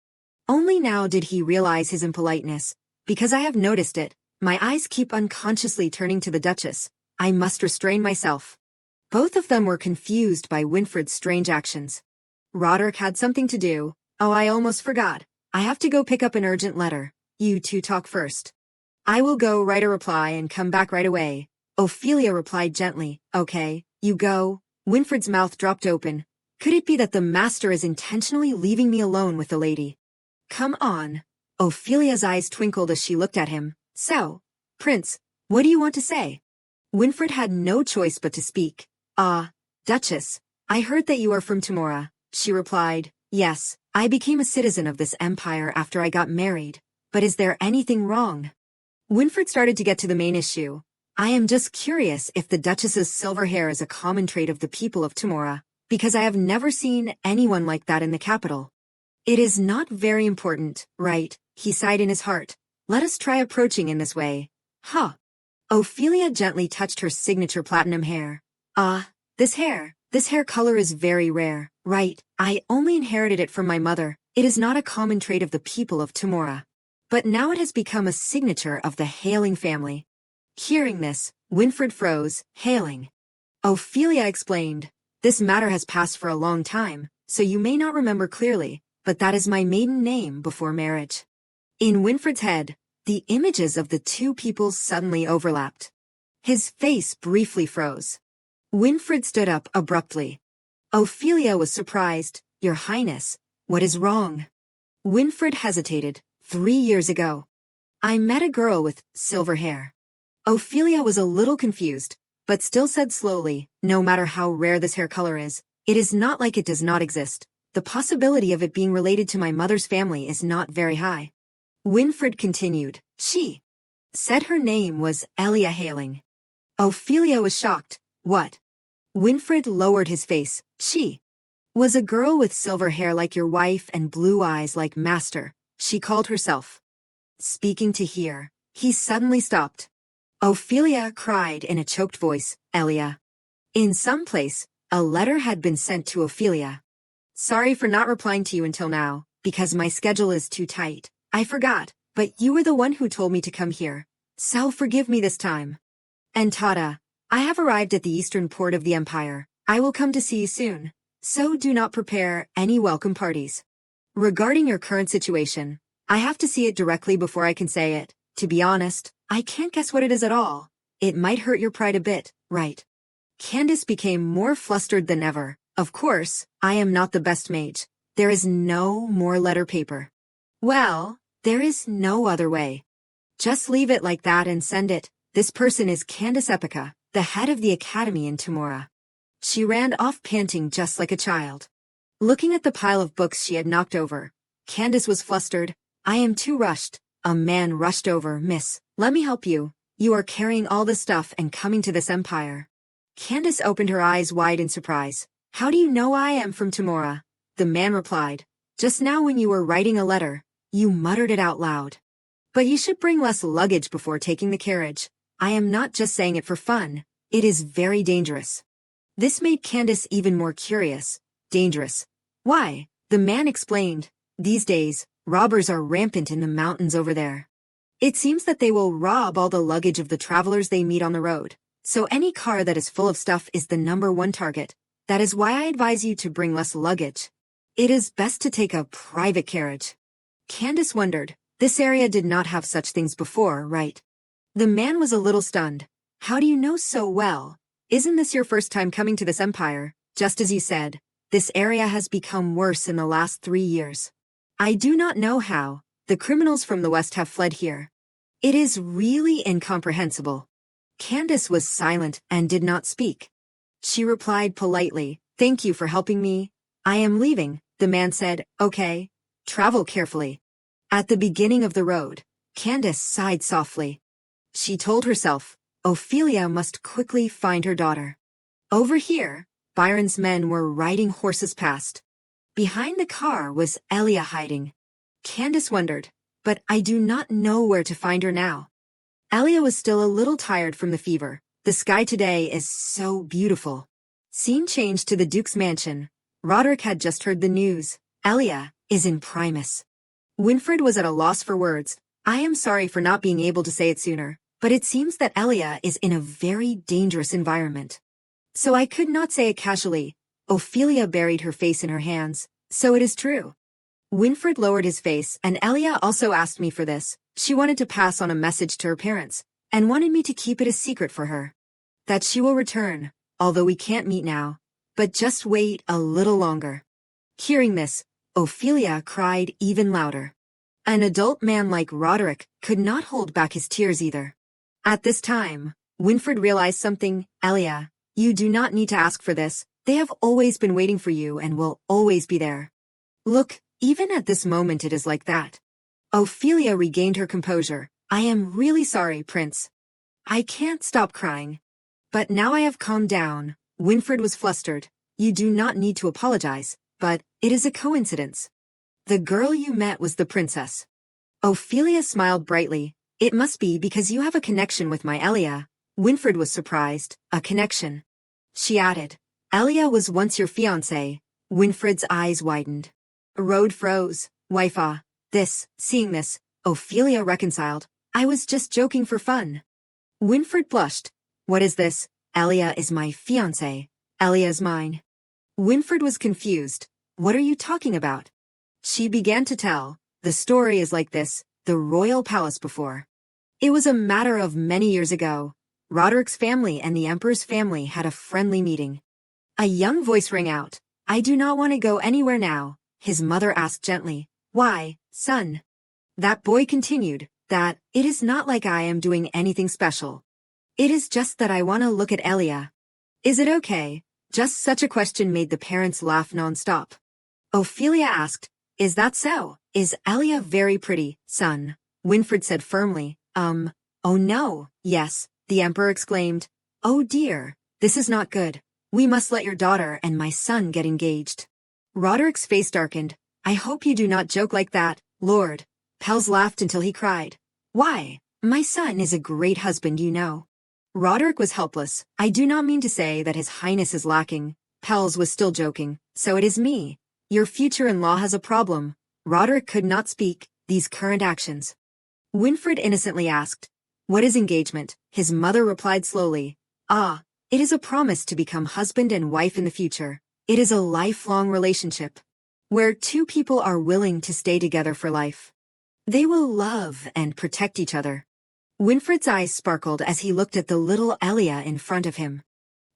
Only now did he realize his impoliteness. "Because I have noticed it, my eyes keep unconsciously turning to the Duchess. I must restrain myself." Both of them were confused by Winfred's strange actions. "Roderick had something to do. Oh, I almost forgot. I have to go pick up an urgent letter. You two talk first." "I will go write a reply and come back right away." Ophelia replied gently. "Okay, you go." Winfred's mouth dropped open. Could it be that the master is intentionally leaving me alone with the lady? "Come on." Ophelia's eyes twinkled as she looked at him. "So, Prince, what do you want to say?" Winfred had no choice but to speak. "Ah, Duchess, I heard that you are from Timora." She replied, "Yes, I became a citizen of this empire after I got married. But is there anything wrong?" Winfred started to get to the main issue. "I am just curious if the Duchess's silver hair is a common trait of the people of Timora, because I have never seen anyone like that in the capital." "It is not very important, right?" He sighed in his heart. "Let us try approaching in this way." "Huh." Ophelia gently touched her signature platinum hair. "Ah, this hair color is very rare, right? I only inherited it from my mother. It is not a common trait of the people of Timora. But now it has become a signature of the Hailing family." Hearing this, Winfred froze. "Hailing?" Ophelia explained, "This matter has passed for a long time, so you may not remember clearly, but that is my maiden name before marriage." In Winfred's head, the images of the two peoples suddenly overlapped. His face briefly froze. Winfred stood up abruptly. Ophelia was surprised. "Your Highness, what is wrong?" Winfred hesitated. 3 years ago, I met a girl with silver hair." Ophelia was a little confused, but still said slowly, "No matter how rare this hair color is, it is not like it does not exist. The possibility of it being related to my mother's family is not very high." Winfred continued. "She said her name was Elia Hailing." Ophelia was shocked. "What?" Winfred lowered his face. "She was a girl with silver hair like your wife and blue eyes like Master. She called herself." Speaking to hear, he suddenly stopped. Ophelia cried in a choked voice, "Elia." In some place, a letter had been sent to Ophelia. "Sorry for not replying to you until now, because my schedule is too tight. I forgot, but you were the one who told me to come here. So forgive me this time. And Tada, I have arrived at the eastern port of the empire. I will come to see you soon. So do not prepare any welcome parties. Regarding your current situation, I have to see it directly before I can say it. To be honest, I can't guess what it is at all. It might hurt your pride a bit, right?" Candace became more flustered than ever. "Of course, I am not the best mage. There is no more letter paper." "Well, there is no other way. Just leave it like that and send it. This person is Candace Epica, the head of the academy in Timora." She ran off panting just like a child. Looking at the pile of books she had knocked over, Candace was flustered. "I am too rushed." A man rushed over. "Miss, let me help you. You are carrying all this stuff and coming to this empire." Candace opened her eyes wide in surprise. "How do you know I am from Timora?" The man replied, "Just now when you were writing a letter, you muttered it out loud. But you should bring less luggage before taking the carriage. I am not just saying it for fun. It is very dangerous." This made Candace even more curious. "Dangerous? Why?" The man explained. "These days, robbers are rampant in the mountains over there. It seems that they will rob all the luggage of the travelers they meet on the road. So any car that is full of stuff is the #1 target. That is why I advise you to bring less luggage. It is best to take a private carriage." Candace wondered. This area did not have such things before, right? The man was a little stunned. "How do you know so well? Isn't this your first time coming to this empire? Just as you said, this area has become worse in the last 3 years. I do not know how. The criminals from the west have fled here. It is really incomprehensible." Candace was silent and did not speak. She replied politely, "Thank you for helping me. I am leaving." The man said, "Okay. Travel carefully." At the beginning of the road, Candace sighed softly. She told herself, Ophelia must quickly find her daughter. Over here, Byron's men were riding horses past. Behind the car was Elia hiding. Candace wondered, but I do not know where to find her now. Elia was still a little tired from the fever. The sky today is so beautiful. Scene changed to the Duke's mansion. Roderick had just heard the news. Elia is in Primus. Winfred was at a loss for words. I am sorry for not being able to say it sooner, but it seems that Elia is in a very dangerous environment. So I could not say it casually. Ophelia buried her face in her hands. So it is true. Winfred lowered his face, and Elia also asked me for this. She wanted to pass on a message to her parents, and wanted me to keep it a secret for her. That she will return, although we can't meet now. But just wait a little longer. Hearing this, Ophelia cried even louder. An adult man like Roderick could not hold back his tears either. At this time, Winfred realized something. Elia, you do not need to ask for this. They have always been waiting for you and will always be there. Look, even at this moment it is like that. Ophelia regained her composure. I am really sorry, Prince. I can't stop crying. But now I have calmed down. Winfred was flustered. You do not need to apologize, but it is a coincidence. The girl you met was the princess. Ophelia smiled brightly. It must be because you have a connection with my Elia. Winfred was surprised. A connection. She added, Elia was once your fiancé. Winfred's eyes widened. Rode froze. Wife, seeing this, Ophelia reconciled. I was just joking for fun. Winfred blushed. What is this? Elia is my fiancé. Elia is mine. Winfred was confused. What are you talking about? She began to tell. The story is like this, the royal palace before. It was a matter of many years ago. Roderick's family and the emperor's family had a friendly meeting. A young voice rang out. I do not want to go anywhere now. His mother asked gently. Why, son? That boy continued, that it is not like I am doing anything special. It is just that I want to look at Elia. Is it okay? Just such a question made the parents laugh non-stop. Ophelia asked, is that so? Is Elia very pretty, son? Winfred said firmly, oh no, yes, the emperor exclaimed. Oh dear, this is not good. We must let your daughter and my son get engaged. Roderick's face darkened. I hope you do not joke like that, Lord. Pels laughed until he cried. Why? My son is a great husband, you know. Roderick was helpless. I do not mean to say that his highness is lacking. Pels was still joking. So it is me. Your future-in-law has a problem. Roderick could not speak. These current actions. Winfred innocently asked. What is engagement? His mother replied slowly. Ah, it is a promise to become husband and wife in the future. It is a lifelong relationship, where two people are willing to stay together for life. They will love and protect each other. Winfred's eyes sparkled as he looked at the little Elia in front of him.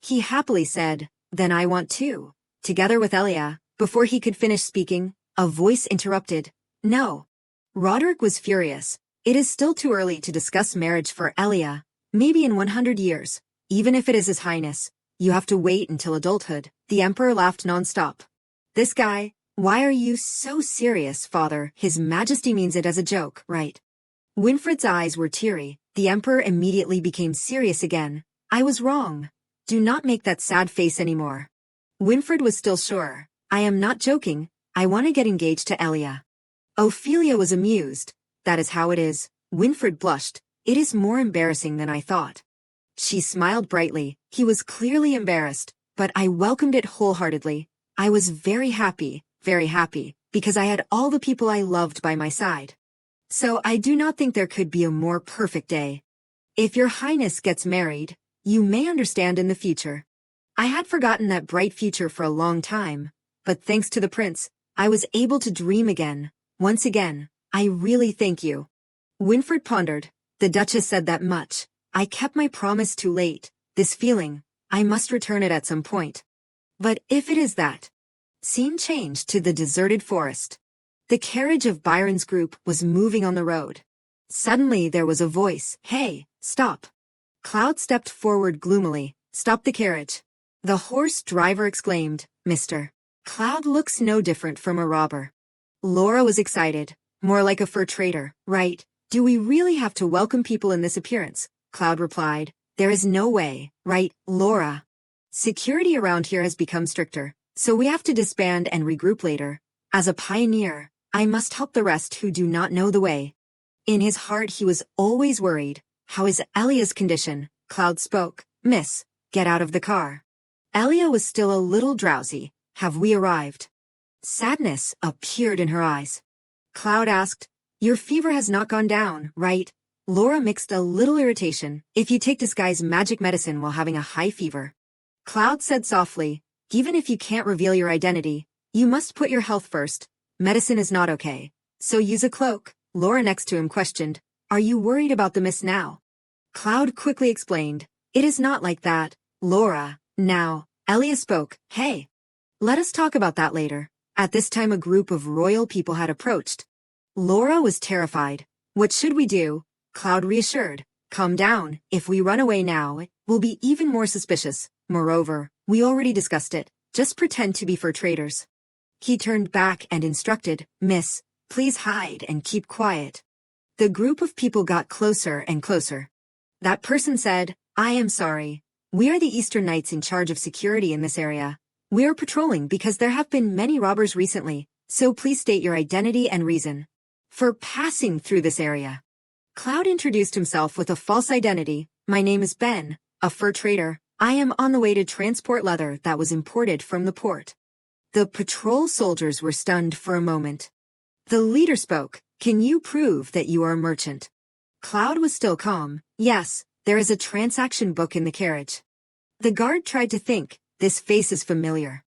He happily said, then I want to. Together with Elia, before he could finish speaking, a voice interrupted. No. Roderick was furious. It is still too early to discuss marriage for Elia. Maybe in 100 years, even if it is His Highness. You have to wait until adulthood. The emperor laughed non-stop. This guy, why are you so serious, father? His Majesty means it as a joke, right? Winfred's eyes were teary. The emperor immediately became serious again. I was wrong. Do not make that sad face anymore. Winfred was still sure. I am not joking. I want to get engaged to Elia. Ophelia was amused. That is how it is. Winfred blushed. It is more embarrassing than I thought. She smiled brightly. He was clearly embarrassed, but I welcomed it wholeheartedly. I was very happy, because I had all the people I loved by my side. So I do not think there could be a more perfect day. If your highness gets married, you may understand in the future. I had forgotten that bright future for a long time, but thanks to the prince, I was able to dream again. Once again, I really thank you. Winfred pondered. The Duchess said that much. I kept my promise too late. This feeling, I must return it at some point. But if it is that. Scene changed to the deserted forest. The carriage of Byron's group was moving on the road. Suddenly there was a voice. Hey, stop. Cloud stepped forward gloomily. Stop the carriage. The horse driver exclaimed, Mr. Cloud looks no different from a robber. Laura was excited. More like a fur trader, right? Do we really have to welcome people in this appearance? Cloud replied. There is no way, right, Laura? Security around here has become stricter, so we have to disband and regroup later. As a pioneer, I must help the rest who do not know the way. In his heart he was always worried. How is Elia's condition? Cloud spoke. Miss, get out of the car. Elia was still a little drowsy. Have we arrived? Sadness appeared in her eyes. Cloud asked, your fever has not gone down, right? Laura mixed a little irritation. If you take this guy's magic medicine while having a high fever. Cloud said softly, even if you can't reveal your identity, you must put your health first. Medicine is not okay. So use a cloak. Laura next to him questioned, are you worried about the mist now? Cloud quickly explained, it is not like that, Laura. Now, Elia spoke, hey. Let us talk about that later. At this time a group of royal people had approached. Laura was terrified. What should we do? Cloud reassured, calm down, if we run away now, we'll be even more suspicious. Moreover, we already discussed it, just pretend to be fur traders. He turned back and instructed, Miss, please hide and keep quiet. The group of people got closer and closer. That person said, I am sorry. We are the Eastern Knights in charge of security in this area. We are patrolling because there have been many robbers recently, so please state your identity and reason for passing through this area. Cloud introduced himself with a false identity. My name is Ben, a fur trader. I am on the way to transport leather that was imported from the port. The patrol soldiers were stunned for a moment. The leader spoke, can you prove that you are a merchant? Cloud was still calm. Yes, there is a transaction book in the carriage. The guard tried to think, this face is familiar.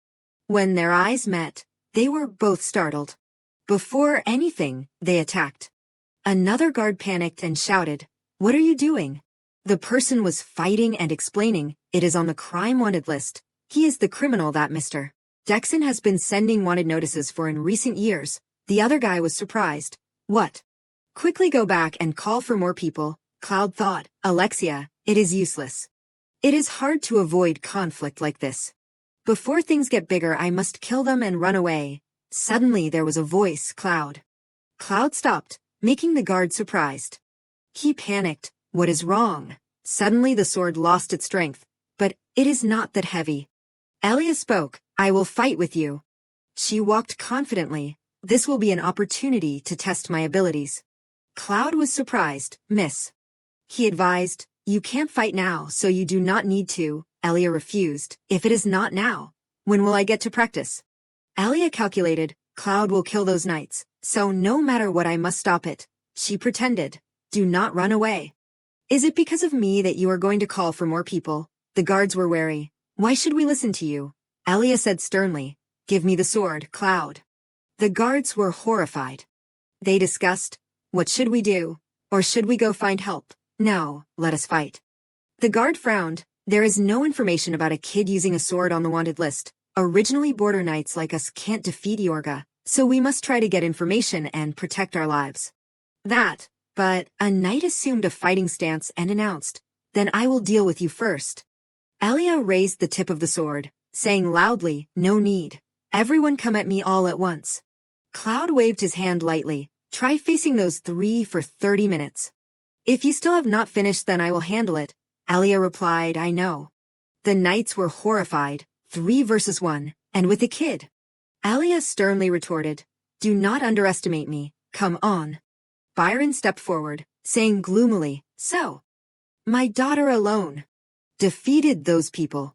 When their eyes met, they were both startled. Before anything, they attacked. Another guard panicked and shouted, what are you doing? The person was fighting and explaining, it is on the crime wanted list. He is the criminal that Mr. Dexon has been sending wanted notices for in recent years. The other guy was surprised. What? Quickly go back and call for more people. Cloud thought, Alexia, it is useless. It is hard to avoid conflict like this. Before things get bigger I must kill them and run away. Suddenly there was a voice, Cloud. Cloud stopped, making the guard surprised. He panicked, what is wrong? Suddenly the sword lost its strength, but it is not that heavy. Elia spoke, I will fight with you. She walked confidently. This will be an opportunity to test my abilities. Cloud was surprised, Miss. He advised, you can't fight now so you do not need to. Elia refused, if it is not now, when will I get to practice? Elia calculated, Cloud will kill those knights, so no matter what I must stop it. She pretended, do not run away. Is it because of me that you are going to call for more people? The guards were wary. Why should we listen to you? Elia said sternly, give me the sword, Cloud. The guards were horrified. They discussed, what should we do? Or should we go find help? No, let us fight. The guard frowned. There is no information about a kid using a sword on the wanted list. Originally border knights like us can't defeat Yorga, so we must try to get information and protect our lives. But a knight assumed a fighting stance and announced, then I will deal with you first. Elia raised the tip of the sword, saying loudly, no need. Everyone come at me all at once. Cloud waved his hand lightly. Try facing those three for 30 minutes. If you still have not finished then I will handle it. Elia replied, I know. The knights were horrified, 3 versus 1, and with a kid. Elia sternly retorted, do not underestimate me, come on. Byron stepped forward, saying gloomily, so. My daughter alone defeated those people.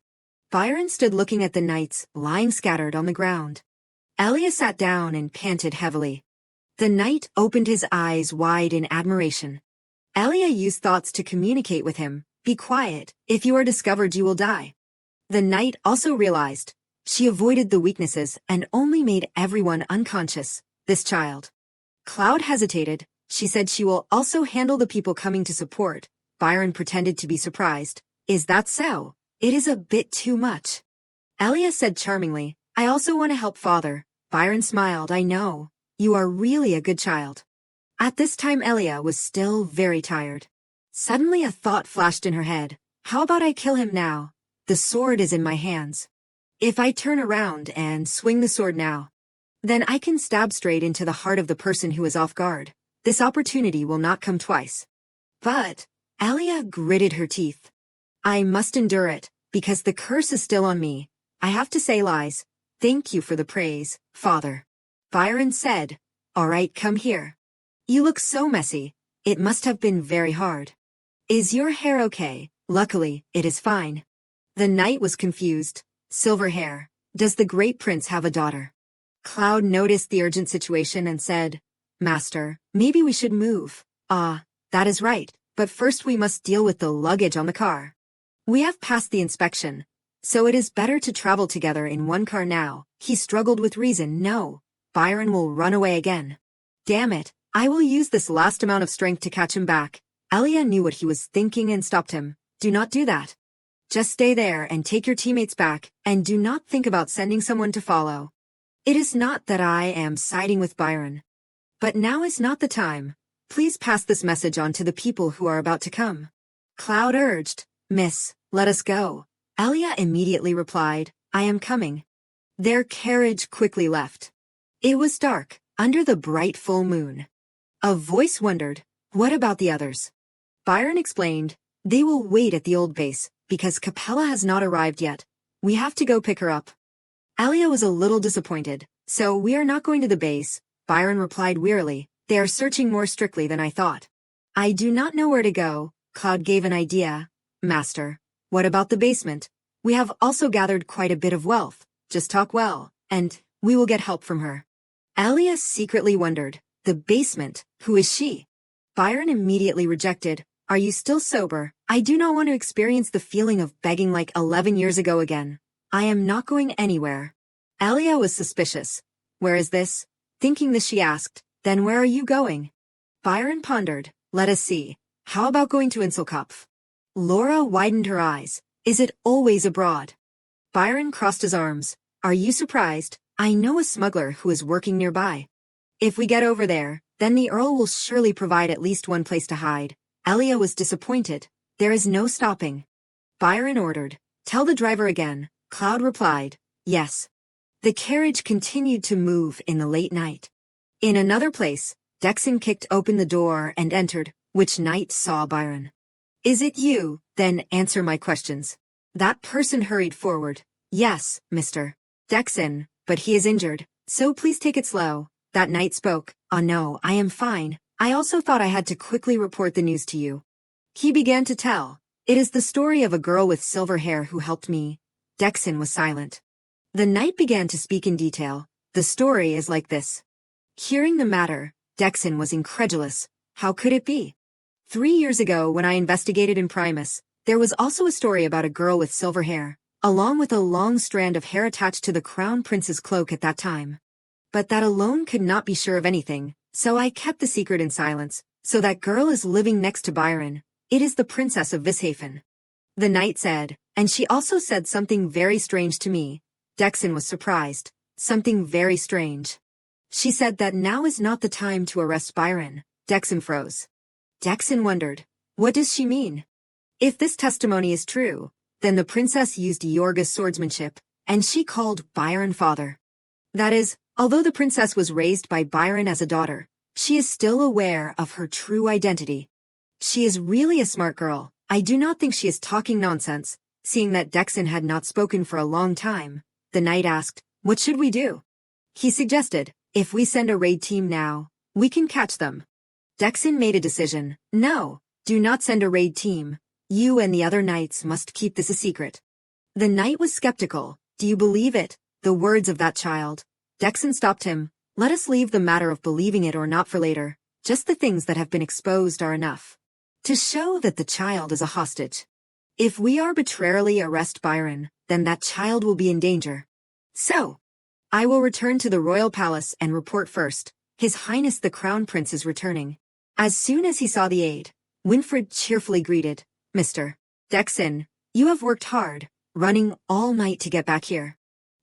Byron stood looking at the knights, lying scattered on the ground. Elia sat down and panted heavily. The knight opened his eyes wide in admiration. Elia used thoughts to communicate with him. Be quiet, if you are discovered you will die. The knight also realized. She avoided the weaknesses and only made everyone unconscious, this child. Cloud hesitated. She said she will also handle the people coming to support. Byron pretended to be surprised. Is that so? It is a bit too much. Elia said charmingly, I also want to help father. Byron smiled, I know. You are really a good child. At this time Elia was still very tired. Suddenly a thought flashed in her head. How about I kill him now? The sword is in my hands. If I turn around and swing the sword now, then I can stab straight into the heart of the person who is off guard. This opportunity will not come twice. But Elia gritted her teeth. I must endure it. because the curse is still on me. I have to say lies. Thank you for the praise, father. Byron said. All right, come here. You look so messy. It must have been very hard. Is your hair okay? Luckily, it is fine. The knight was confused. Silver hair. Does the great prince have a daughter? Cloud noticed the urgent situation and said, Master, maybe we should move. Ah, that is right, but first we must deal with the luggage on the car. We have passed the inspection, so it is better to travel together in one car now. He struggled with reason. No, Byron will run away again. Damn it, I will use this last amount of strength to catch him back. Elia knew what he was thinking and stopped him. Do not do that. Just stay there and take your teammates back, and do not think about sending someone to follow. It is not that I am siding with Byron. But now is not the time. Please pass this message on to the people who are about to come. Cloud urged, Miss, let us go. Elia immediately replied, I am coming. Their carriage quickly left. It was dark, under the bright full moon. A voice wondered, what about the others? Byron explained, they will wait at the old base, because Capella has not arrived yet. We have to go pick her up. Elia was a little disappointed. So we are not going to the base, Byron replied wearily. They are searching more strictly than I thought. I do not know where to go. Cloud gave an idea. Master, what about the basement? We have also gathered quite a bit of wealth. Just talk well, and we will get help from her. Elia secretly wondered, the basement, who is she? Byron immediately rejected. Are you still sober? I do not want to experience the feeling of begging like 11 years ago again. I am not going anywhere. Elia was suspicious. Where is this? Thinking this she asked, then where are you going? Byron pondered. Let us see. How about going to Inselkopf? Laura widened her eyes. Is it always abroad? Byron crossed his arms. Are you surprised? I know a smuggler who is working nearby. If we get over there, then the Earl will surely provide at least one place to hide. Elia was disappointed. There is no stopping. Byron ordered. Tell the driver again. Cloud replied. Yes. The carriage continued to move in the late night. In another place, Dexon kicked open the door and entered, which knight saw Byron. Is it you? Then answer my questions. That person hurried forward. Yes, Mr. Dexon, but he is injured, so please take it slow. That knight spoke. Oh no, I am fine. I also thought I had to quickly report the news to you. He began to tell. It is the story of a girl with silver hair who helped me. Dexon was silent. The knight began to speak in detail. The story is like this. Hearing the matter, Dexon was incredulous. How could it be? 3 years ago when I investigated in Primus, there was also a story about a girl with silver hair, along with a long strand of hair attached to the crown prince's cloak at that time. But that alone could not be sure of anything, so I kept the secret in silence. So that girl is living next to Byron. It is the princess of Vishafen. The knight said, and she also said something very strange to me. Dexon was surprised. Something very strange. She said that now is not the time to arrest Byron. Dexon froze. Dexon wondered, what does she mean? If this testimony is true, then the princess used Yorga's swordsmanship, and she called Byron father. That is, although the princess was raised by Byron as a daughter, she is still aware of her true identity. She is really a smart girl. I do not think she is talking nonsense. Seeing that Dexon had not spoken for a long time, the knight asked, what should we do? He suggested, if we send a raid team now, we can catch them. Dexon made a decision. No, do not send a raid team. You and the other knights must keep this a secret. The knight was skeptical. Do you believe it? The words of that child. Dexon stopped him. Let us leave the matter of believing it or not for later. Just the things that have been exposed are enough to show that the child is a hostage. If we arbitrarily arrest Byron, then that child will be in danger. So, I will return to the royal palace and report first. His Highness the Crown Prince is returning. As soon as he saw the aide, Winfred cheerfully greeted, Mr. Dexon, you have worked hard, running all night to get back here.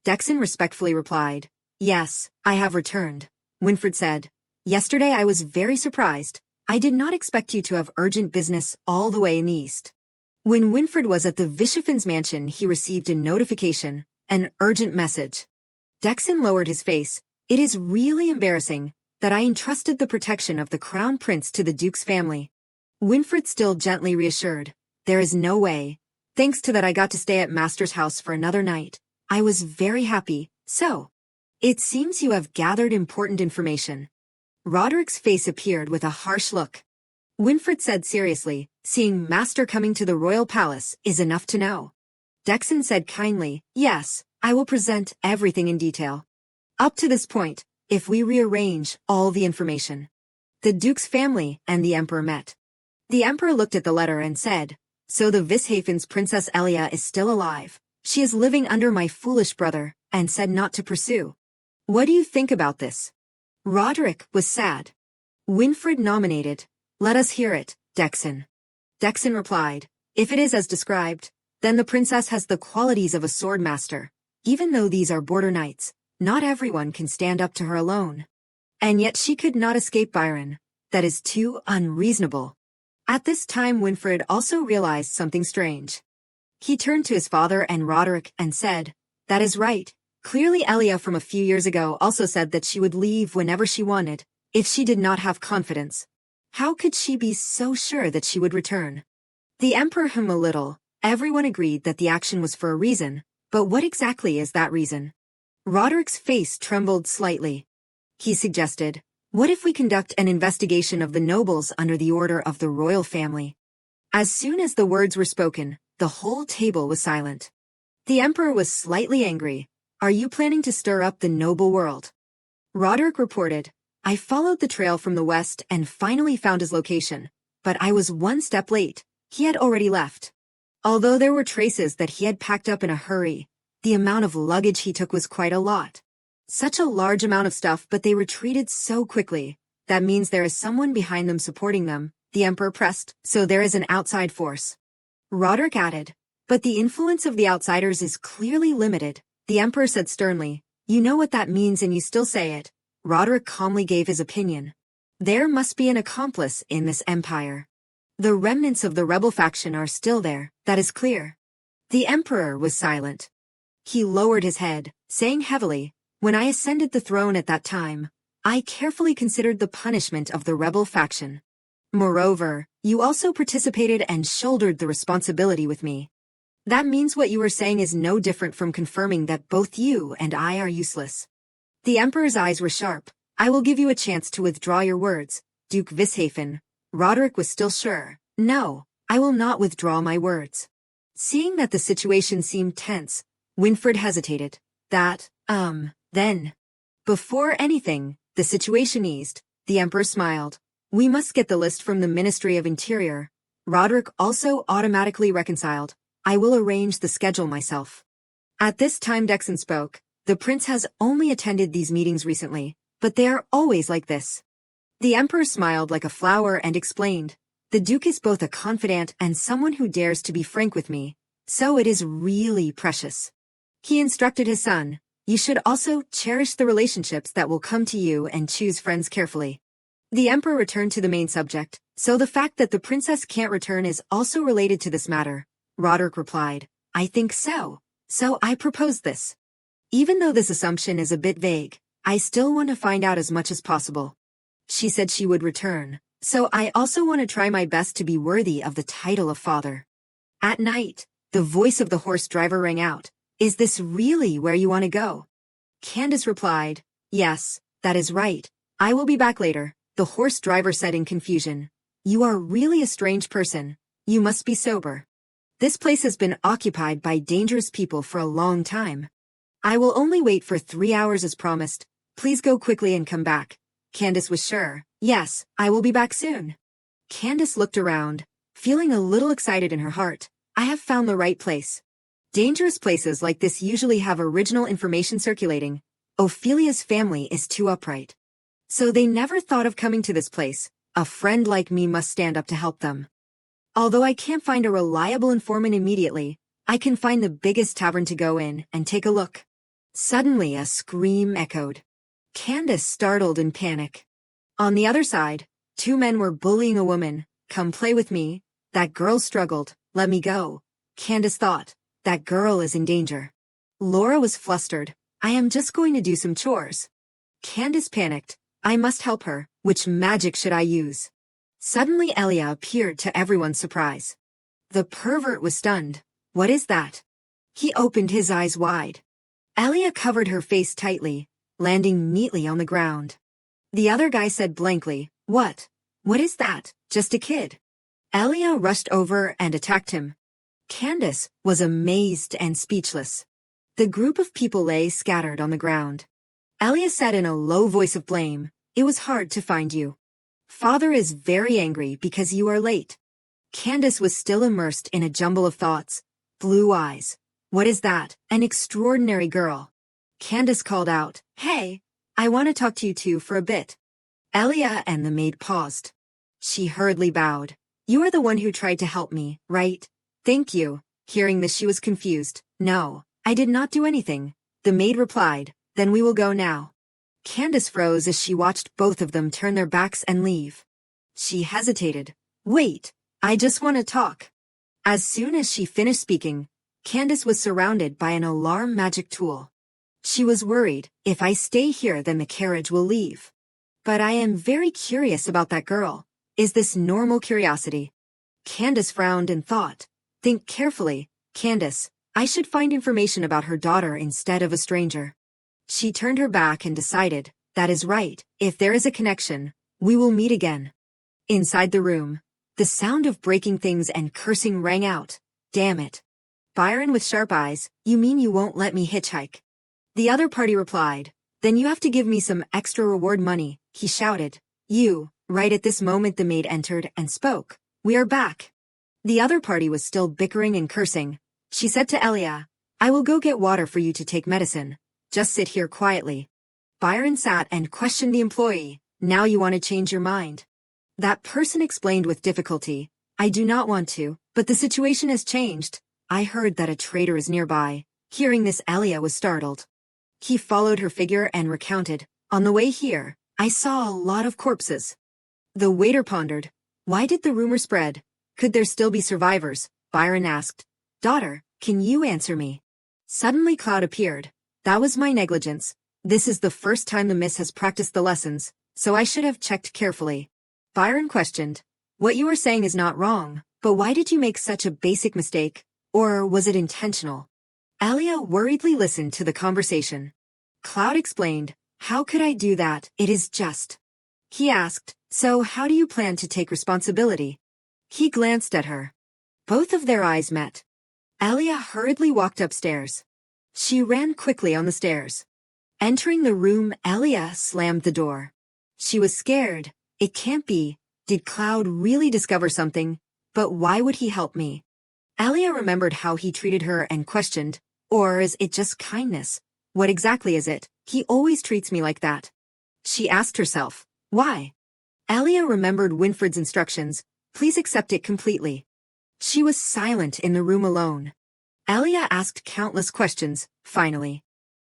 Dexon respectfully replied, Yes, I have returned. Winfred said, Yesterday I was very surprised. I did not expect you to have urgent business all the way in the east. When Winfred was at the Vishafen's mansion, he received a notification, an urgent message. Dexon lowered his face. It is really embarrassing that I entrusted the protection of the Crown Prince to the Duke's family. Winfred still gently reassured. There is no way. Thanks to that I got to stay at Master's house for another night. I was very happy. So, it seems you have gathered important information. Roderick's face appeared with a harsh look. Winfred said seriously, seeing Master coming to the royal palace is enough to know. Dexon said kindly, yes, I will present everything in detail. Up to this point, if we rearrange all the information. The Duke's family and the Emperor met. The Emperor looked at the letter and said, so the Vishafen's Princess Elia is still alive. She is living under my foolish brother, and said not to pursue. What do you think about this? Roderick was sad. Winfred nominated. Let us hear it, Dexon. Dexon replied, if it is as described, then the princess has the qualities of a sword master. Even though these are border knights, not everyone can stand up to her alone. And yet she could not escape Byron. That is too unreasonable. At this time Winfred also realized something strange. He turned to his father and Roderick and said, that is right. Clearly Elia from a few years ago also said that she would leave whenever she wanted, if she did not have confidence. How could she be so sure that she would return? The Emperor hemmed a little. Everyone agreed that the action was for a reason, but what exactly is that reason? Roderick's face trembled slightly. He suggested, what if we conduct an investigation of the nobles under the order of the royal family? As soon as the words were spoken, the whole table was silent. The Emperor was slightly angry. Are you planning to stir up the noble world? Roderick reported, I followed the trail from the west and finally found his location, but I was one step late. He had already left. Although there were traces that he had packed up in a hurry, the amount of luggage he took was quite a lot. Such a large amount of stuff, but they retreated so quickly. That means there is someone behind them supporting them, the Emperor pressed, so there is an outside force. Roderick added, but the influence of the outsiders is clearly limited. The Emperor said sternly, you know what that means and you still say it. Roderick calmly gave his opinion. There must be an accomplice in this empire. The remnants of the rebel faction are still there, that is clear. The Emperor was silent. He lowered his head, saying heavily, when I ascended the throne at that time, I carefully considered the punishment of the rebel faction. Moreover, you also participated and shouldered the responsibility with me. That means what you are saying is no different from confirming that both you and I are useless. The Emperor's eyes were sharp. I will give you a chance to withdraw your words, Duke Vishafen. Roderick was still sure. No, I will not withdraw my words. Seeing that the situation seemed tense, Winfred hesitated. Then. Before anything, the situation eased. The Emperor smiled. We must get the list from the Ministry of Interior. Roderick also automatically reconciled. I will arrange the schedule myself. At this time Dexon spoke. The prince has only attended these meetings recently, but they are always like this. The Emperor smiled like a flower and explained, the Duke is both a confidant and someone who dares to be frank with me, so it is really precious. He instructed his son, you should also cherish the relationships that will come to you and choose friends carefully. The Emperor returned to the main subject, so the fact that the princess can't return is also related to this matter. Roderick replied, I think so. So I proposed this. Even though this assumption is a bit vague, I still want to find out as much as possible. She said she would return, so I also want to try my best to be worthy of the title of father. At night, the voice of the horse driver rang out. Is this really where you want to go? Candace replied, yes, that is right. I will be back later, the horse driver said in confusion. You are really a strange person. You must be sober. This place has been occupied by dangerous people for a long time. I will only wait for 3 hours as promised. Please go quickly and come back. Candace was sure. Yes, I will be back soon. Candace looked around, feeling a little excited in her heart. I have found the right place. Dangerous places like this usually have original information circulating. Ophelia's family is too upright. So they never thought of coming to this place. A friend like me must stand up to help them. Although I can't find a reliable informant immediately, I can find the biggest tavern to go in and take a look. Suddenly a scream echoed. Candace startled in panic. On the other side, 2 men were bullying a woman. Come play with me. That girl struggled. Let me go. Candace thought. That girl is in danger. Laura was flustered. I am just going to do some chores. Candace panicked. I must help her. Which magic should I use? Suddenly Elia appeared to everyone's surprise. The pervert was stunned. What is that? He opened his eyes wide. Elia covered her face tightly, landing neatly on the ground. The other guy said blankly, What? What is that? Just a kid. Elia rushed over and attacked him. Candace was amazed and speechless. The group of people lay scattered on the ground. Elia said in a low voice of blame, It was hard to find you. Father is very angry because you are late. Candace was still immersed in a jumble of thoughts. Blue eyes. What is that? An extraordinary girl. Candace called out, Hey, I want to talk to you two for a bit. Elia and the maid paused. She hurriedly bowed. You are the one who tried to help me, right? Thank you. Hearing this, she was confused. No, I did not do anything. The maid replied, Then we will go now. Candace froze as she watched both of them turn their backs and leave. She hesitated. Wait, I just want to talk. As soon as she finished speaking, Candace was surrounded by an alarm magic tool. She was worried, if I stay here then the carriage will leave. But I am very curious about that girl. Is this normal curiosity? Candace frowned and thought. Think carefully, Candace. I should find information about her daughter instead of a stranger. She turned her back and decided, that is right, if there is a connection, we will meet again. Inside the room, the sound of breaking things and cursing rang out. Damn it. Byron with sharp eyes, you mean you won't let me hitchhike? The other party replied, Then you have to give me some extra reward money, he shouted. You. Right at this moment the maid entered and spoke. We are back. The other party was still bickering and cursing. She said to Elia, I will go get water for you to take medicine. Just sit here quietly. Byron sat and questioned the employee. Now you want to change your mind. That person explained with difficulty. I do not want to, but the situation has changed. I heard that a traitor is nearby. Hearing this, Elia was startled. He followed her figure and recounted. On the way here, I saw a lot of corpses. The waiter pondered. Why did the rumor spread? Could there still be survivors? Byron asked. Daughter, can you answer me? Suddenly Cloud appeared. That was my negligence. This is the first time the miss has practiced the lessons, so I should have checked carefully. Byron questioned. What you are saying is not wrong, but why did you make such a basic mistake? Or was it intentional? Elia worriedly listened to the conversation. Cloud explained. How could I do that? It is just. He asked, So how do you plan to take responsibility? He glanced at her. Both of their eyes met. Elia hurriedly walked upstairs. She ran quickly on the stairs. Entering the room, Elia slammed the door. She was scared. It can't be. Did Cloud really discover something? But why would he help me? Elia remembered how he treated her and questioned. Or is it just kindness? What exactly is it? He always treats me like that. She asked herself. Why? Elia remembered Winfred's instructions. Please accept it completely. She was silent in the room alone. Elia asked countless questions, finally.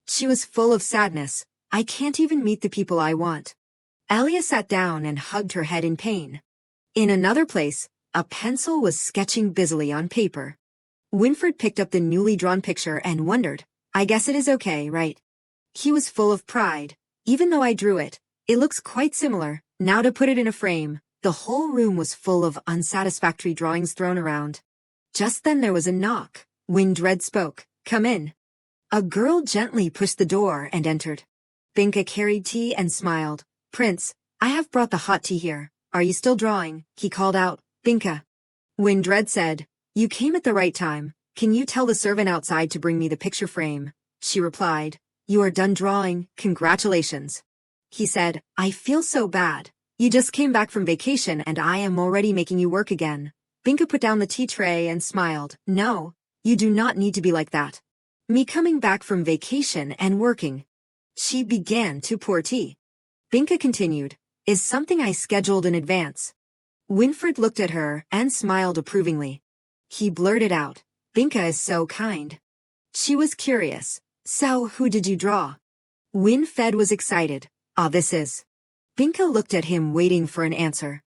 She was full of sadness. I can't even meet the people I want. Elia sat down and hugged her head in pain. In another place, a pencil was sketching busily on paper. Winfred picked up the newly drawn picture and wondered, I guess it is okay, right? He was full of pride. Even though I drew it, it looks quite similar. Now to put it in a frame. The whole room was full of unsatisfactory drawings thrown around. Just then there was a knock. Windred spoke. Come in. A girl gently pushed the door and entered. Binka carried tea and smiled. Prince, I have brought the hot tea here. Are you still drawing? He called out. Binka. Windred said. You came at the right time. Can you tell the servant outside to bring me the picture frame? She replied. You are done drawing. Congratulations. He said. I feel so bad. You just came back from vacation and I am already making you work again. Binka put down the tea tray and smiled. No, you do not need to be like that. Me coming back from vacation and working. She began to pour tea. Binka continued. Is something I scheduled in advance. Winfred looked at her and smiled approvingly. He blurted out. Binka is so kind. She was curious. So who did you draw? Winfred was excited. This is. Binka looked at him waiting for an answer.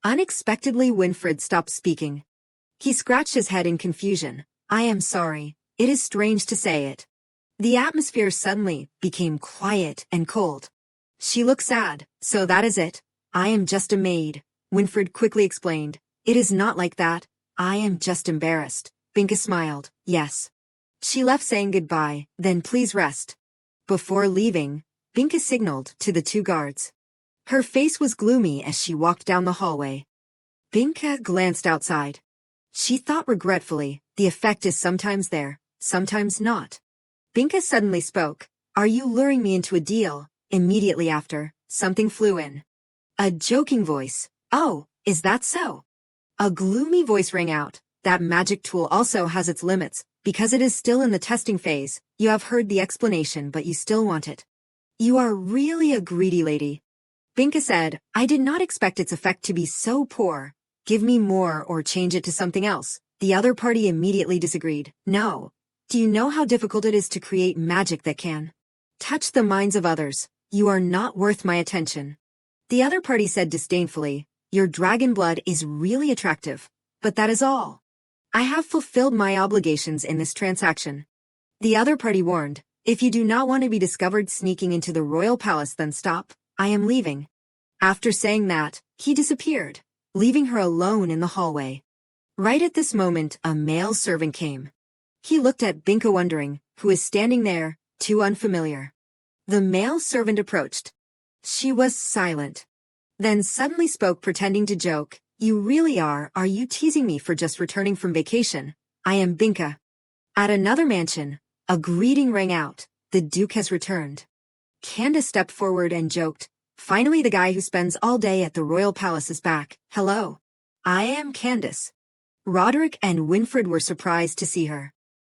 Unexpectedly Winfred stopped speaking. He scratched his head in confusion. I am sorry. It is strange to say it. The atmosphere suddenly became quiet and cold. She looked sad. So that is it. I am just a maid. Winfred quickly explained. It is not like that. I am just embarrassed. Binka smiled. Yes. She left saying goodbye, then please rest. Before leaving, Binka signaled to the two guards. Her face was gloomy as she walked down the hallway. Binka glanced outside. She thought regretfully, the effect is sometimes there, sometimes not. Binka suddenly spoke. Are you luring me into a deal? Immediately after, something flew in. A joking voice. Oh, is that so? A gloomy voice rang out. That magic tool also has its limits, because it is still in the testing phase. You have heard the explanation but you still want it. You are really a greedy lady. Binka said, I did not expect its effect to be so poor. Give me more or change it to something else. The other party immediately disagreed. No. Do you know how difficult it is to create magic that can touch the minds of others? You are not worth my attention. The other party said disdainfully, your dragon blood is really attractive. But that is all. I have fulfilled my obligations in this transaction. The other party warned, if you do not want to be discovered sneaking into the royal palace, then stop. I am leaving. After saying that, he disappeared, leaving her alone in the hallway. Right at this moment, a male servant came. He looked at Binka wondering, who is standing there, too unfamiliar. The male servant approached. She was silent. Then suddenly spoke pretending to joke. You really are you teasing me for just returning from vacation? I am Binka. At another mansion, a greeting rang out. The Duke has returned. Candace stepped forward and joked. Finally the guy who spends all day at the royal palace is back. Hello. I am Candace. Roderick and Winfred were surprised to see her.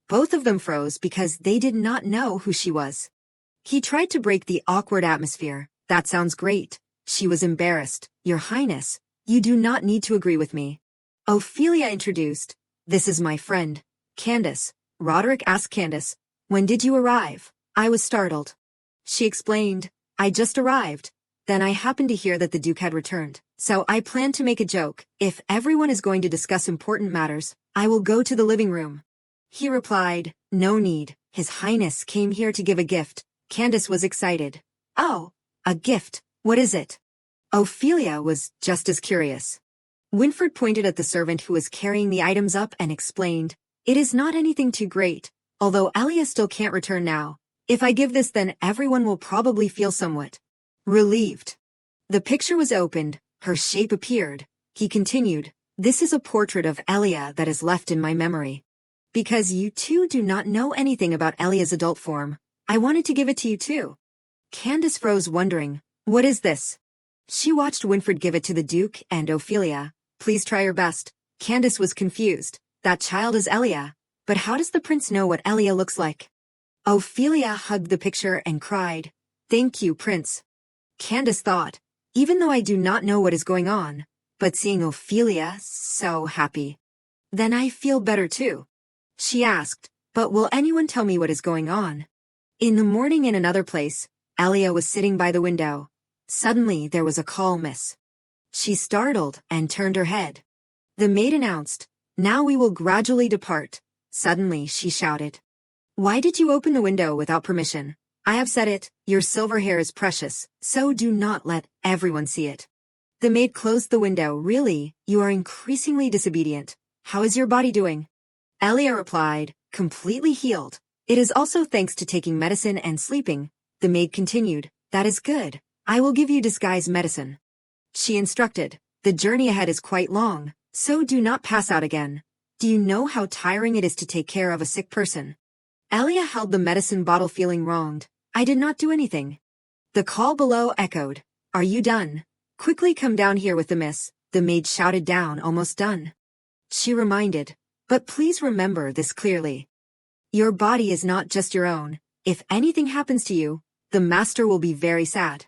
Both of them froze because they did not know who she was. He tried to break the awkward atmosphere. That sounds great. She was embarrassed. Your Highness, you do not need to agree with me. Ophelia introduced. This is my friend, Candace. Roderick asked Candace, when did you arrive? I was startled. She explained, I just arrived. Then I happened to hear that the Duke had returned. So I planned to make a joke. If everyone is going to discuss important matters, I will go to the living room. He replied, no need. His Highness came here to give a gift. Candace was excited. Oh, a gift. What is it? Ophelia was just as curious. Winfred pointed at the servant who was carrying the items up and explained, it is not anything too great, although Elia still can't return now. If I give this, then everyone will probably feel somewhat relieved. The picture was opened, her shape appeared. He continued, this is a portrait of Elia that is left in my memory. Because you two do not know anything about Elia's adult form, I wanted to give it to you too. Candace froze wondering, what is this? She watched Winfred give it to the Duke and Ophelia. Please try your best. Candace was confused. That child is Elia. But how does the prince know what Elia looks like? Ophelia hugged the picture and cried, thank you, Prince. Candace thought, even though I do not know what is going on, but seeing Ophelia so happy, then I feel better too. She asked, but will anyone tell me what is going on? In the morning in another place, Elia was sitting by the window. Suddenly there was a call, miss. She startled and turned her head. The maid announced, now we will gradually depart. Suddenly she shouted, why did you open the window without permission? I have said it, your silver hair is precious, so do not let everyone see it. The maid closed the window. Really, you are increasingly disobedient. How is your body doing? Elia replied, completely healed. It is also thanks to taking medicine and sleeping. The maid continued, that is good. I will give you disguise medicine. She instructed, the journey ahead is quite long, so do not pass out again. Do you know how tiring it is to take care of a sick person? Elia held the medicine bottle feeling wronged. I did not do anything. The call below echoed. Are you done? Quickly come down here with the miss. The maid shouted down, almost done. She reminded, but please remember this clearly. Your body is not just your own. If anything happens to you, the master will be very sad.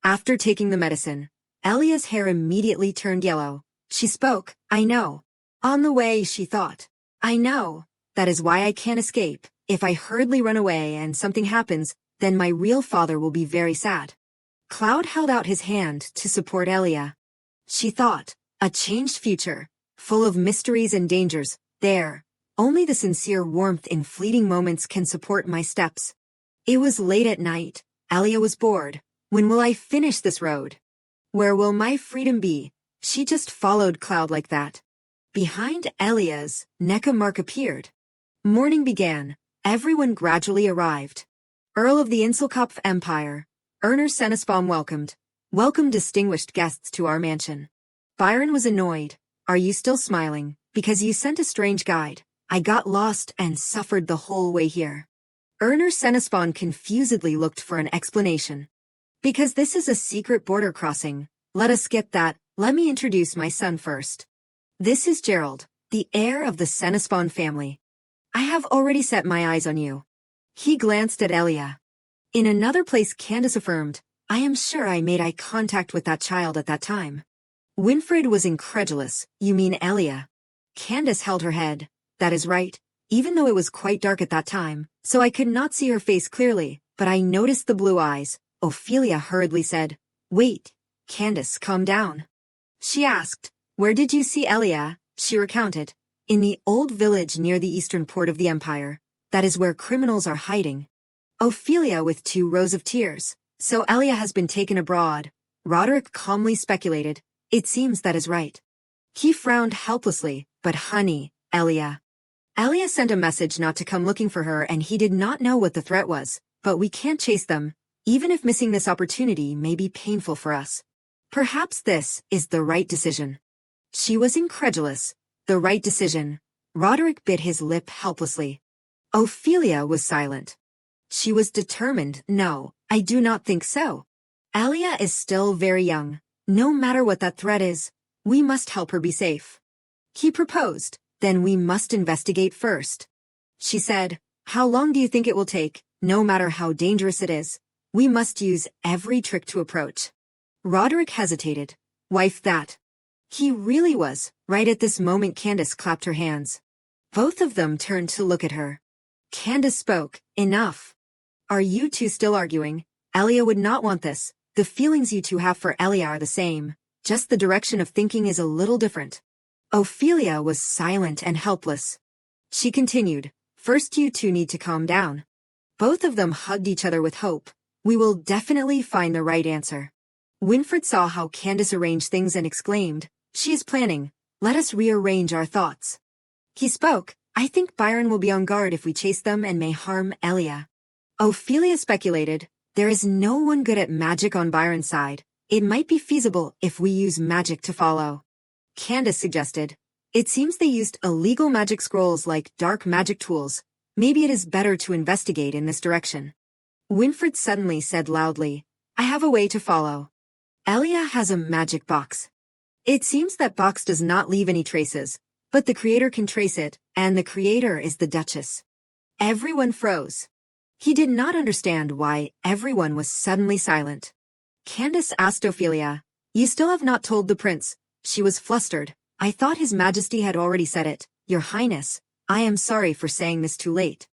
After taking the medicine, Elia's hair immediately turned yellow. She spoke, I know. On the way, she thought, I know. That is why I can't escape. If I hurriedly run away and something happens, then my real father will be very sad. Cloud held out his hand to support Elia. She thought, a changed future, full of mysteries and dangers, there. Only the sincere warmth in fleeting moments can support my steps. It was late at night. Elia was bored. When will I finish this road? Where will my freedom be? She just followed Cloud like that. Behind Elia's neck a mark appeared. Morning began. Everyone gradually arrived. Earl of the Inselkopf Empire, Erner Senesbaum welcomed. Welcome distinguished guests to our mansion. Byron was annoyed. Are you still smiling? Because you sent a strange guide. I got lost and suffered the whole way here. Erner Senesbaum confusedly looked for an explanation. Because this is a secret border crossing. Let us skip that. Let me introduce my son first. This is Gerald, the heir of the Senesbaum family. I have already set my eyes on you. He glanced at Elia. In another place Candace affirmed, I am sure I made eye contact with that child at that time. Winfred was incredulous. You mean Elia? Candace held her head. That is right, even though it was quite dark at that time, so I could not see her face clearly, but I noticed the blue eyes. Ophelia hurriedly said, Wait, Candace, calm down. She asked, Where did you see Elia? She recounted. In the old village near the eastern port of the empire. That is where criminals are hiding. Ophelia with 2 rows of tears. So Elia has been taken abroad. Roderick calmly speculated. It seems that is right. He frowned helplessly, but honey, Elia. Elia sent a message not to come looking for her and he did not know what the threat was, but we can't chase them, even if missing this opportunity may be painful for us. Perhaps this is the right decision. She was incredulous. The right decision. Roderick bit his lip helplessly. Ophelia was silent. She was determined. No, I do not think so. Elia is still very young. No matter what that threat is, we must help her be safe. He proposed, then we must investigate first. She said, How long do you think it will take? No matter how dangerous it is, we must use every trick to approach. Roderick hesitated. Wife that. He really was. Right at this moment Candace clapped her hands. Both of them turned to look at her. Candace spoke. Enough. Are you two still arguing? Elia would not want this. The feelings you two have for Elia are the same. Just the direction of thinking is a little different. Ophelia was silent and helpless. She continued. First you two need to calm down. Both of them hugged each other with hope. We will definitely find the right answer. Winfred saw how Candace arranged things and exclaimed, She is planning. Let us rearrange our thoughts. He spoke. I think Byron will be on guard if we chase them and may harm Elia. Ophelia speculated. There is no one good at magic on Byron's side. It might be feasible if we use magic to follow. Candace suggested. It seems they used illegal magic scrolls like dark magic tools. Maybe it is better to investigate in this direction. Winfred suddenly said loudly, I have a way to follow. Elia has a magic box. It seems that box does not leave any traces, but the creator can trace it, and the creator is the Duchess. Everyone froze. He did not understand why everyone was suddenly silent. Candace asked Ophelia, You still have not told the prince. She was flustered. I thought His Majesty had already said it. Your Highness, I am sorry for saying this too late.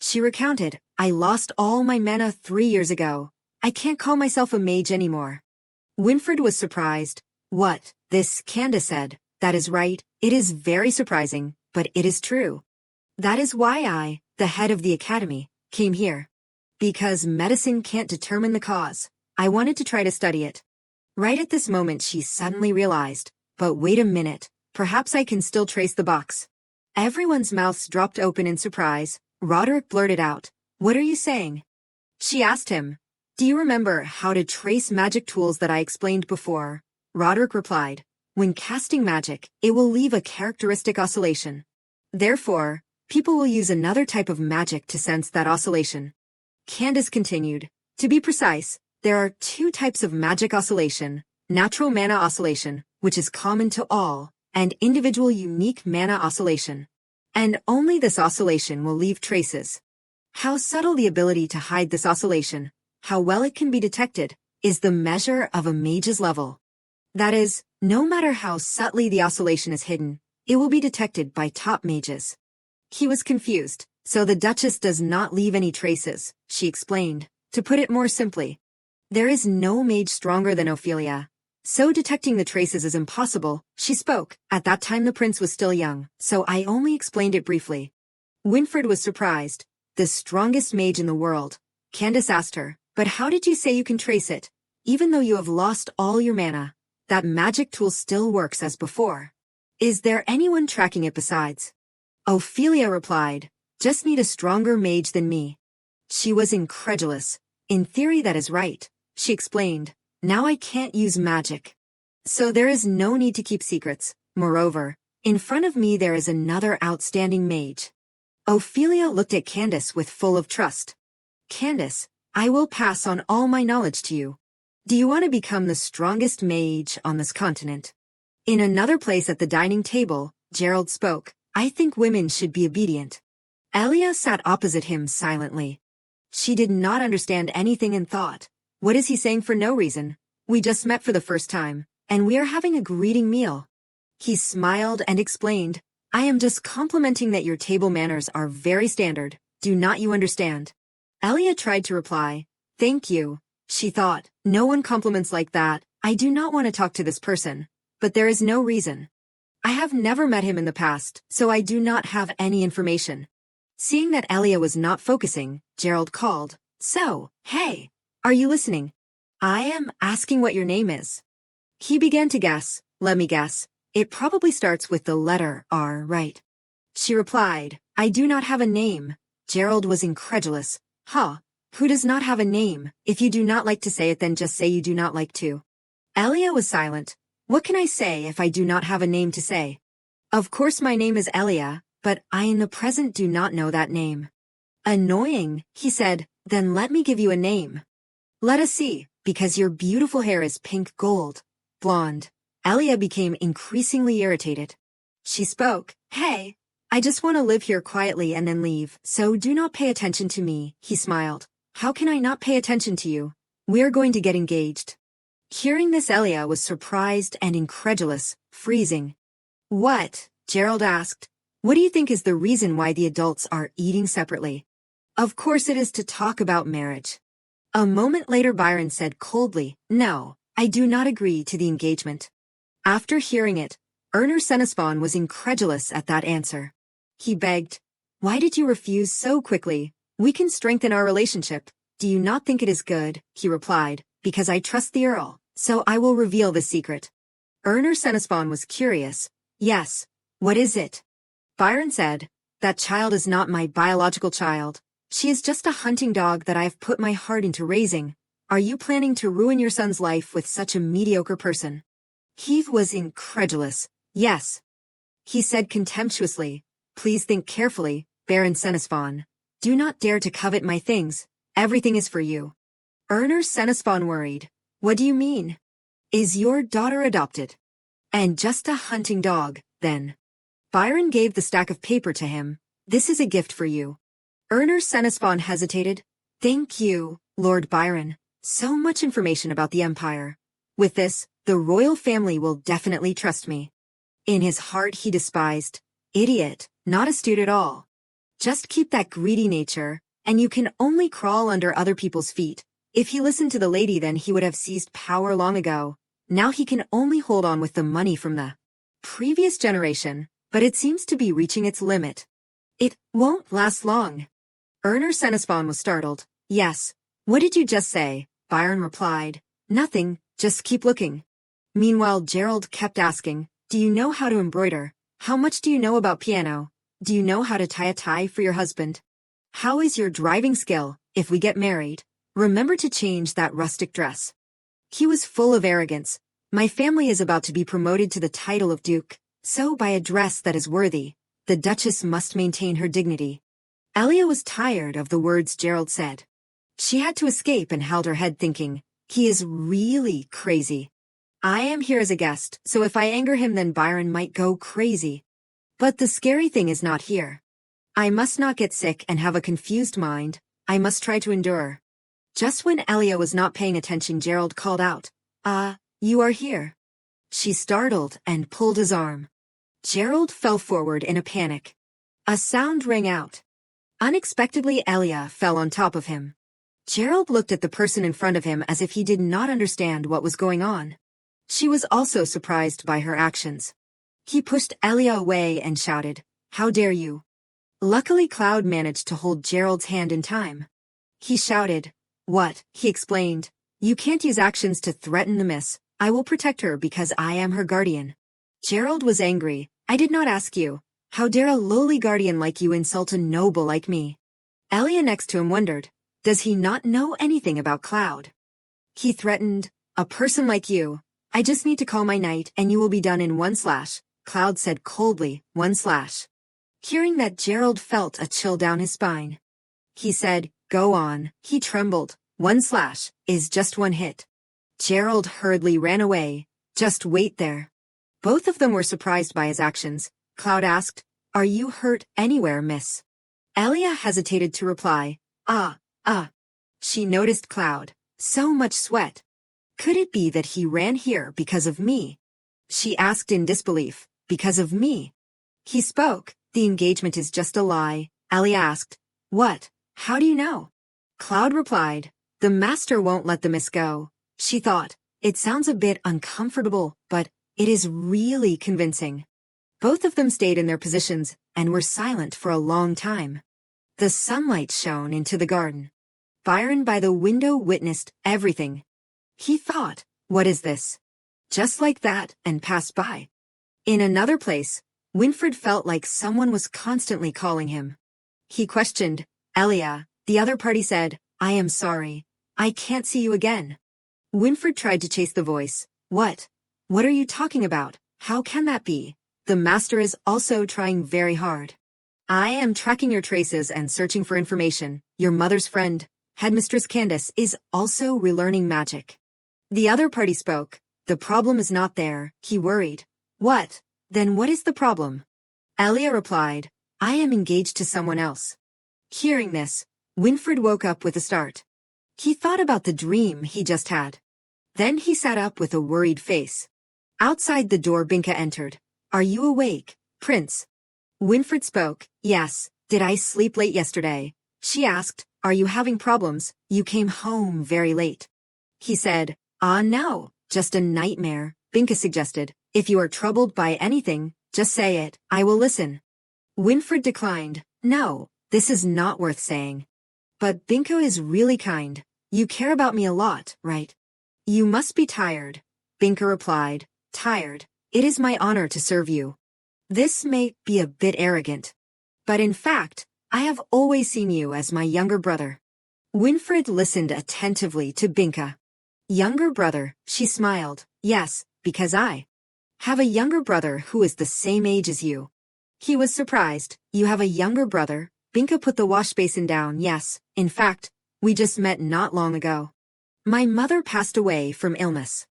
She recounted, I lost all my mana 3 years ago. I can't call myself a mage anymore. Winfred was surprised. What? This, Candace said. That is right. It is very surprising, but it is true. That is why I, the head of the academy, came here. Because medicine can't determine the cause. I wanted to try to study it. Right at this moment she suddenly realized, but wait a minute, perhaps I can still trace the box. Everyone's mouths dropped open in surprise. Roderick blurted out, What are you saying? She asked him, Do you remember how to trace magic tools that I explained before? Roderick replied, When casting magic, it will leave a characteristic oscillation. Therefore, people will use another type of magic to sense that oscillation. Candace continued, To be precise, there are 2 types of magic oscillation, natural mana oscillation, which is common to all, and individual unique mana oscillation. And only this oscillation will leave traces. How subtle the ability to hide this oscillation, how well it can be detected, is the measure of a mage's level. That is, no matter how subtly the oscillation is hidden, it will be detected by top mages. He was confused. So the Duchess does not leave any traces, she explained. To put it more simply, there is no mage stronger than Ophelia. So detecting the traces is impossible, she spoke. At that time the prince was still young, so I only explained it briefly. Winfred was surprised. The strongest mage in the world. Candace asked her, But how did you say you can trace it? Even though you have lost all your mana, that magic tool still works as before. Is there anyone tracking it besides? Ophelia replied, just need a stronger mage than me. She was incredulous. In theory that is right, she explained. Now I can't use magic. So there is no need to keep secrets. Moreover, in front of me there is another outstanding mage. Ophelia looked at Candace with full of trust. Candace, I will pass on all my knowledge to you. Do you want to become the strongest mage on this continent? In another place at the dining table, Gerald spoke. I think women should be obedient. Elia sat opposite him silently. She did not understand anything and thought, what is he saying for no reason? We just met for the first time, and we are having a greeting meal. He smiled and explained, I am just complimenting that your table manners are very standard. Do not you understand? Elia tried to reply, thank you. She thought, no one compliments like that. I do not want to talk to this person. But there is no reason. I have never met him in the past, so I do not have any information. Seeing that Elia was not focusing, Gerald called, so, hey, are you listening? I am asking what your name is. He began to guess. Let me guess. It probably starts with the letter R, right? She replied, I do not have a name. Gerald was incredulous. Huh? Who does not have a name? If you do not like to say it, then just say you do not like to. Elia was silent. What can I say if I do not have a name to say? Of course my name is Elia, but I in the present do not know that name. Annoying, he said, then let me give you a name. Let us see, because your beautiful hair is pink gold, blonde. Elia became increasingly irritated. She spoke, hey, I just want to live here quietly and then leave, so do not pay attention to me, he smiled. How can I not pay attention to you? We are going to get engaged. Hearing this, Elia was surprised and incredulous, freezing. What? Gerald asked. What do you think is the reason why the adults are eating separately? Of course it is to talk about marriage. A moment later Byron said coldly, no, I do not agree to the engagement. After hearing it, Erner Senespan was incredulous at that answer. He begged, why did you refuse so quickly? We can strengthen our relationship. Do you not think it is good? He replied, because I trust the Earl, so I will reveal the secret. Erner Senespan was curious. Yes, what is it? Byron said, that child is not my biological child. She is just a hunting dog that I have put my heart into raising. Are you planning to ruin your son's life with such a mediocre person? Heath was incredulous. Yes. He said contemptuously, please think carefully, Baron Senespan. Do not dare to covet my things. Everything is for you. Erner Senespan worried. What do you mean? Is your daughter adopted? And just a hunting dog, then. Byron gave the stack of paper to him. This is a gift for you. Erner Senespan hesitated. Thank you, Lord Byron. So much information about the Empire. With this, the royal family will definitely trust me. In his heart he despised. Idiot, not astute at all. Just keep that greedy nature, and you can only crawl under other people's feet. If he listened to the lady, then he would have seized power long ago. Now he can only hold on with the money from the previous generation, but it seems to be reaching its limit. It won't last long. Erner Senespan was startled. Yes. What did you just say? Byron replied. Nothing, just keep looking. Meanwhile Gerald kept asking, do you know how to embroider? How much do you know about piano? Do you know how to tie a tie for your husband? How is your driving skill? If we get married, remember to change that rustic dress. He was full of arrogance. My family is about to be promoted to the title of Duke, so by a dress that is worthy, the Duchess must maintain her dignity. Elia was tired of the words Gerald said. She had to escape and held her head thinking, he is really crazy. I am here as a guest, so if I anger him then Byron might go crazy. But the scary thing is not here. I must not get sick and have a confused mind. I must try to endure. Just when Elia was not paying attention, Gerald called out, you are here. She startled and pulled his arm. Gerald fell forward in a panic. A sound rang out. Unexpectedly Elia fell on top of him. Gerald looked at the person in front of him as if he did not understand what was going on. She was also surprised by her actions. He pushed Elia away and shouted, how dare you? Luckily Cloud managed to hold Gerald's hand in time. He shouted, what? He explained, you can't use actions to threaten the miss. I will protect her because I am her guardian. Gerald was angry. I did not ask you. How dare a lowly guardian like you insult a noble like me? Elia next to him wondered. Does he not know anything about Cloud? He threatened, a person like you. I just need to call my knight and you will be done in 1/. Cloud said coldly, 1/. Hearing that, Gerald felt a chill down his spine. He said, go on. He trembled. 1/ is just 1 hit. Gerald hurriedly ran away. Just wait there. Both of them were surprised by his actions. Cloud asked, are you hurt anywhere, miss? Elia hesitated to reply. She noticed Cloud. So much sweat. Could it be that he ran here because of me? She asked in disbelief. Because of me? He spoke. The engagement is just a lie. Elia asked. What? How do you know? Cloud replied. The master won't let the miss go. She thought. It sounds a bit uncomfortable, but it is really convincing. Both of them stayed in their positions and were silent for a long time. The sunlight shone into the garden. Byron by the window witnessed everything. He thought, what is this? Just like that, and passed by. In another place, Winfred felt like someone was constantly calling him. He questioned, Elia. The other party said, I am sorry. I can't see you again. Winfred tried to chase the voice. What? What are you talking about? How can that be? The master is also trying very hard. I am tracking your traces and searching for information. Your mother's friend, Headmistress Candace, is also relearning magic. The other party spoke. The problem is not there, he worried. What? Then what is the problem? Elia replied, I am engaged to someone else. Hearing this, Winfred woke up with a start. He thought about the dream he just had. Then he sat up with a worried face. Outside the door, Binka entered. Are you awake, Prince? Winfred spoke. Yes. Did I sleep late yesterday? She asked. Are you having problems? You came home very late. He said. No, just a nightmare. Binka suggested. If you are troubled by anything, just say it. I will listen. Winfred declined. No, this is not worth saying. But Binka is really kind. You care about me a lot, right? You must be tired. Binka replied. Tired. It is my honor to serve you. This may be a bit arrogant. But in fact, I have always seen you as my younger brother. Winfred listened attentively to Binka. Younger brother, she smiled. Yes, because I have a younger brother who is the same age as you. He was surprised. You have a younger brother? Binka put the wash basin down. Yes, in fact, we just met not long ago. My mother passed away from illness.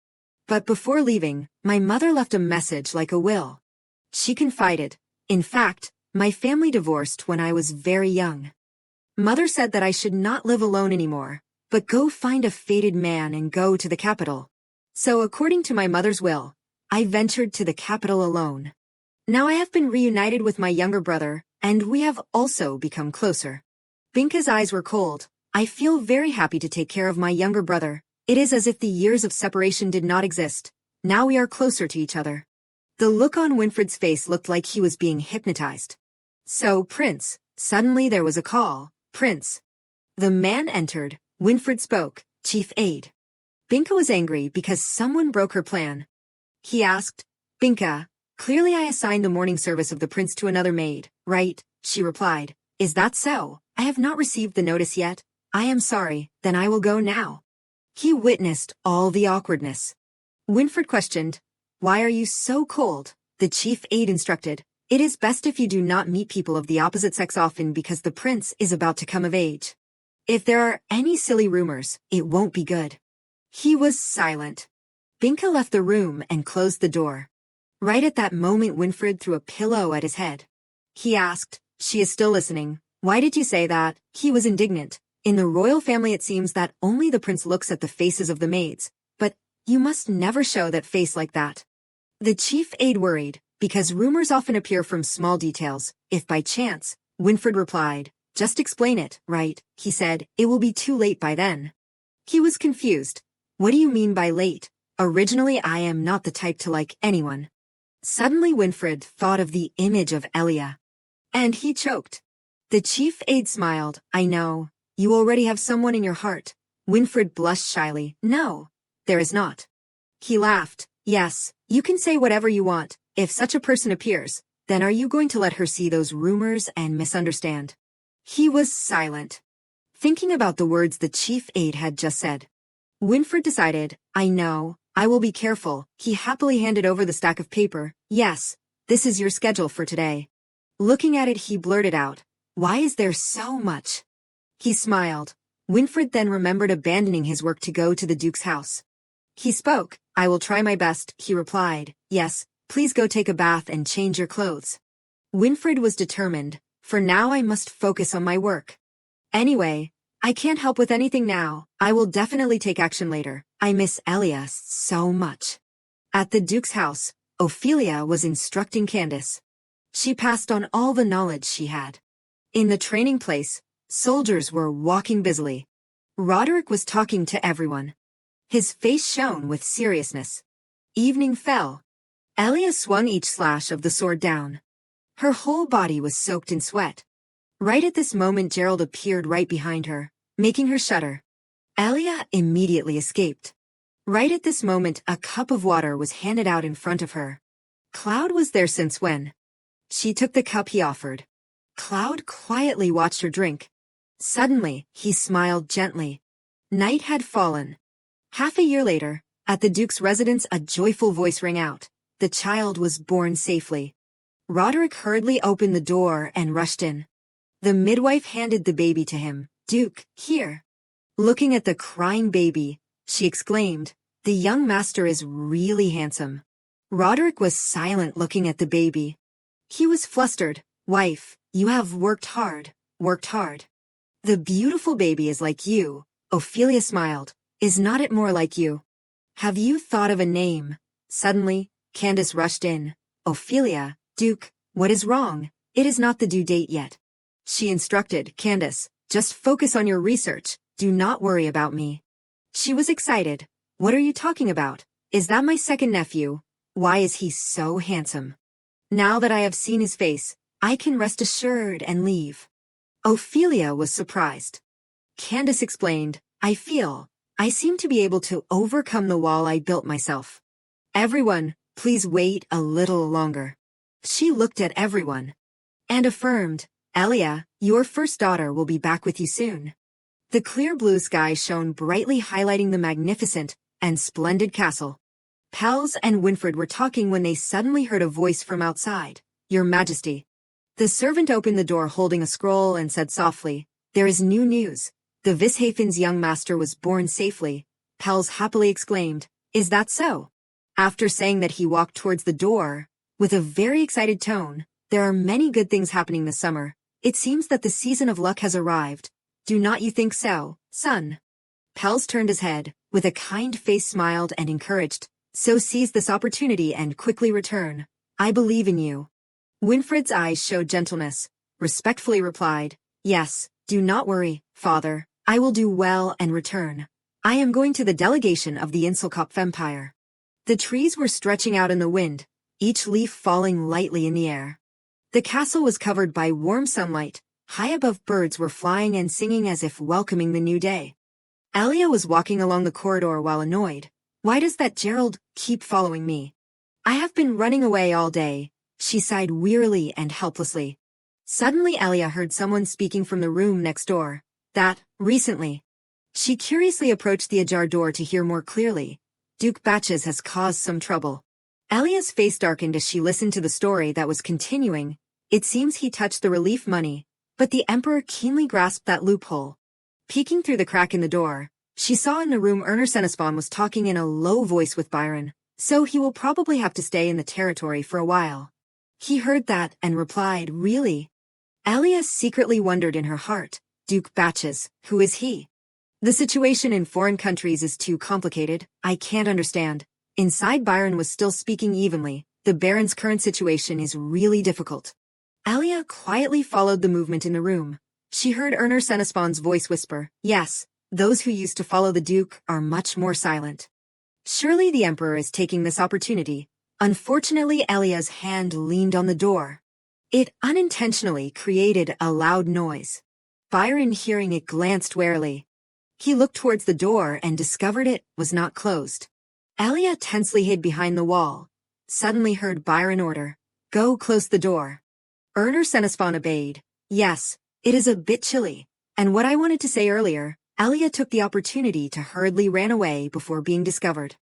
But before leaving, my mother left a message like a will. She confided. In fact, my family divorced when I was very young. Mother said that I should not live alone anymore, but go find a fated man and go to the capital. So according to my mother's will, I ventured to the capital alone. Now I have been reunited with my younger brother, and we have also become closer. Binka's eyes were cold. I feel very happy to take care of my younger brother. It is as if the years of separation did not exist. Now we are closer to each other. The look on Winfred's face looked like he was being hypnotized. So, Prince, suddenly there was a call. Prince. The man entered. Winfred spoke. Chief Aide. Binka was angry because someone broke her plan. He asked, Binka, clearly I assigned the morning service of the prince to another maid, right? She replied. Is that so? I have not received the notice yet. I am sorry, then I will go now. He witnessed all the awkwardness. Winfred questioned, Why are you so cold? The chief aide instructed, It is best if you do not meet people of the opposite sex often because the prince is about to come of age. If there are any silly rumors, it won't be good. He was silent. Binka left the room and closed the door. Right at that moment, Winfred threw a pillow at his head. He asked, She is still listening. Why did you say that? He was indignant. In the royal family it seems that only the prince looks at the faces of the maids, but you must never show that face like that. The chief aide worried, because rumors often appear from small details. If by chance, Winfred replied, Just explain it, right? He said, It will be too late by then. He was confused. What do you mean by late? Originally I am not the type to like anyone. Suddenly Winfred thought of the image of Elia. And he choked. The chief aide smiled. I know. You already have someone in your heart. Winfred blushed shyly. No, there is not. He laughed. Yes, you can say whatever you want. If such a person appears, then are you going to let her see those rumors and misunderstand? He was silent, thinking about the words the chief aide had just said. Winfred decided, I know, I will be careful. He happily handed over the stack of paper. Yes, this is your schedule for today. Looking at it, he blurted out, why is there so much? He smiled. Winfred then remembered abandoning his work to go to the Duke's house. He spoke. I will try my best, he replied. Yes, please go take a bath and change your clothes. Winfred was determined. For now I must focus on my work. Anyway, I can't help with anything now. I will definitely take action later. I miss Elias so much. At the Duke's house, Ophelia was instructing Candace. She passed on all the knowledge she had. In the training place, soldiers were walking busily. Roderick was talking to everyone. His face shone with seriousness. Evening fell. Elia swung each slash of the sword down. Her whole body was soaked in sweat. Right at this moment Gerald appeared right behind her, making her shudder. Elia immediately escaped. Right at this moment a cup of water was handed out in front of her. Cloud was there since when? She took the cup he offered. Cloud quietly watched her drink. Suddenly, he smiled gently. Night had fallen. Half a year later, at the Duke's residence a joyful voice rang out. The child was born safely. Roderick hurriedly opened the door and rushed in. The midwife handed the baby to him. Duke, here. Looking at the crying baby, she exclaimed, the young master is really handsome. Roderick was silent looking at the baby. He was flustered. Wife, you have worked hard. The beautiful baby is like you, Ophelia smiled. Is not it more like you? Have you thought of a name? Suddenly, Candace rushed in. Ophelia, Duke, what is wrong? It is not the due date yet. She instructed. Candace, just focus on your research. Do not worry about me. She was excited. What are you talking about? Is that my second nephew? Why is he so handsome? Now that I have seen his face, I can rest assured and leave. Ophelia was surprised. Candace explained, I seem to be able to overcome the wall I built myself. Everyone, please wait a little longer. She looked at everyone and affirmed, Elia, your first daughter will be back with you soon. The clear blue sky shone brightly, highlighting the magnificent and splendid castle. Pels and Winfred were talking when they suddenly heard a voice from outside. Your Majesty. The servant opened the door holding a scroll and said softly, there is new news. The Vishafen's young master was born safely. Pels happily exclaimed, is that so? After saying that, he walked towards the door. With a very excited tone, there are many good things happening this summer. It seems that the season of luck has arrived. Do not you think so, son? Pels turned his head, with a kind face smiled and encouraged. So seize this opportunity and quickly return. I believe in you. Winfred's eyes showed gentleness, respectfully replied, yes, do not worry, father. I will do well and return. I am going to the delegation of the Inselkopf Empire. The trees were stretching out in the wind, each leaf falling lightly in the air. The castle was covered by warm sunlight. High above, birds were flying and singing as if welcoming the new day. Elia was walking along the corridor while annoyed. Why does that Gerald keep following me? I have been running away all day. She sighed wearily and helplessly. Suddenly Elia heard someone speaking from the room next door. That, recently. She curiously approached the ajar door to hear more clearly. Duke Batches has caused some trouble. Elia's face darkened as she listened to the story that was continuing. It seems he touched the relief money, but the Emperor keenly grasped that loophole. Peeking through the crack in the door, she saw in the room Erner Senespan was talking in a low voice with Byron, so he will probably have to stay in the territory for a while. He heard that and replied, really? Elia secretly wondered in her heart, Duke Batches, who is he? The situation in foreign countries is too complicated, I can't understand. Inside, Byron was still speaking evenly. The Baron's current situation is really difficult. Elia quietly followed the movement in the room. She heard Erner Senespan's voice whisper, yes, those who used to follow the Duke are much more silent. Surely the Emperor is taking this opportunity. Unfortunately, Elia's hand leaned on the door. It unintentionally created a loud noise. Byron, hearing it, glanced warily. He looked towards the door and discovered it was not closed. Elia tensely hid behind the wall. suddenly heard Byron order, "Go close the door." Erner Senespan obeyed. "Yes, it is a bit chilly. And what I wanted to say earlier," Elia took the opportunity to hurriedly ran away before being discovered.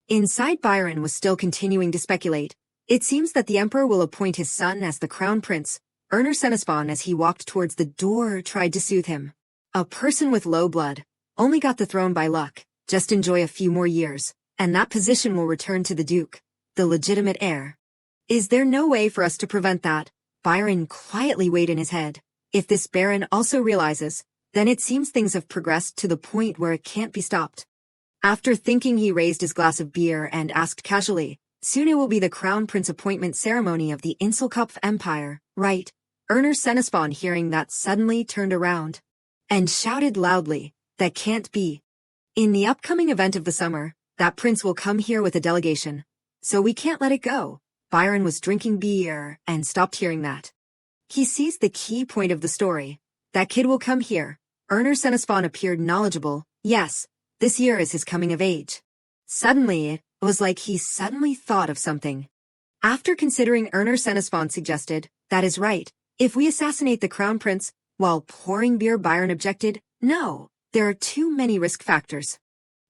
Inside, Byron was still continuing to speculate. "It seems that the emperor will appoint his son as the crown prince." Erner Senespan, as he walked towards the door, tried to soothe him. "A person with low blood only got the throne by luck. Just enjoy a few more years, and that position will return to the duke, the legitimate heir." "Is there no way for us to prevent that?" Byron quietly weighed in his head. "If this baron also realizes, then it seems things have progressed to the point where it can't be stopped." After thinking, he raised his glass of beer and asked casually, "Soon it will be the crown prince appointment ceremony of the Inselkopf Empire, right?" Erner Senespan, hearing that, suddenly turned around and shouted loudly, "That can't be. In the upcoming event of the summer, that prince will come here with a delegation. So we can't let it go." Byron was drinking beer and stopped hearing that. He seized the key point of the story. "That kid will come here." Erner Senespan appeared knowledgeable. "Yes, this year is his coming of age." Suddenly, it was like he suddenly thought of something. After considering, Erner Senespan suggested, "That is right. If we assassinate the crown prince while pouring beer," Byron objected. "No, there are too many risk factors."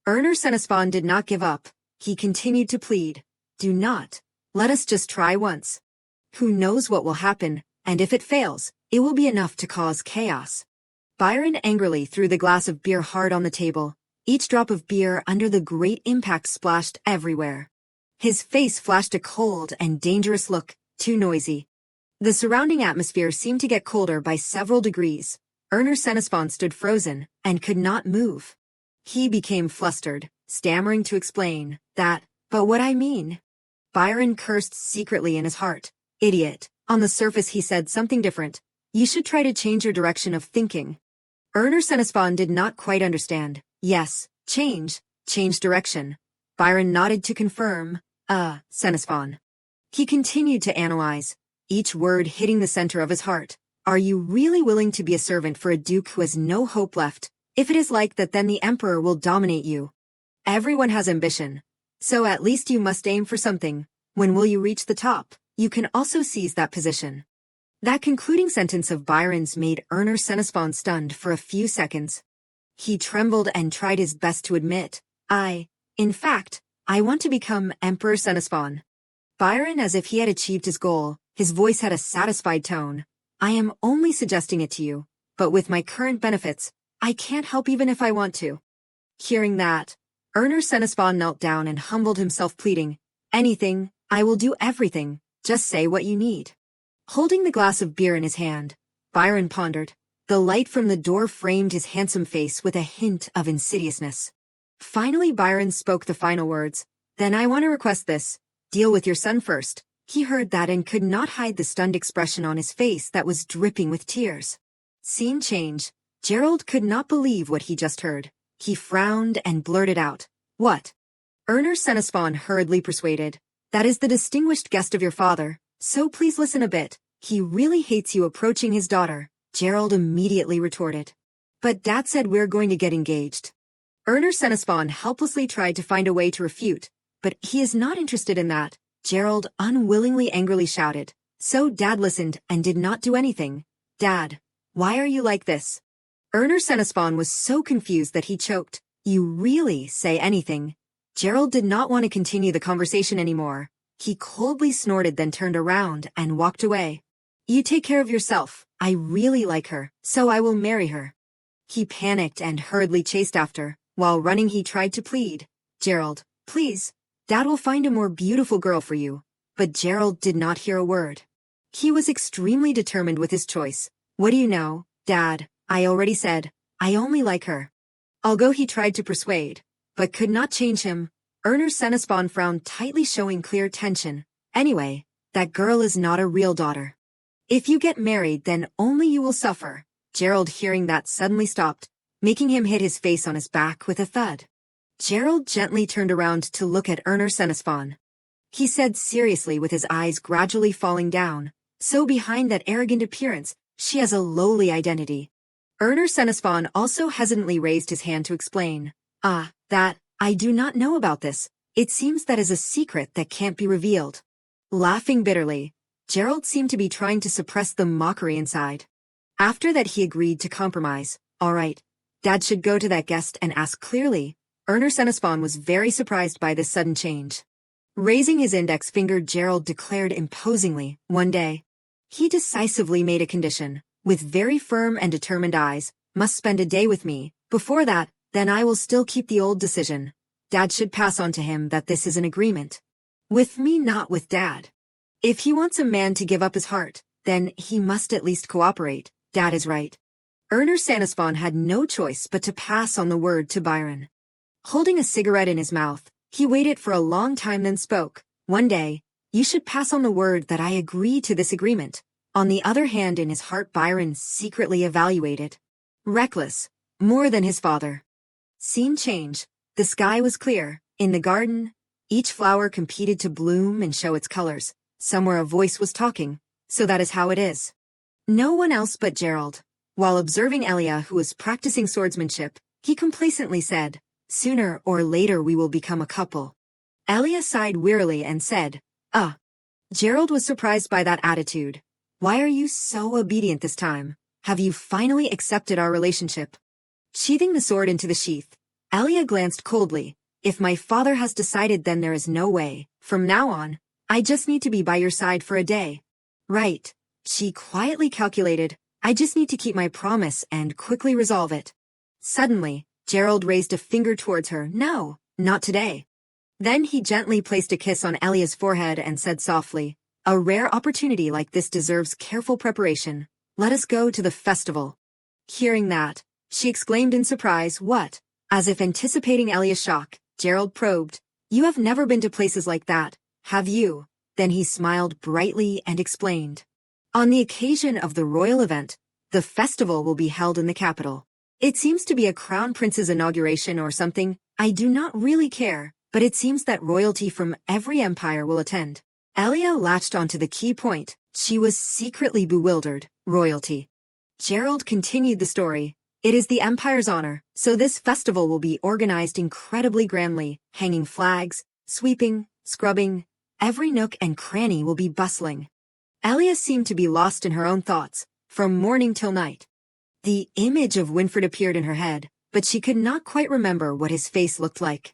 Erner Senespan did not give up. He continued to plead, "Do not. Let us just try once. Who knows what will happen, and if it fails, it will be enough to cause chaos." Byron angrily threw the glass of beer hard on the table. Each drop of beer under the great impact splashed everywhere. His face flashed a cold and dangerous look, too noisy. The surrounding atmosphere seemed to get colder by several degrees. Erner Senespan stood frozen and could not move. He became flustered, stammering to explain that, "But what I mean." Byron cursed secretly in his heart. "Idiot." On the surface, he said something different. "You should try to change your direction of thinking." Erner Senespan did not quite understand. "Yes, change direction." Byron nodded to confirm. Senespan." He continued to analyze, each word hitting the center of his heart. "Are you really willing to be a servant for a duke who has no hope left? If it is like that, then the emperor will dominate you. Everyone has ambition. So at least you must aim for something. When will you reach the top, you can also seize that position." That concluding sentence of Byron's made Erner Senespan stunned for a few seconds. He trembled and tried his best to admit, In fact, I want to become Emperor Senespan." Byron, as if he had achieved his goal, his voice had a satisfied tone. "I am only suggesting it to you, but with my current benefits, I can't help even if I want to." Hearing that, Erner Senespan knelt down and humbled himself, pleading, "Anything, I will do everything, just say what you need." Holding the glass of beer in his hand, Byron pondered. The light from the door framed his handsome face with a hint of insidiousness. Finally, Byron spoke the final words. "Then I want to request this. Deal with your son first." He heard that and could not hide the stunned expression on his face that was dripping with tears. Scene change. Gerald could not believe what he just heard. He frowned and blurted out, "What?" Erner Senespan hurriedly persuaded, "That is the distinguished guest of your father, so please listen a bit. He really hates you approaching his daughter." Gerald immediately retorted, "But Dad said we're going to get engaged." Erner Senespan helplessly tried to find a way to refute, "But he is not interested in that." Gerald unwillingly angrily shouted. So Dad listened and did not do anything. "Dad, why are you like this?" Erner Senespan was so confused that he choked. "You really say anything?" Gerald did not want to continue the conversation anymore. He coldly snorted, then turned around and walked away. "You take care of yourself. I really like her, so I will marry her." He panicked and hurriedly chased after. While running, he tried to plead, "Gerald, please, Dad will find a more beautiful girl for you." But Gerald did not hear a word. He was extremely determined with his choice. "What do you know, Dad? I already said, I only like her." Although he tried to persuade, but could not change him, Erner Senespan frowned tightly, showing clear tension. "Anyway, that girl is not a real daughter. If you get married, then only you will suffer." Gerald, hearing that, suddenly stopped, making him hit his face on his back with a thud. Gerald gently turned around to look at Erner Senespan. He said seriously, with his eyes gradually falling down, "So behind that arrogant appearance, she has a lowly identity." Erner Senespan also hesitantly raised his hand to explain. That, I do not know about this. It seems that is a secret that can't be revealed." Laughing bitterly, Gerald seemed to be trying to suppress the mockery inside. After that he agreed to compromise. All right, Dad should go to that guest and ask clearly. Erner Senespan was very surprised by this sudden change. Raising his index finger, Gerald declared imposingly, one day. He decisively made a condition, with very firm and determined eyes, must spend a day with me. Before that, then I will still keep the old decision. Dad should pass on to him that this is an agreement. With me, not with Dad. If he wants a man to give up his heart, then he must at least cooperate. Dad is right. Erner Senespan had no choice but to pass on the word to Byron. Holding a cigarette in his mouth, he waited for a long time then spoke. One day, you should pass on the word that I agree to this agreement. On the other hand, in his heart Byron secretly evaluated. Reckless, more than his father. Scene change. The sky was clear. In the garden, each flower competed to bloom and show its colors. Somewhere a voice was talking. So that is how it is. No one else but Gerald. While observing Elia, who was practicing swordsmanship, he complacently said, "Sooner or later we will become a couple." Elia sighed wearily and said, Gerald was surprised by that attitude. Why are you so obedient this time? Have you finally accepted our relationship? Sheathing the sword into the sheath, Elia glanced coldly. If my father has decided, then there is no way. From now on, I just need to be by your side for a day. Right. She quietly calculated, I just need to keep my promise and quickly resolve it. Suddenly, Gerald raised a finger towards her. No, not today. Then he gently placed a kiss on Elia's forehead and said softly, a rare opportunity like this deserves careful preparation. Let us go to the festival. Hearing that, she exclaimed in surprise, what? As if anticipating Elia's shock, Gerald probed, you have never been to places like that, have you? Then he smiled brightly and explained. On the occasion of the royal event, the festival will be held in the capital. It seems to be a crown prince's inauguration or something. I do not really care, but it seems that royalty from every empire will attend. Elia latched onto the key point. She was secretly bewildered. Royalty. Gerald continued the story. It is the empire's honor, so this festival will be organized incredibly grandly, hanging flags, sweeping, scrubbing. Every nook and cranny will be bustling. Elia seemed to be lost in her own thoughts, from morning till night. The image of Winfred appeared in her head, but she could not quite remember what his face looked like.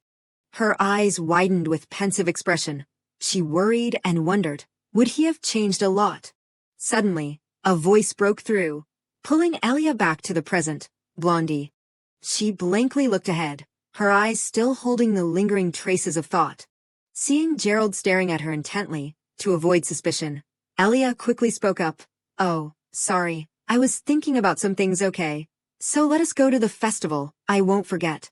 Her eyes widened with pensive expression. She worried and wondered, would he have changed a lot? Suddenly, a voice broke through, pulling Elia back to the present. Blondie. She blankly looked ahead, her eyes still holding the lingering traces of thought. Seeing Gerald staring at her intently, to avoid suspicion, Elia quickly spoke up. Oh, sorry, I was thinking about some things. Okay, so let us go to the festival, I won't forget.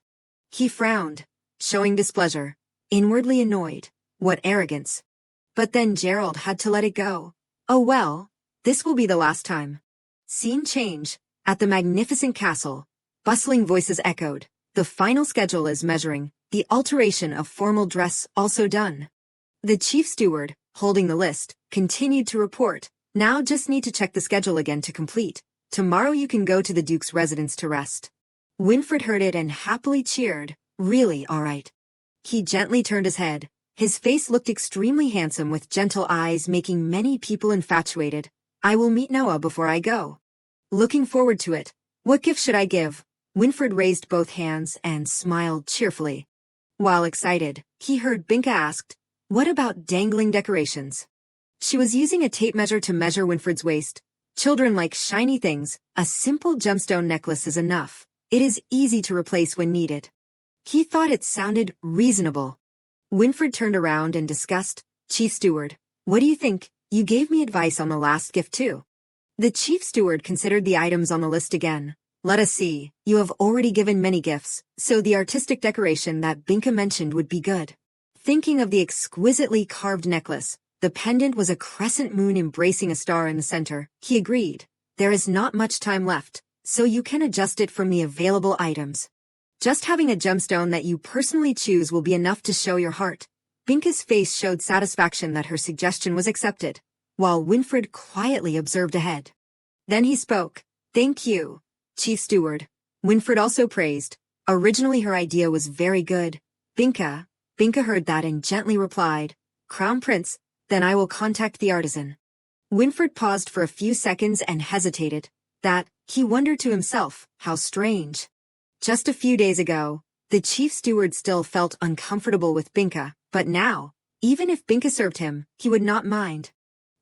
He frowned, showing displeasure, inwardly annoyed. What arrogance. But then Gerald had to let it go. Oh well, this will be the last time. Scene change. At the magnificent castle, bustling voices echoed. The final schedule is measuring, the alteration of formal dress also done. The chief steward, holding the list, continued to report. Now just need to check the schedule again to complete. Tomorrow you can go to the Duke's residence to rest. Winfred heard it and happily cheered. Really, all right. He gently turned his head. His face looked extremely handsome with gentle eyes making many people infatuated. I will meet Noah before I go. Looking forward to it. What gift should I give? Winfred raised both hands and smiled cheerfully. While excited, he heard Binka asked, what about dangling decorations? She was using a tape measure to measure Winfred's waist. Children like shiny things. A simple gemstone necklace is enough. It is easy to replace when needed. He thought it sounded reasonable. Winfred turned around and discussed, Chief Steward, what do you think? You gave me advice on the last gift too. The chief steward considered the items on the list again. Let us see, you have already given many gifts, so the artistic decoration that Binka mentioned would be good. Thinking of the exquisitely carved necklace, the pendant was a crescent moon embracing a star in the center, he agreed. There is not much time left, so you can adjust it from the available items. Just having a gemstone that you personally choose will be enough to show your heart. Binka's face showed satisfaction that her suggestion was accepted, while Winfred quietly observed ahead. Then he spoke. Thank you, Chief Steward. Winfred also praised. Originally her idea was very good. Binka heard that and gently replied, Crown Prince, then I will contact the artisan. Winfred paused for a few seconds and hesitated. That, he wondered to himself, how strange. Just a few days ago, the chief steward still felt uncomfortable with Binka, but now, even if Binka served him, he would not mind.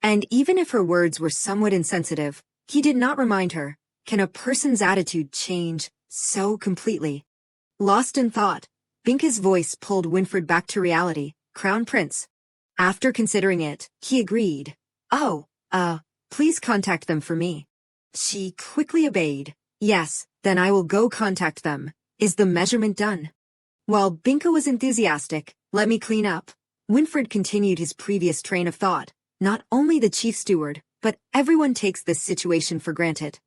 And even if her words were somewhat insensitive, he did not remind her. Can a person's attitude change so completely? Lost in thought, Binka's voice pulled Winfred back to reality. Crown Prince. After considering it, he agreed. Oh, please contact them for me. She quickly obeyed. Yes, then I will go contact them. Is the measurement done? While Binka was enthusiastic, let me clean up, Winfred continued his previous train of thought. Not only the chief steward, but everyone takes this situation for granted.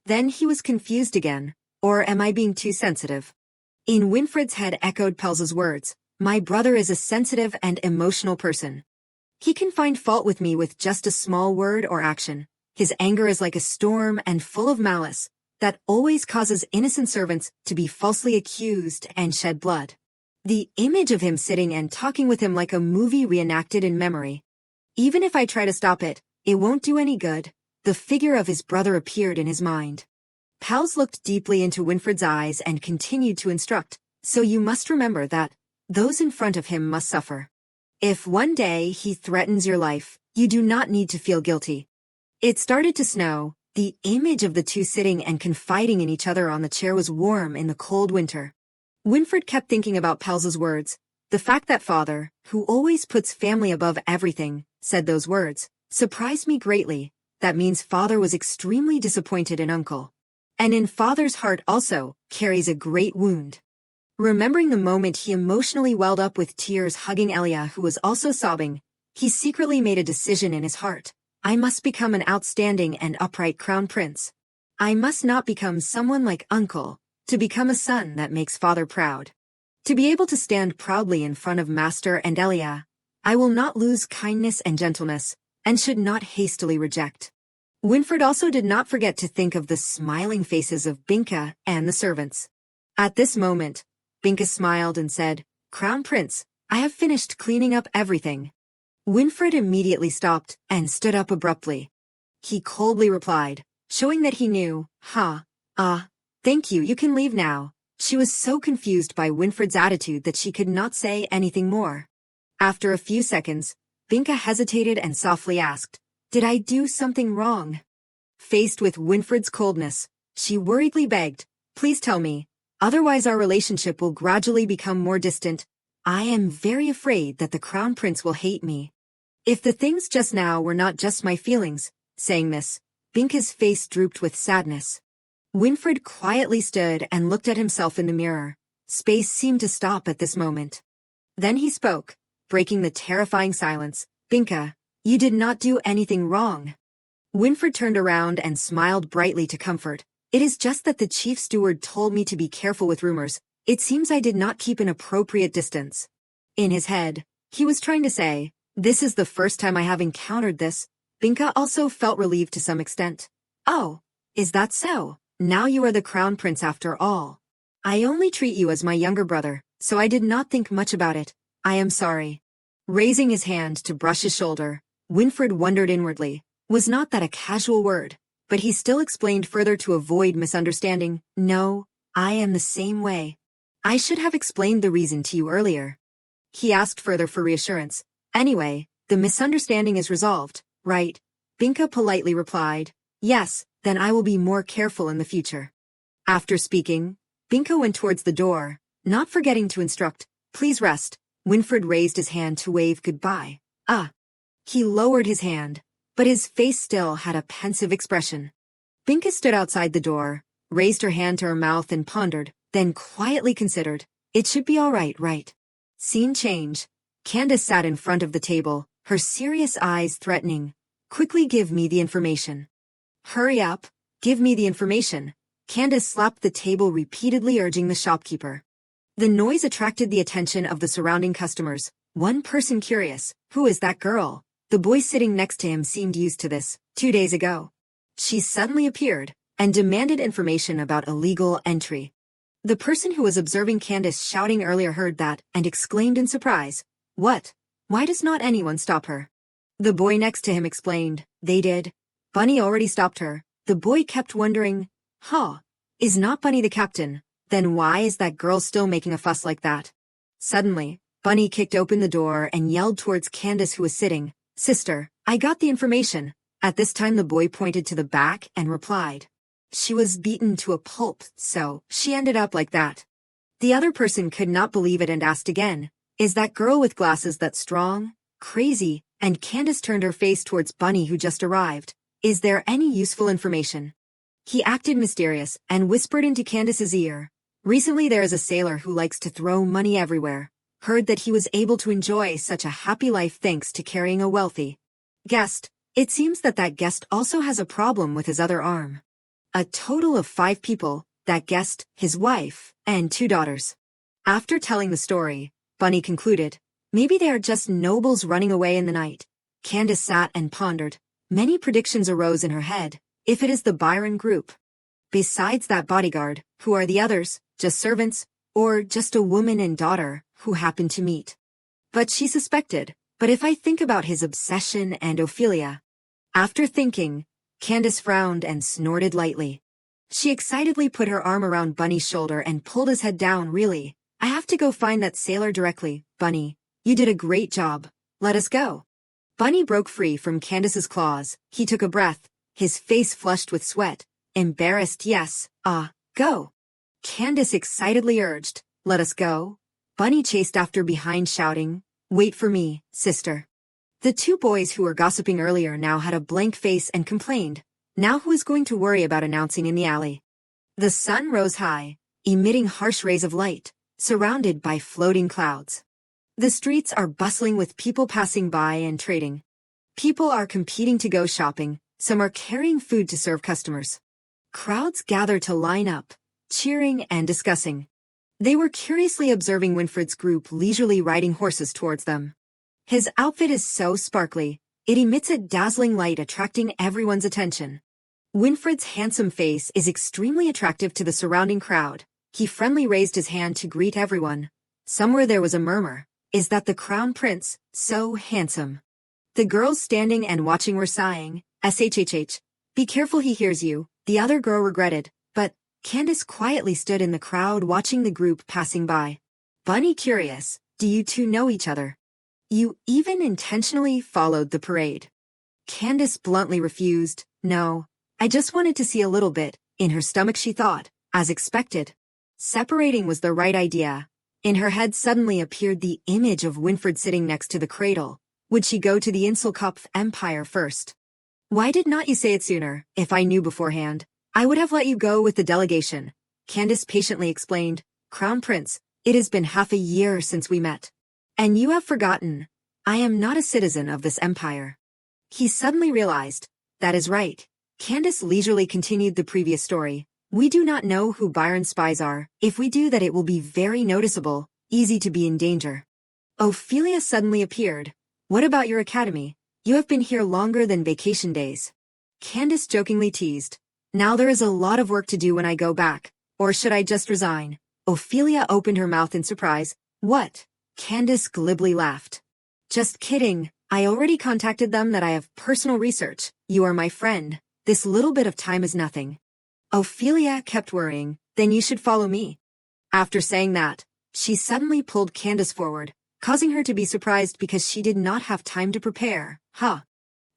Then he was confused again. Or am I being too sensitive? In Winfred's head echoed Pelz's words. My brother is a sensitive and emotional person. He can find fault with me with just a small word or action. His anger is like a storm and full of malice that always causes innocent servants to be falsely accused and shed blood. The image of him sitting and talking with him like a movie reenacted in memory. Even if I try to stop it, it won't do any good. The figure of his brother appeared in his mind. Pals looked deeply into Winfred's eyes and continued to instruct. So you must remember that those in front of him must suffer. If one day he threatens your life, you do not need to feel guilty. It started to snow. The image of the two sitting and confiding in each other on the chair was warm in the cold winter. Winfred kept thinking about Pelz's words. The fact that father, who always puts family above everything, said those words, surprised me greatly. That means father was extremely disappointed in uncle. And in father's heart also carries a great wound. Remembering the moment he emotionally welled up with tears hugging Elia, who was also sobbing, he secretly made a decision in his heart. I must become an outstanding and upright crown prince. I must not become someone like uncle, to become a son that makes father proud. To be able to stand proudly in front of master and Elia, I will not lose kindness and gentleness, and should not hastily reject. Winfred also did not forget to think of the smiling faces of Binka and the servants. At this moment, Binka smiled and said, Crown Prince, I have finished cleaning up everything. Winfred immediately stopped and stood up abruptly. He coldly replied, showing that he knew, thank you, you can leave now. She was so confused by Winfred's attitude that she could not say anything more. After a few seconds, Binka hesitated and softly asked, Did I do something wrong? Faced with Winfred's coldness, she worriedly begged, Please tell me, otherwise our relationship will gradually become more distant. I am very afraid that the Crown Prince will hate me. If the things just now were not just my feelings, saying this, Binka's face drooped with sadness. Winfred quietly stood and looked at himself in the mirror. Space seemed to stop at this moment. Then he spoke, breaking the terrifying silence. Binka, you did not do anything wrong. Winfred turned around and smiled brightly to comfort. It is just that the chief steward told me to be careful with rumors. It seems I did not keep an appropriate distance. In his head, he was trying to say, This is the first time I have encountered this. Binka also felt relieved to some extent. Oh, is that so? Now you are the Crown Prince after all. I only treat you as my younger brother, so I did not think much about it. I am sorry. Raising his hand to brush his shoulder, Winfred wondered inwardly, was not that a casual word? But he still explained further to avoid misunderstanding. No, I am the same way. I should have explained the reason to you earlier. He asked further for reassurance. Anyway, the misunderstanding is resolved, right? Binka politely replied, Yes, then I will be more careful in the future. After speaking, Binka went towards the door, not forgetting to instruct, Please rest. Winfred raised his hand to wave goodbye. He lowered his hand, but his face still had a pensive expression. Binka stood outside the door, raised her hand to her mouth and pondered, then quietly considered, It should be all right, right? Scene change. Candace sat in front of the table, her serious eyes threatening. Quickly give me the information. Hurry up, give me the information. Candace slapped the table repeatedly, urging the shopkeeper. The noise attracted the attention of the surrounding customers. One person curious, who is that girl? The boy sitting next to him seemed used to this. 2 days ago, she suddenly appeared and demanded information about illegal entry. The person who was observing Candace shouting earlier heard that and exclaimed in surprise, What? Why does not anyone stop her? The boy next to him explained. They did. Bunny already stopped her. The boy kept wondering, is not Bunny the captain? Then why is that girl still making a fuss like that? Suddenly, Bunny kicked open the door and yelled towards Candace, who was sitting, "Sister, I got the information." At this time the boy pointed to the back and replied, "She was beaten to a pulp, so she ended up like that." The other person could not believe it and asked again, "Is that girl with glasses that strong, crazy?" And Candace turned her face towards Bunny, who just arrived. "Is there any useful information?" He acted mysterious and whispered into Candace's ear, "Recently there is a sailor who likes to throw money everywhere. Heard that he was able to enjoy such a happy life thanks to carrying a wealthy guest. It seems that that guest also has a problem with his other arm." A total of 5 people, that guest, his wife, and 2 daughters. After telling the story, Bunny concluded, "Maybe they are just nobles running away in the night." Candace sat and pondered. Many predictions arose in her head. If it is the Byron group. Besides that bodyguard, who are the others? Just servants? Or just a woman and daughter who happened to meet? But she suspected. But if I think about his obsession and Ophelia. After thinking, Candace frowned and snorted lightly. She excitedly put her arm around Bunny's shoulder and pulled his head down. "Really? I have to go find that sailor directly. Bunny, you did a great job. Let us go." Bunny broke free from Candace's claws. He took a breath, his face flushed with sweat. Embarrassed, "Yes, go." Candace excitedly urged, "Let us go." Bunny chased after behind, shouting, "Wait for me, sister." The 2 boys who were gossiping earlier now had a blank face and complained, "Now who is going to worry about announcing in the alley?" The sun rose high, emitting harsh rays of light, surrounded by floating clouds. The streets are bustling with people passing by and trading. People are competing to go shopping, some are carrying food to serve customers. Crowds gather to line up, cheering and discussing. They were curiously observing Winfred's group leisurely riding horses towards them. His outfit is so sparkly, it emits a dazzling light, attracting everyone's attention. Winfred's handsome face is extremely attractive to the surrounding crowd. He friendly raised his hand to greet everyone. Somewhere there was a murmur, "Is that the crown prince? So handsome." The girls standing and watching were sighing, "SHHH, be careful, he hears you." The other girl regretted, but Candace quietly stood in the crowd watching the group passing by. Bunny curious, "Do you 2 know each other? You even intentionally followed the parade?" Candace bluntly refused, "No, I just wanted to see a little bit." In her stomach she thought, as expected, separating was the right idea. In her head suddenly appeared the image of Winfred sitting next to the cradle. Would she go to the Inselkopf Empire first? "Why did not you say it sooner? If I knew beforehand, I would have let you go with the delegation." Candace patiently explained, "Crown Prince, it has been half a year since we met. And you have forgotten. I am not a citizen of this empire." He suddenly realized, that is right. Candace leisurely continued the previous story. "We do not know who Byron's spies are. If we do that, it will be very noticeable, easy to be in danger." Ophelia suddenly appeared. "What about your academy? You have been here longer than vacation days." Candace jokingly teased, "Now there is a lot of work to do when I go back. Or should I just resign?" Ophelia opened her mouth in surprise. "What?" Candace glibly laughed. "Just kidding. I already contacted them that I have personal research. You are my friend. This little bit of time is nothing." Ophelia kept worrying, "Then you should follow me." After saying that, she suddenly pulled Candace forward, causing her to be surprised because she did not have time to prepare.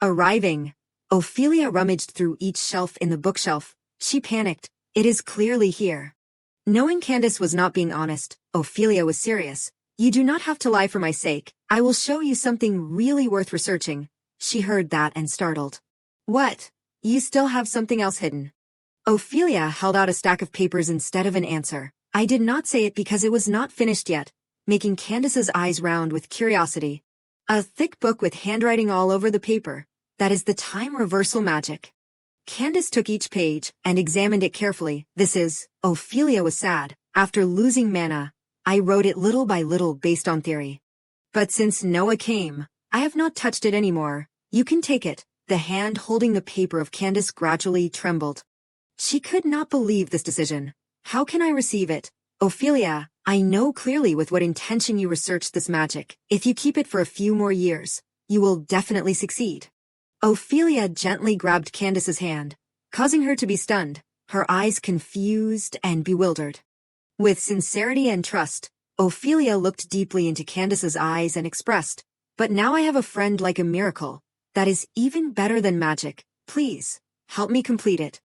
Arriving, Ophelia rummaged through each shelf in the bookshelf. She panicked. "It is clearly here." Knowing Candace was not being honest, Ophelia was serious. "You do not have to lie for my sake. I will show you something really worth researching." She heard that and startled. "What? You still have something else hidden?" Ophelia held out a stack of papers instead of an answer. "I did not say it because it was not finished yet," making Candace's eyes round with curiosity. "A thick book with handwriting all over the paper. That is the time reversal magic." Candace took each page and examined it carefully. "This is..." Ophelia was sad. "After losing Mana, I wrote it little by little based on theory. But since Noah came, I have not touched it anymore. You can take it." The hand holding the paper of Candace gradually trembled. She could not believe this decision. "How can I receive it?" "Ophelia, I know clearly with what intention you researched this magic. If you keep it for a few more years, You will definitely succeed. Ophelia gently grabbed Candace's hand, causing her to be stunned, her eyes confused and bewildered. With sincerity and trust, Ophelia looked deeply into Candace's eyes and expressed, "But now I have a friend like a miracle. That is even better than magic. Please, help me complete it."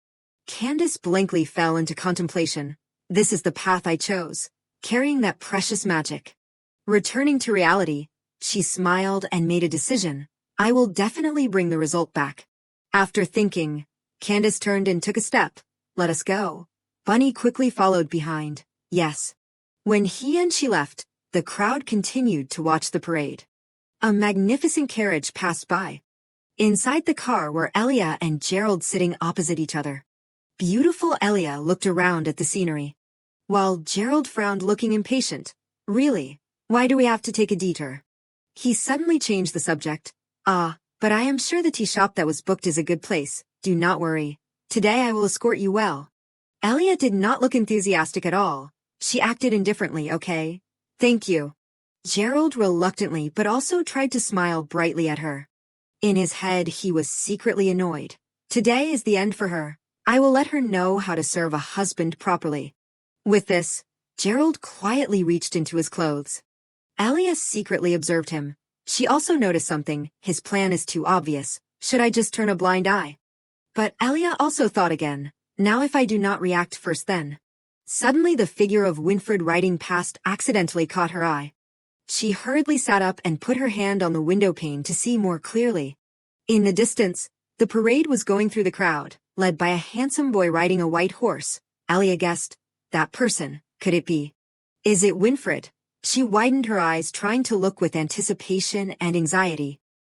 Candace blankly fell into contemplation. This is the path I chose, carrying that precious magic. Returning to reality, she smiled and made a decision. I will definitely bring the result back. After thinking, Candace turned and took a step. Let us go. Bunny quickly followed behind. Yes. When he and she left, the crowd continued to watch the parade. A magnificent carriage passed by. Inside the car were Elia and Gerald sitting opposite each other. Beautiful Elia looked around at the scenery, while Gerald frowned, looking impatient. Really? Why do we have to take a detour? He suddenly changed the subject. But I am sure the tea shop that was booked is a good place. Do not worry. Today I will escort you well. Elia did not look enthusiastic at all. She acted indifferently, okay? Thank you. Gerald reluctantly but also tried to smile brightly at her. In his head, he was secretly annoyed. Today is the end for her. I will let her know how to serve a husband properly. With this, Gerald quietly reached into his clothes. Elia secretly observed him. She also noticed something. His plan is too obvious. Should I just turn a blind eye? But Elia also thought again. Now if I do not react first then. Suddenly the figure of Winfred riding past accidentally caught her eye. She hurriedly sat up and put her hand on the window pane to see more clearly. In the distance, the parade was going through the crowd, led by a handsome boy riding a white horse. Elia guessed, that person, could it be? Is it Winfred? She widened her eyes, trying to look with anticipation and anxiety.